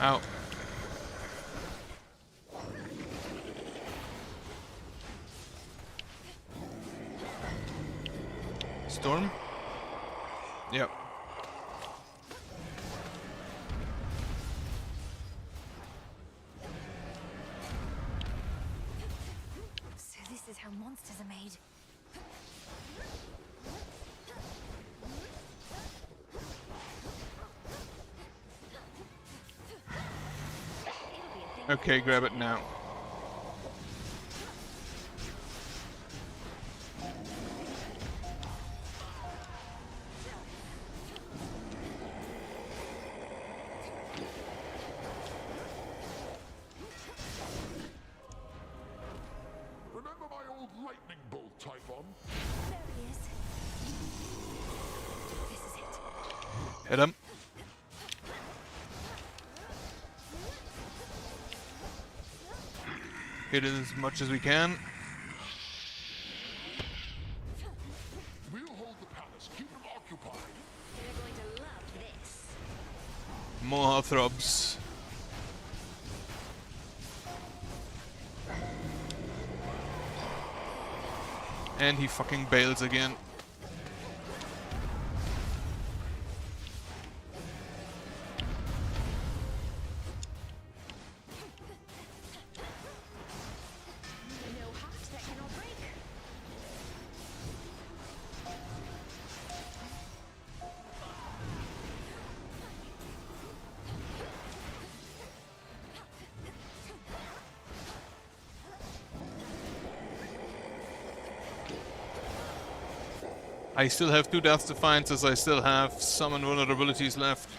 Ow. Storm? Yep. So this is how monsters are made. Okay, grab it now. Remember my old lightning bolt, Typhon? There he is. This is it. Hit him. Hit it as much as we can. We'll hold the palace. Keep them occupied. They're going to love this. more heartthrobs. And he fucking bails again. I still have 2 Death Defiances, I still have some invulnerabilities left.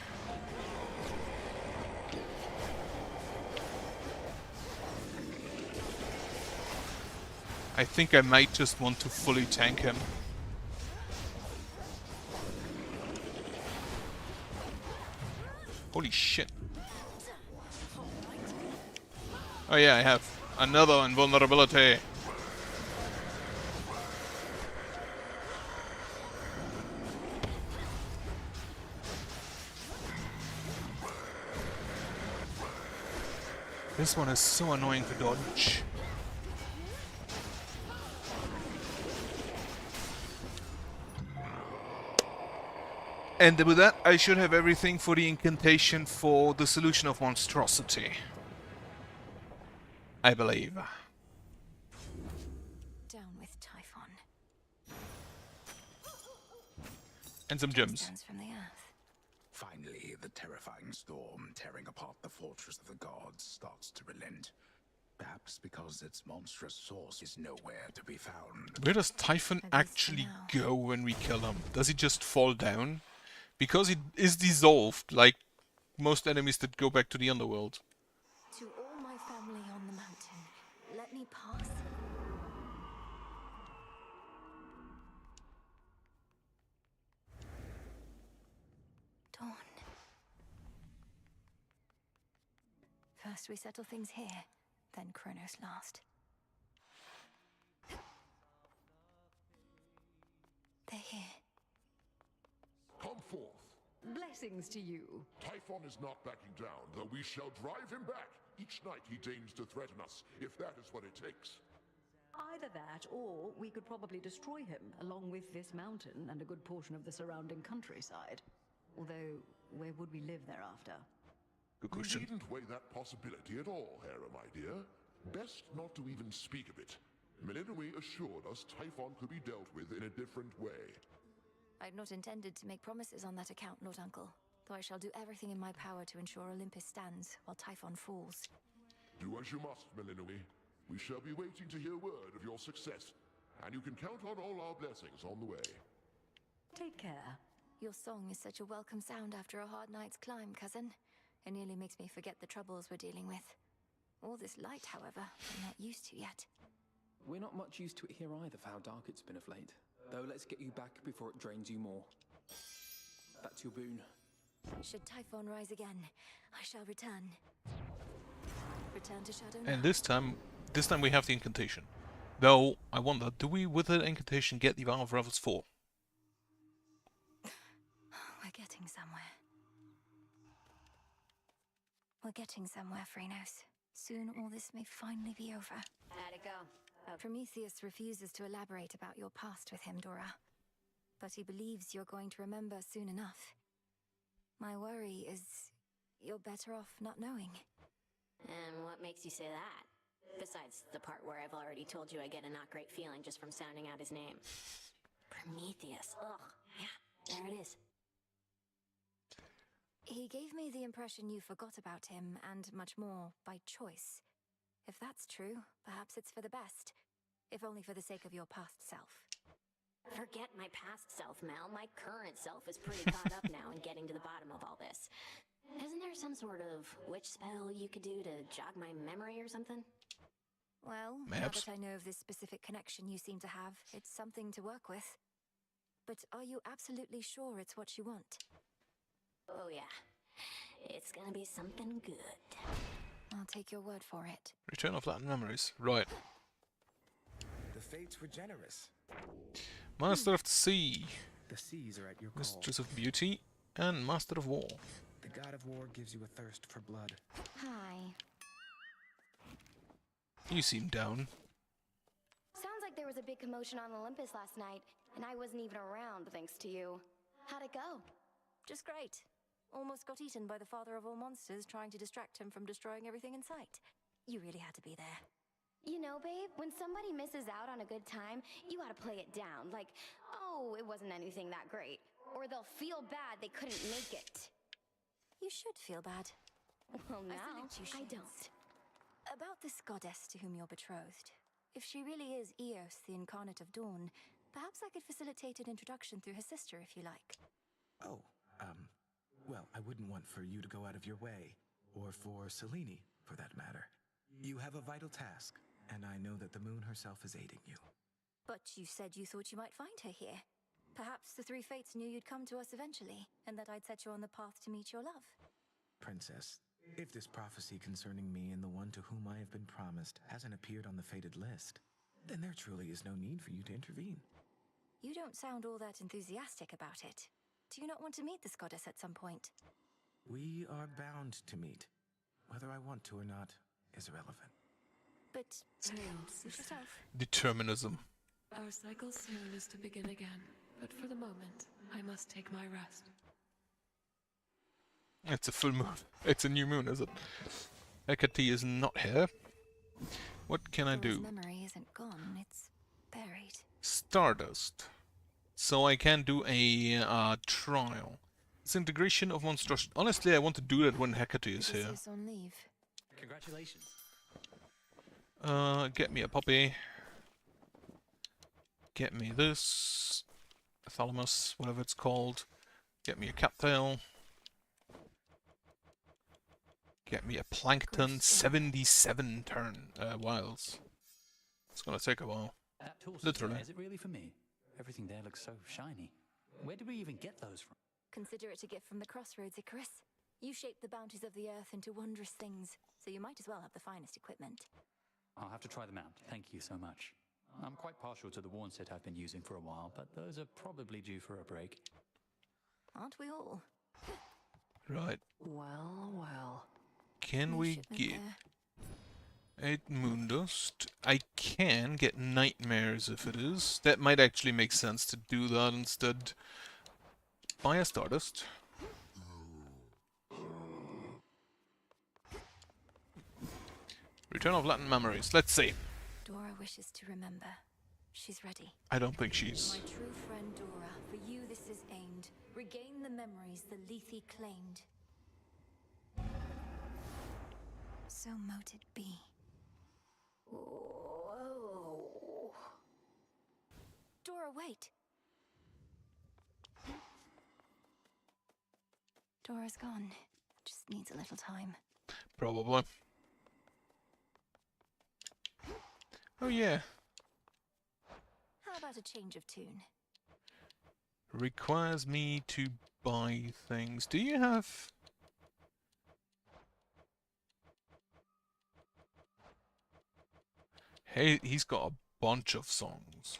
I think I might just want to fully tank him. Holy shit. Oh yeah, I have another invulnerability. This one is so annoying to dodge. And with that, I should have everything for the incantation for the solution of monstrosity. I believe. Down with Typhon. And some gems. Stones from the earth. Finally, the terrifying storm tearing apart the fortress of the gods starts to relent. Perhaps because its monstrous source is nowhere to be found. Where does Typhon actually go when we kill him? Does he just fall down? Because he is dissolved, like most enemies that go back to the underworld. To all my family on the mountain, let me pass. Dawn. First we settle things here, then Kronos last. They're here. Come forth. Blessings to you. Typhon is not backing down, though we shall drive him back. Each night he deigns to threaten us, if that is what it takes. Either that, or we could probably destroy him, along with this mountain and a good portion of the surrounding countryside. Although, where would we live thereafter? Good You question. needn't weigh that possibility at all, Hera, my dear. Best not to even speak of it. Melinoi assured us Typhon could be dealt with in a different way. I'd not intended to make promises on that account, Lord Uncle, though I shall do everything in my power to ensure Olympus stands while Typhon falls. Do as you must, Melinoi. We shall be waiting to hear word of your success, and you can count on all our blessings on the way. Take care. Your song is such a welcome sound after a hard night's climb, cousin. It nearly makes me forget the troubles we're dealing with. All this light, however, I'm not used to yet. We're not much used to it here either for how dark it's been of late. Though let's get you back before it drains you more. That's your boon. Should Typhon rise again, I shall return. Return to Shadow And now. this time we have the incantation. Though, I wonder, do we with the incantation get the Vow of Ravels 4? We're getting somewhere. We're getting somewhere, Phrynos. Soon all this may finally be over. How'd it go? Prometheus refuses to elaborate about your past with him, Dora. But he believes you're going to remember soon enough. My worry is you're better off not knowing. And what makes you say that? Besides the part where I've already told you I get a not great feeling just from sounding out his name. Prometheus. Ugh. Yeah, there it is. He gave me the impression you forgot about him and much more by choice. If that's true, perhaps it's for the best. If only for the sake of your past self. Forget my past self, Mel. My current self is pretty caught up now in getting to the bottom of all this. Isn't there some sort of witch spell you could do to jog my memory or something? Well, Maps. now that I know of this specific connection you seem to have, it's something to work with. But are you absolutely sure it's what you want? Oh yeah. It's gonna be something good. I'll take your word for it. Return of Latin Memories. Right. The fates were generous. Master of the Sea. The seas are at your call. Mistress of Beauty. And Master of War. The The god of war gives you a thirst for blood. Hi. You seem down. Sounds like there was a big commotion on Olympus last night, and I wasn't even around thanks to you. How'd it go? Just great. Almost got eaten by the father of all monsters trying to distract him from destroying everything in sight. You really had to be there. You know, babe, when somebody misses out on a good time, you gotta play it down. Like, oh, it wasn't anything that great. Or they'll feel bad they couldn't make it. You should feel bad. Well, now I don't. About this goddess to whom you're betrothed. If she really is Eos, the incarnate of dawn, perhaps I could facilitate an introduction through her sister, if you like. Oh, well, I wouldn't want for you to go out of your way, or for Selene, for that matter. You have a vital task, and I know that the moon herself is aiding you. But you said you thought you might find her here. Perhaps the three fates knew you'd come to us eventually, and that I'd set you on the path to meet your love. Princess, if this prophecy concerning me and the one to whom I have been promised hasn't appeared on the fated list, then there truly is no need for you to intervene. You don't sound all that enthusiastic about it. Do you not want to meet this goddess at some point? We are bound to meet. Whether I want to or not is irrelevant. But Hail, suit sister. yourself. Determinism. Our cycle soon is to begin again, but for the moment, I must take my rest. It's a full moon. It's a new moon, is it? Hecate is not here. What can I Dora's do? memory isn't gone, it's buried. Stardust. So I can do a trial. It's integration of monsters. Honestly, I want to do that when Hecate is here. Odysseus on leave. Congratulations. Get me a poppy. Get me this. A thalamus, whatever it's called. Get me a cattail. Get me a plankton. 77 wilds. It's gonna take a while. That tool Literally. is it really for me? Everything there looks so shiny. Where did we even get those from? Consider it a gift from the crossroads, Icarus. You shaped the bounties of the earth into wondrous things, so you might as well have the finest equipment. I'll have to try them out. Thank you so much. I'm quite partial to the worn set I've been using for a while, but those are probably due for a break. Aren't we all? Right. Well, well. Can No we shipment get there. 8 moondust? I can get nightmares if it is. That might actually make sense to do that instead. Buy a stardust. Return of Latin memories. Let's see. Dora wishes to remember. She's ready. I don't think she's... My true friend Dora, for you this is aimed. Regain the memories the Lethe claimed. So mote it be. Whoa. Dora, wait. Dora's gone. Just needs a little time. Probably. Oh yeah. How about a change of tune? Requires me to buy things. Do you have... Hey, he's got a bunch of songs.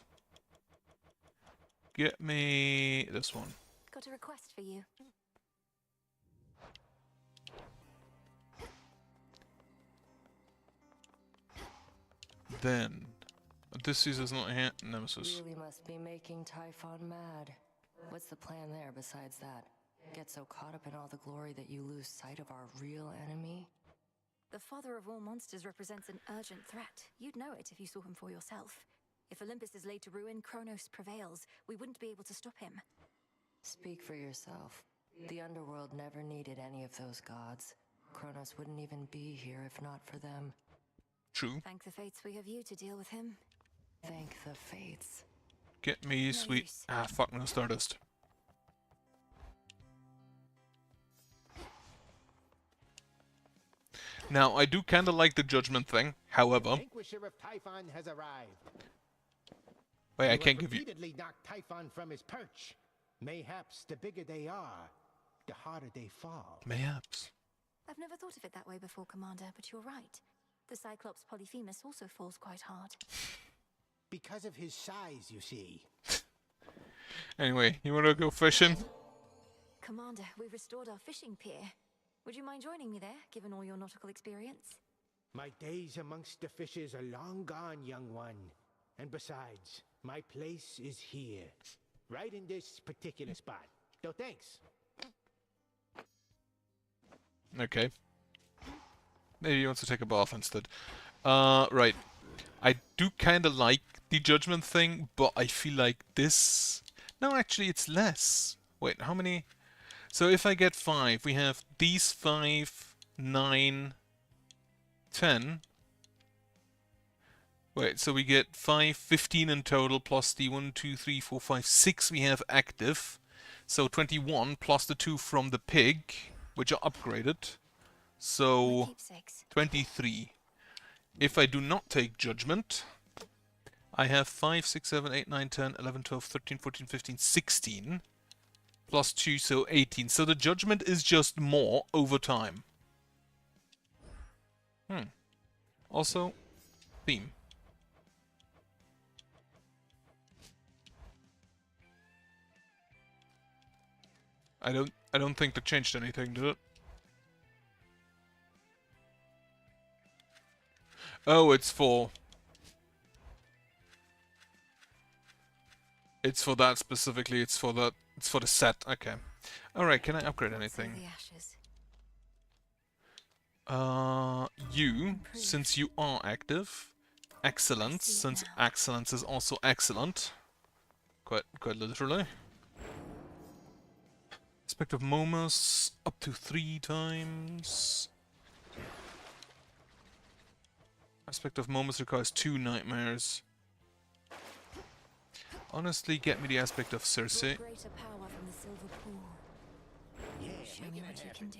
Get me this one. Got a request for you. Then, Odysseus is not here. Nemesis. Really must be making Typhon mad. What's the plan there besides that? Get so caught up in all the glory that you lose sight of our real enemy? The father of all monsters represents an urgent threat. You'd know it if you saw him for yourself. If Olympus is laid to ruin, Kronos prevails. We wouldn't be able to stop him. Speak for yourself. The underworld never needed any of those gods. Kronos wouldn't even be here if not for them. True. Thank the fates we have you to deal with him. Thank the fates. Get me sweet... Ah, fuck, no Stardust. Now, I do kinda like the judgment thing, however... Vanquisher of Typhon has arrived. Wait, I can't give you... repeatedly knocked Typhon from his perch. Mayhaps the bigger they are, the harder they fall. Mayhaps. I've never thought of it that way before, Commander, but you're right. The Cyclops Polyphemus also falls quite hard. Because of his size, you see. Anyway, you wanna go fishing? Commander, we've restored our fishing pier. Would you mind joining me there, given all your nautical experience? My days amongst the fishes are long gone, young one. And besides, my place is here. Right in this particular spot. No thanks. Okay. Maybe he wants to take a bath instead. Right. I do kind of like the judgment thing, but I feel like this... No, actually, it's less. Wait, how many... So if I get 5, we have these 5, 9, 10. Wait, so we get 5, 15 in total, plus the 1, 2, 3, 4, 5, 6 we have active. So 21, plus the 2 from the pig, which are upgraded. So 23. If I do not take judgment, I have 5, 6, 7, 8, 9, 10, 11, 12, 13, 14, 15, 16. Plus 2, so 18. So the judgment is just more over time. Also, theme. I don't think that changed anything, did it? Oh, it's for that specifically. It's for the set. Okay. All right. Can I upgrade anything? You, since you are active, excellence, since excellence is also excellent. Quite literally. Aspect of Momus up to 3 times. Aspect of Momus requires 2 nightmares. Honestly, get me the aspect of Circe. Greater power from the silver pool. Show me what you can do.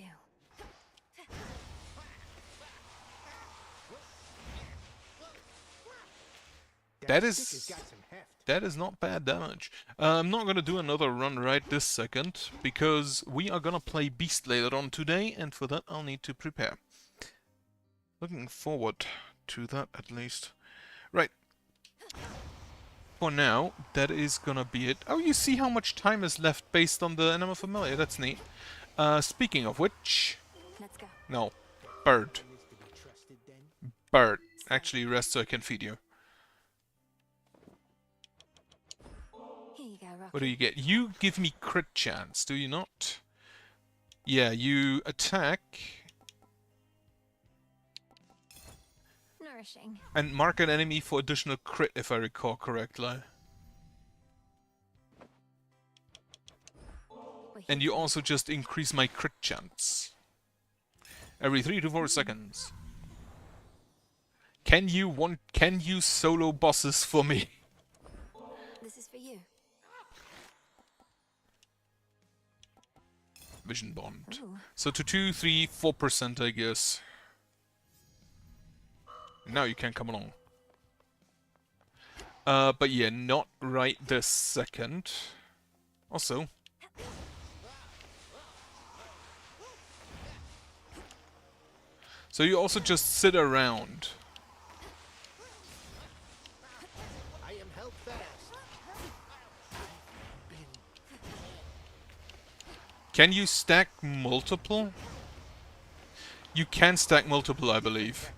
That is not bad damage. I'm not gonna do another run right this second, because we are gonna play Beast later on today, and for that I'll need to prepare. Looking forward to that at least. Right. For now, that is gonna be it. Oh, you see how much time is left based on the Animal Familiar. That's neat. Speaking of which... Let's go. No. Bird. Bird. Actually, rest so I can feed you. Here you go, Rocky. What do you get? You give me crit chance, do you not? Yeah, you attack... Nourishing. And mark an enemy for additional crit, if I recall correctly. And you also just increase my crit chance. Every 3 to 4 seconds. Can you solo bosses for me? This is for you. Vision bond. Ooh. So to 2, 3, 4%, I guess. Now you can come along. But yeah, not right this second. Also... So you also just sit around. I am held fast. Can you stack multiple? You can stack multiple, I believe.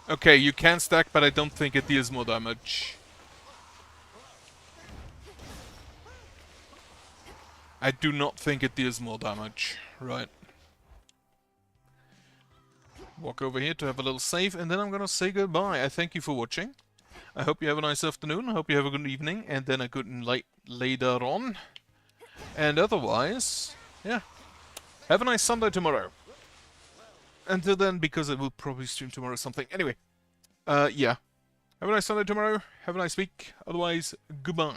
Okay, you can stack, but I don't think it deals more damage. I do not think it deals more damage. Right. Walk over here to have a little save, and then I'm gonna say goodbye. I thank you for watching. I hope you have a nice afternoon. I hope you have a good evening, and then a good night later on. And otherwise, yeah. Have a nice Sunday tomorrow. Until then, because I will probably stream tomorrow or something. Anyway, yeah. Have a nice Sunday tomorrow. Have a nice week. Otherwise, goodbye.